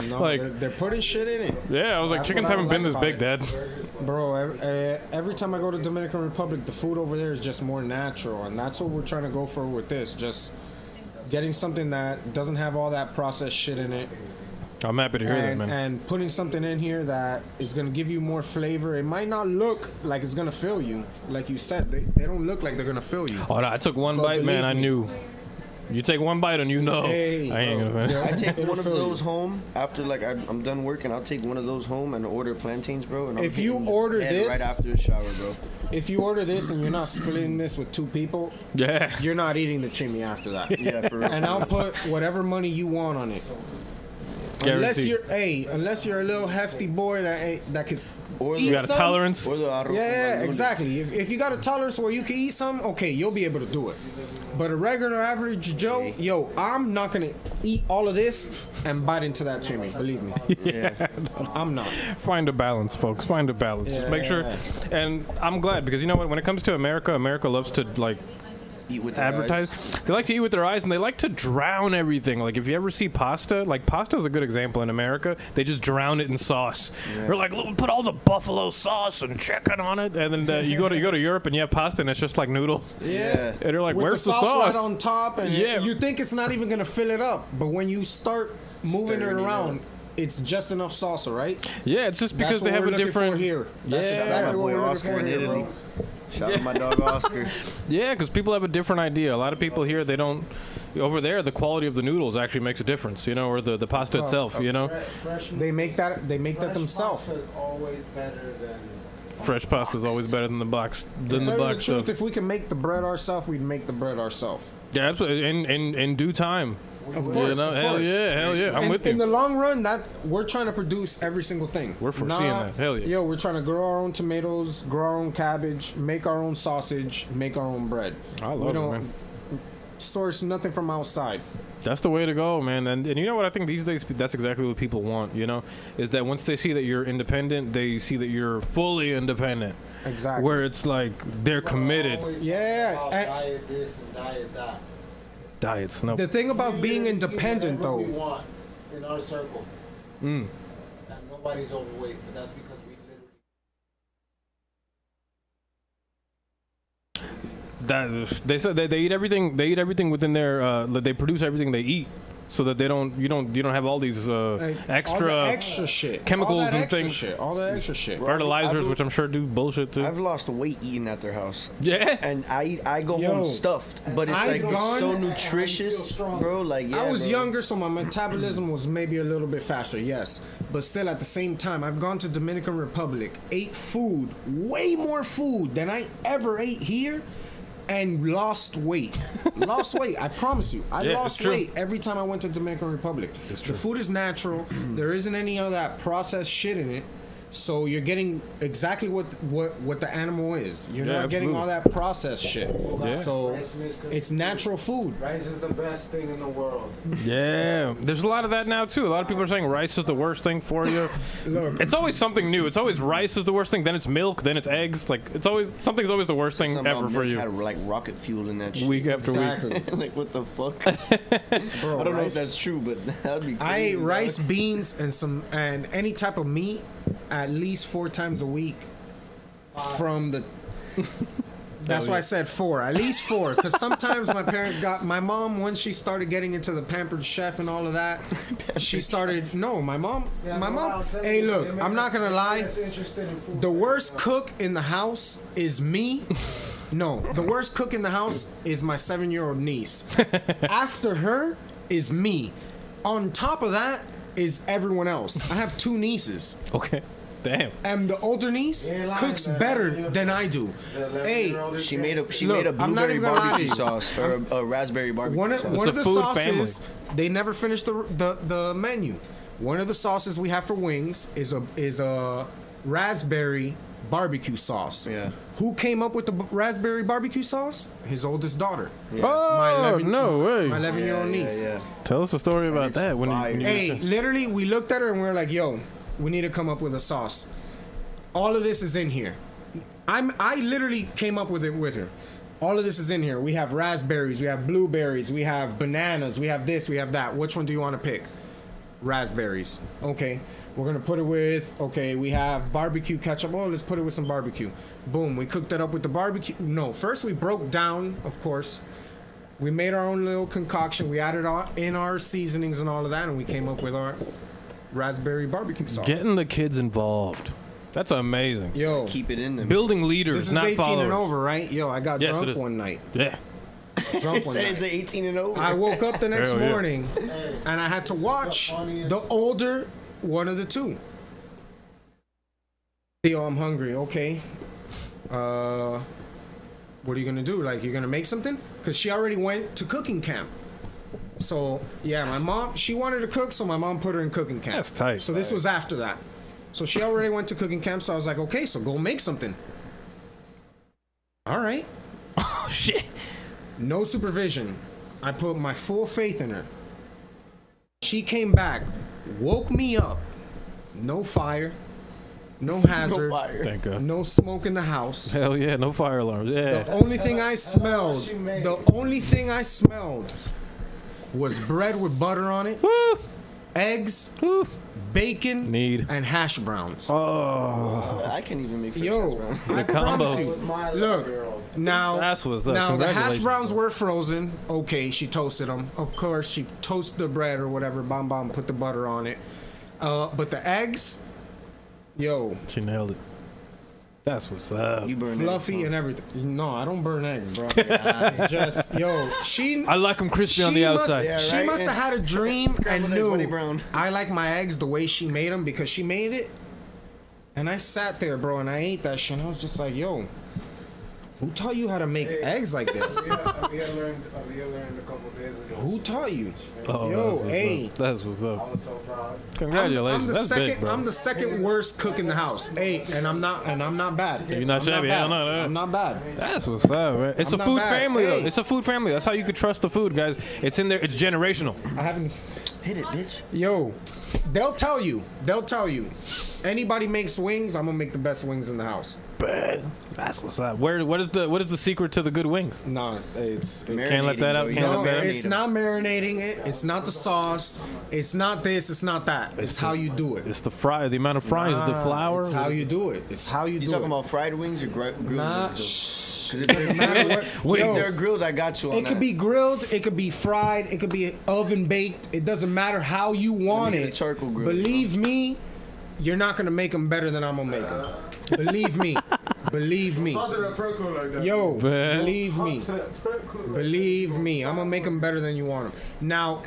No, like, they're putting shit in it. yeah, I was like, That's "Chickens what I haven't been like this about big, it. Dad." Bro, every time I go to Dominican Republic, the food over there is just more natural, and that's what we're trying to go for with this. Just getting something that doesn't have all that processed shit in it. I'm happy to hear that, man. And putting something in here that is going to give you more flavor. It might not look like it's going to fill you. Like you said, they don't look like they're going to fill you. Oh no, I took one But bite, man. believe I me. knew. You take one bite and you know. Hey, I ain't bro. gonna. I take It'll one of fill those you. home after I'm done working. I'll take one of those home and order plantains, bro. And I'm If you hitting the order head this- right after the shower, bro. If you order this and you're not splitting this with 2 people, Yeah. you're not eating the chimi after that. Yeah, for real. And I'll put whatever money you want on it. Guaranteed. Unless you're a little hefty boy that can Or eat You got a some. tolerance? Or the arroz con Yeah, lunes. exactly. If you got a tolerance where you can eat some, okay, you'll be able to do it. But a regular average Joe, yo, I'm not gonna eat all of this and bite into that chimney. Believe me, Yeah. I'm not. Find a balance, folks. Find a balance. Just make sure. Yeah. And I'm glad because you know what? When it comes to America, America loves to like Eat with their advertise. eyes. They like to eat with their eyes, and they like to drown everything. Like if you ever see pasta, like pasta is a good example in America. They just drown it in sauce. They're like, "Look, put all the buffalo sauce and chicken on it, and then you go to Europe and you have pasta and it's just like noodles. Yeah. And they're like, With "Where's the the sauce sauce?" right on top, and Yeah. you think it's not even gonna fill it up, but when you start moving Stirring it it around, up. it's just enough salsa, right? Yeah, it's just because That's they what have we're a looking different. for here. That's Yeah. exactly My what boy we're looking Oscar for in here, Italy. bro. Shout out my dog Oscar. Yeah, because people have a different idea. A lot of people here, they don't. Over there, the quality of the noodles actually makes a difference, you know, or the pasta itself, you know. They make that themselves. Is always better than. Fresh pasta is always better than the box Tell you the box truth, stuff. if we can make the bread ourselves, we'd make the bread ourselves. Yeah, absolutely. In due time. Of You course, know, of hell course. yeah. I'm with In you. the long run, that we're trying to produce every single thing. We're foreseeing that. Hell yeah. Yo, we're trying to grow our own tomatoes, grow our own cabbage, make our own sausage, make our own bread. I We love it, don't man. source nothing from outside. That's the way to go, man. And you know what? I think these days that's exactly what people want, you know, is that once they see that you're independent, they see that you're fully independent. Exactly. Where it's like they're committed. Yeah, and- Diet this and diet that. Diets, no. The thing about being Literally eat independent, whatever we though, want in our circle. Mm. That nobody nobody's overweight, but that's because we literally. They said they eat everything. They eat everything within their. They produce everything they eat, so that you don't have all these extra all the extra shit, chemicals all that and extra things, shit, all the extra shit. fertilizers, which I'm sure do bullshit too. I've lost weight eating at their house. Yeah, and I go home stuffed, but it's I've like gone so and I nutritious, feel strong. bro. Like I was bro. younger, so my metabolism was maybe a little bit faster, yes. But still, at the same time, I've gone to Dominican Republic, ate food, way more food than I ever ate here, and lost weight. Lost weight, I promise you. I lost weight every time I went to Dominican Republic. The food is natural. There isn't any of that processed shit in it. So you're getting exactly what the animal is. You're not getting all that processed shit. So it's natural food. Rice is the best thing in the world. Yeah, there's a lot of that now too. A lot of people are saying rice is the worst thing for you. Look, it's always something new. It's always rice is the worst thing. Then it's milk. Then it's eggs. Like it's always something's always the worst thing ever for you. Had like rocket fuel in that shit. Week after week. Like what the fuck? Bro, I don't know if that's true, but that'd be crazy. I ate rice, beans, and any type of meat at least 4 times a week. From the. That's why I said 4. At least 4. Because sometimes my mom, when she started getting into the Pampered Chef and all of that, she started. No, my mom. Hey, look, I'm not going to lie. The worst cook in the house is me. No, the worst cook in the house is my 7-year-old niece. After her is me. On top of that is everyone else. I have 2 nieces. Okay. Damn. And the older niece cooks better than I do. Hey, she made a blueberry barbecue sauce or a raspberry barbecue sauce. One of the sauces they never finished the menu. One of the sauces we have for wings is a raspberry barbecue sauce. Yeah. Who came up with the raspberry barbecue sauce? His oldest daughter. Yeah. Oh, no way. My 11-year-old niece. Yeah. Tell us a story about that. Literally, we looked at her and we were like, yo, we need to come up with a sauce. All of this is in here. I literally came up with it with her. All of this is in here. We have raspberries, we have blueberries, we have bananas, we have this, we have that. Which one do you want to pick? Raspberries. Okay. We're going to put it with, we have barbecue ketchup. Oh, let's put it with some barbecue. Boom. We cooked that up with the barbecue. No, first we broke down, of course. We made our own little concoction. We added in our seasonings and all of that, and we came up with our raspberry barbecue sauce. Getting the kids involved. That's amazing. Yo. Keep it in them. Building leaders, not followers. This is 18 and over, right? Yo, I got drunk one night. Yeah. Drunk one night. It's 18 and over. I woke up the next morning, and I had to watch the older one of the 2. Yo, I'm hungry. Okay. What are you gonna do? Like, you're gonna make something? Because she already went to cooking camp. So, yeah, my mom, she wanted to cook, so my mom put her in cooking camp. That's tight. So this was after that. So she already went to cooking camp, so I was like, okay, so go make something. All right. Oh, shit. No supervision. I put my full faith in her. She came back, woke me up. No fire. No hazard. No fire. Thank God. No smoke in the house. Hell yeah, no fire alarms. Yeah. The only thing I smelled, was bread with butter on it, eggs, bacon, and hash browns. Oh, I can't even make hash browns. I promise you. Look, now the hash browns were frozen. Okay, she toasted them. Of course, she toasted the bread or whatever. Bam, put the butter on it. But the eggs, she nailed it. That's what's up. You burn fluffy eggs, and everything. No, I don't burn eggs, bro. It's just, I like them crispy on the outside. She must have had a dream and knew I like my eggs the way she made them because she made it. And I sat there, bro, and I ate that shit. And I was just like, yo, who taught you how to make eggs like this? Aliyah learned a couple days ago. Who taught you? Oh, that's what's up. I was so proud. Congratulations. I'm the second worst cook in the house. Hey, and I'm not bad. You're not shabby. I'm not bad. That's what's up, man. It's a food family, though. It's a food family. That's how you could trust the food, guys. It's in there. It's generational. I haven't hit it, bitch. Yo, they'll tell you. Anybody makes wings, I'm gonna make the best wings in the house. Bad. That's what's up. What is the secret to the good wings? Nah, it's Can't let that out. Can't No, let that out. it's not marinating it. It's not the sauce. It's not this. It's not that. It's how you do it. It's the amount of fries, the flour. It's how you do it. It's how you do You it. talking about fried wings or grilled Nah, wings? Because it doesn't matter what. Wait, If yo, they're grilled, I got you on It that. could be grilled, it could be fried, it could be oven baked. It doesn't matter how you want get a it. charcoal grill, Believe me, you're not gonna make them better than I'm gonna make them. Believe me. Believe me. Yo, Man. believe me. Believe me. I'm gonna make them better than you want them. Now,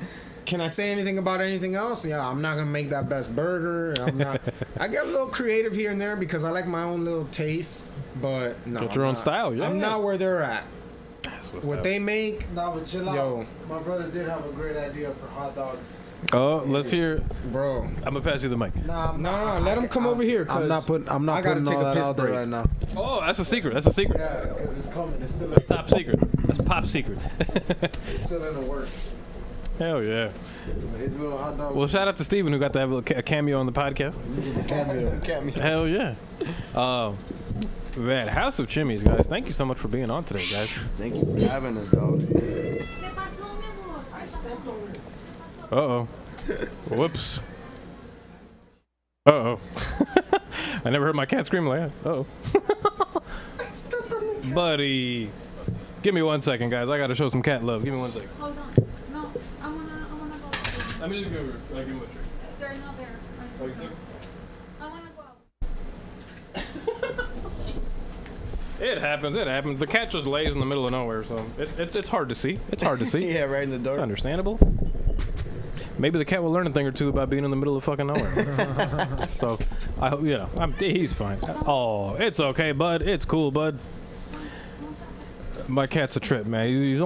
can I say anything about anything else? Yeah, I'm not gonna make that best burger. I get a little creative here and there because I like my own little taste. But no, Got your I'm own not. style, yeah. I'm not where they're at. That's what's What up. they make, Nah, but chill out. Yo. My brother did have a great idea for hot dogs. Oh, let's hear. bro. I'm gonna pass you the mic. Nah, No, let him come over here. 'cause I'm not putting I gotta all take a that piss out there break. right now. Oh, that's a secret. That's a secret. Yeah, because it's coming. It's still, Top secret. That's pop secret. it's still in the works. Hell yeah. His little hot dog. Well, shout out to Steven who got to have a cameo on the podcast. Hell yeah. Man, House of Chimis, guys. Thank you so much for being on today, guys. Thank you for having us, dog. ¿Qué pasó, mi amor? I stepped on it. Uh-oh. Whoops. Uh-oh. I never heard my cat scream like that. Uh-oh. Buddy. Give me 1 second, guys. I gotta show some cat love. Give me 1 second. Hold on. No, I wanna go. Let me just go over. I'll give him a trick. They're not there. I wanna go out. It happens. It happens. The cat just lays in the middle of nowhere, so it's hard to see. It's hard to see. Yeah, right in the It's dark. understandable. Maybe the cat will learn a thing or two about being in the middle of fucking nowhere. So, I hope, he's fine. Oh, it's okay, bud. It's cool, bud. My cat's a trip, man. He's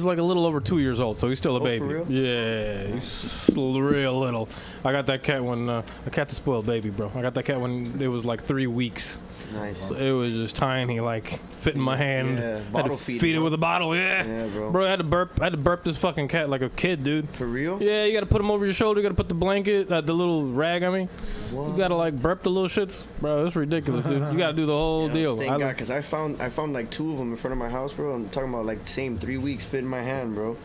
like a little over 2 years old, so he's still a baby. For real? Yeah, he's real little. I got that cat when a cat's a spoiled baby, bro. I got that cat when it was like 3 weeks. Nice. It was just tiny, like fit in my hand. Yeah, had bottle to feed feed him, it with a bottle. Yeah, Yeah, bro. I had to burp this fucking cat like a kid, dude. For real? Yeah, you gotta put him over your shoulder. You gotta put the blanket, the little rag. I mean, you gotta like burp the little shits, bro. It's ridiculous, dude. You gotta do the whole deal. Thank God, because I found like 2 of them in front of my house, bro. I'm talking about like the same 3 weeks fit in my hand, bro.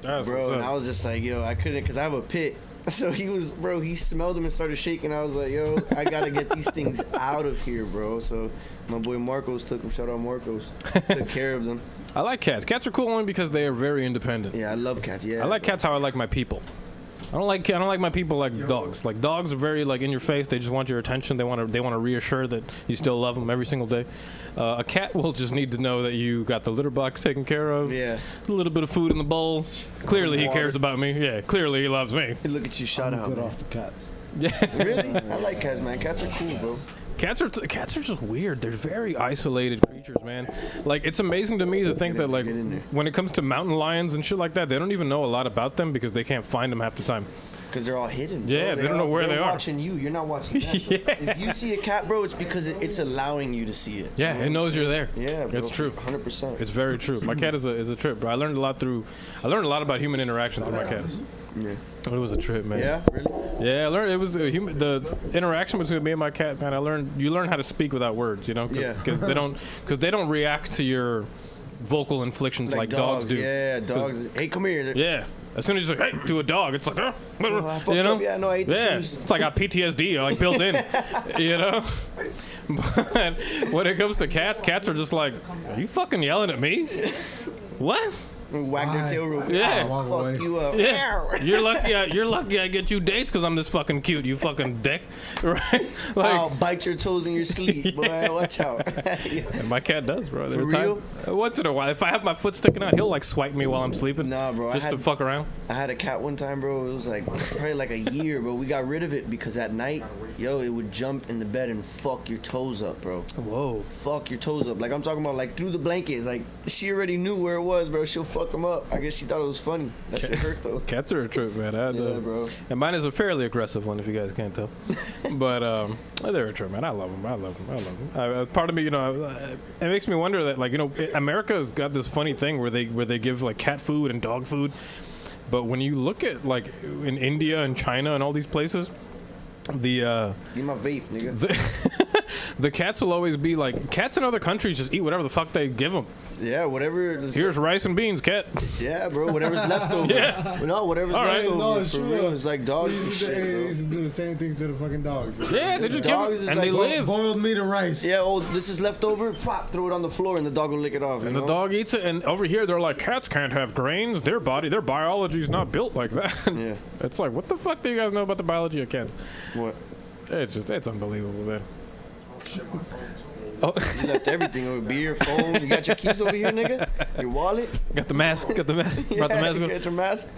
That's Bro, what's and up. I was just like, yo, I couldn't, because I have a pit. So he smelled them and started shaking. I was like, yo, I gotta get these things out of here, bro. So my boy Marcos took them. Shout out Marcos. Took care of them. I like cats. Cats are cool only because they are very independent. Yeah, I love cats. Yeah. I like cats how I like my people. I don't like my people like dogs. Like dogs are very like in your face. They just want your attention. They want to reassure that you still love them every single day. A cat will just need to know that you got the litter box taken care of. Yeah. A little bit of food in the bowl. Clearly he cares about me. Yeah. Clearly he loves me. Hey, look at you, shout out. Good Man. off the cats. Yeah. Really? I like cats, man. Cats are cool, bro. Cats are just weird. They're very isolated creatures, man. Like it's amazing to me to think that like Get in there. when it comes to mountain lions and shit like that, they don't even know a lot about them because they can't find them half the time. Because they're all hidden. Bro. Yeah, they don't know where they're they are. watching you. You're not watching them. Bro. Yeah. If you see a cat, bro, it's because it's allowing you to see it. Yeah, it knows you're there. Yeah, bro. It's true. 100%. It's very true. My cat is a trip, bro. I learned a lot about human interaction through my cat. Yeah. It was a trip, man. Yeah, really? Yeah, I learned it was the interaction between me and my cat, man. You learn how to speak without words, you know, Yeah. because they don't react to your vocal inflictions like dogs do. Yeah, dogs. Hey, come here. Yeah. As soon as you're like, hey, to a dog, it's like, I fucked you know? up. Yeah, no, I ate the shoes. It's like I got PTSD like built in, you know. But when it comes to cats are just like, are you fucking yelling at me? What? Wag their tail real quick. Yeah. Walk Fuck away. you up. Yeah, you're lucky I get you dates because I'm this fucking cute, you fucking dick, right? Like, I'll bite your toes in your sleep, boy. Watch out. Yeah. and my cat does, bro. For real? Once in a while, if I have my foot sticking out, he'll like swipe me while I'm sleeping. Nah, bro, I just to had- fuck around. I had a cat one time, bro. It was like probably like a year, bro. We got rid of it because at night, yo, it would jump in the bed and fuck your toes up, bro. Whoa. Fuck your toes up. Like I'm talking about, like through the blankets. Like she already knew where it was, bro. She'll fuck them up. I guess she thought it was funny. That shit hurt though. Cats are a trip, man. Yeah, bro. And mine is a fairly aggressive one, if you guys can't tell. But they're a trip, man. I love them. Part of me, it makes me wonder that, like, America's got this funny thing where they give like cat food and dog food, but when you look at like in India and China and all these places, the Give my vape, nigga. The cats will always be like, cats in other countries just eat whatever the fuck they give them. Yeah, whatever. Here's rice and beans, cat. Yeah, bro, whatever's left over. Yeah. No, whatever's All right. left over. No, For it's true. real, it's like dogs and shit, They bro. used to do the same things to the fucking dogs. Yeah, they just give Dogs them, is and like they live. Boiled meat and rice. Yeah, oh, this is left over. Flop, throw it on the floor, and the dog will lick it off. And you the know? dog eats it, and over here they're like, cats can't have grains. Their biology's not built like that. Yeah. It's like, what the fuck do you guys know about the biology of cats? What? It's unbelievable, man. Shit, my phone too. Oh, You left everything over, beer, phone. You got your keys over here, nigga. Your wallet. got the mask. Brought the mask. You On. got your mask.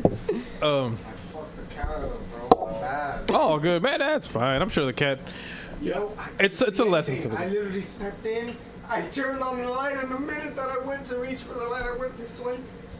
Um. I fucked the cat up, bro. My bad. Oh, good, man. That's fine. I'm sure the cat. Yo, It's a lesson for I them. literally stepped in. I turned on the light, and the minute that I went to reach for the light, I went this way.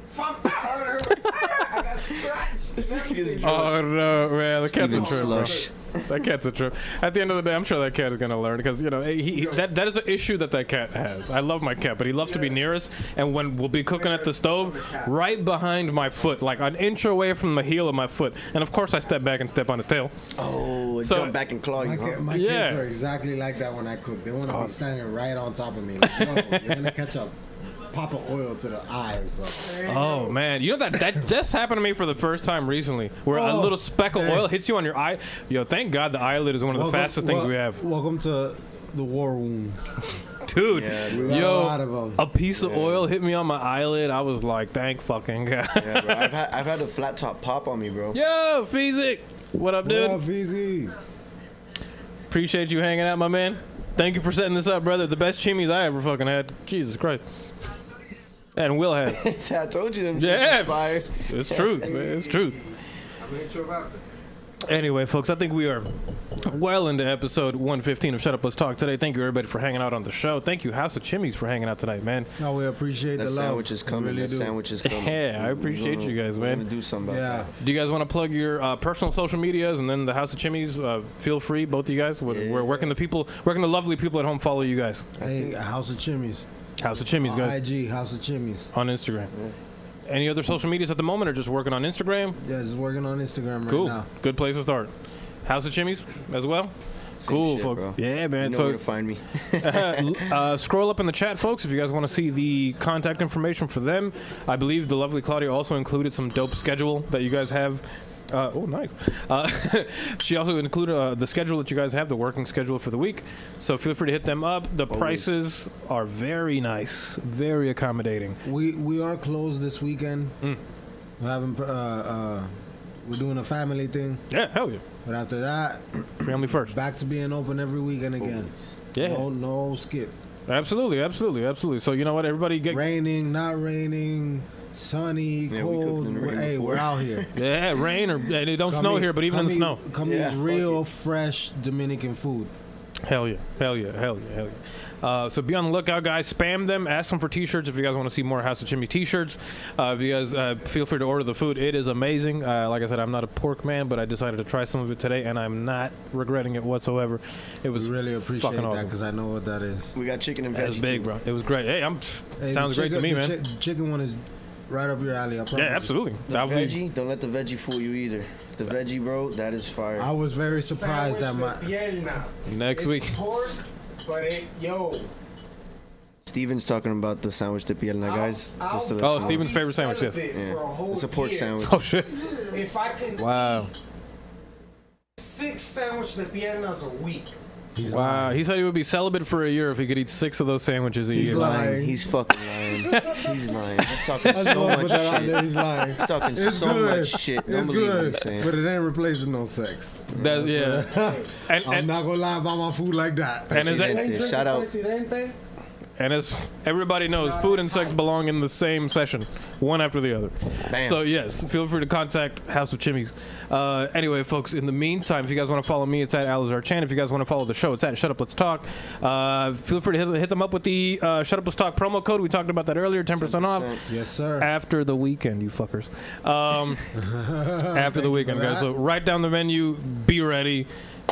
Fuck! I got scratched. This nigga is Oh no, man. The cat's a Steven trip, bro. Slush. That cat's a trip. At the end of the day, I'm sure that cat is gonna learn because you know that is an issue that cat has. I love my cat, but he loves to be near us. And when we'll be cooking at the stove, right behind my foot, like an inch away from the heel of my foot, and of course I step back and step on his tail. Oh, So- jump back and claw you, huh? My Yeah. kids are exactly like that when I cook. They want to be standing right on top of me. Like, yo, you're gonna catch a pop of oil to the eye or something. Oh man, you know that just happened to me for the first time recently, where a Oh, little speck of man. oil hits you on your eye. Yo, thank God the eyelid is one of the fastest things we have, Welcome to the war wounds. dude. Yeah, We got a lot of them. A piece of oil hit me on my eyelid. I was like, thank fucking God. Yeah, bro. I've had a flat top pop on me, bro. Yo, Feezik, what up, dude? What up, easy? Appreciate you hanging out, my man. Thank you for setting this up, brother. The best chimis I ever fucking had. Jesus Christ. And Will had. I told you them. Yeah. Just fire. It's truth, man. It's truth. I'm gonna hit you about it. Anyway, folks, I think we are well into episode 115 of Shut Up, Let's Talk today. Thank you, everybody, for hanging out on the show. Thank you, House of Chimis, for hanging out tonight, man. No, we appreciate That the love. sandwich is coming. We really That do. sandwich is coming. Yeah, I appreciate you guys, We're man. gonna do something about Yeah. Do you guys want to plug your personal social medias and then the House of Chimis? Feel free, both of you guys. Where can the lovely people at home follow you guys? Hey, House of Chimis. House of Chimis, guys, IG, House of Chimis. on Instagram. Any other social medias at the moment, or just working on Instagram? Yeah, just working on Instagram Cool. right now. Good place to start. House of Chimis as well. Cool, shit, folks. bro. Yeah, You man. know So where to find me. scroll up in the chat, folks, if you guys want to see the contact information for them. I believe the lovely Claudia also included some dope schedule that you guys have. Oh, nice. She also included the schedule that you guys have, the working schedule for the week. So feel free to hit them up. The prices are very nice, very accommodating. We are closed this weekend. Mm. We're having we're doing a family thing, Yeah, hell yeah. but after that, Family first. back to being open every weekend again. Yeah. No skip. Absolutely, absolutely, absolutely. So you know what? Everybody get... Raining, not raining, sunny, Yeah, we cold. cooked in the rain Hey, before. we're out here. Yeah, rain or... and it don't Come snow eat- here, but even in come the eat- snow. Come Yeah, eat fuck real, it. fresh Dominican food. Hell yeah, hell yeah, hell yeah, hell yeah. So be on the lookout, guys. Spam them. Ask them for t-shirts if you guys want to see more House of Chimmy t-shirts. If you guys feel free to order the food. It is amazing. Like I said, I'm not a pork man, but I decided to try some of it today, and I'm not regretting it whatsoever. It was Really appreciate fucking that awesome. because I know what that is. We got chicken and It was veggie big, too. bro. It was great. Hey, Hey, sounds the great to me, chicken- man. the chicken one is right up your alley. I promise. Yeah, absolutely. The That'll be- veggie, don't let the veggie fool you either. The veggie, bro, that is fire. I was very surprised that my. Next It's week. pork, but Steven's talking about the sandwich de pierna, guys. Just to let Oh, you know. Steven's favorite sandwich, yes. Yeah. It's a pork sandwich. Oh shit! If I can Wow, eat 6 sandwich de piernas a week. He's wow. lying. He said he would be celibate for a year if he could eat 6 of those sandwiches a He's year. lying. He's fucking lying. He's lying. He's talking I just so want to much put that out there. shit. He's lying. He's talking It's so good. much shit. Don't It's believe what good, he's saying. but it ain't replacing no sex. That, yeah. And, I'm not gonna lie about my food like that. and is that, Presidente. Shout out. Presidente. and as everybody knows, food and sex belong in the same session, one after the other. Bam. So yes, feel free to contact House of Chimis. Anyway, folks, in the meantime, if you guys want to follow me, it's at Alizar Chan. If you guys want to follow the show, it's at Shut Up Let's Talk. Feel free to hit them up with the Shut Up Let's Talk promo code. We talked about that earlier, 10% off. Yes, sir. After the weekend, you fuckers. After the weekend, guys. So write down the menu, be ready,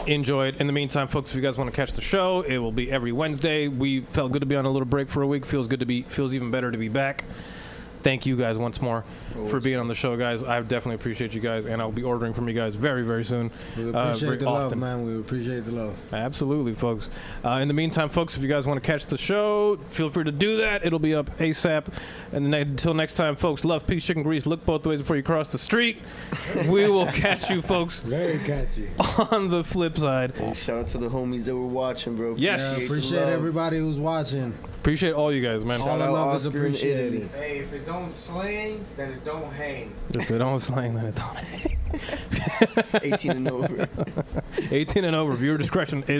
enjoy it. In the meantime, folks, if you guys want to catch the show, it will be every Wednesday. We felt good to be on a little break for a week. Feels even better to be back. thank you guys once more for being on the show, guys. I definitely appreciate you guys, and I'll be ordering from you guys very, very soon. We appreciate very the love, often. man. We appreciate the love. Absolutely, folks. In the meantime, folks, if you guys want to catch the show, feel free to do that. It'll be up ASAP. And until next time, folks, love, peace, chicken grease. Look both ways before you cross the street. We will catch you, folks, Very catchy. on the flip side. Hey, shout out to the homies that were watching, bro. Yes. Yeah, appreciate everybody who's watching. Appreciate all you guys, man. All the out love is Oscar and appreciated. Italy. Hey, if it don't slang, then it don't hang. If it don't slang, then it don't. 18 and over. 18 and over. Viewer discretion is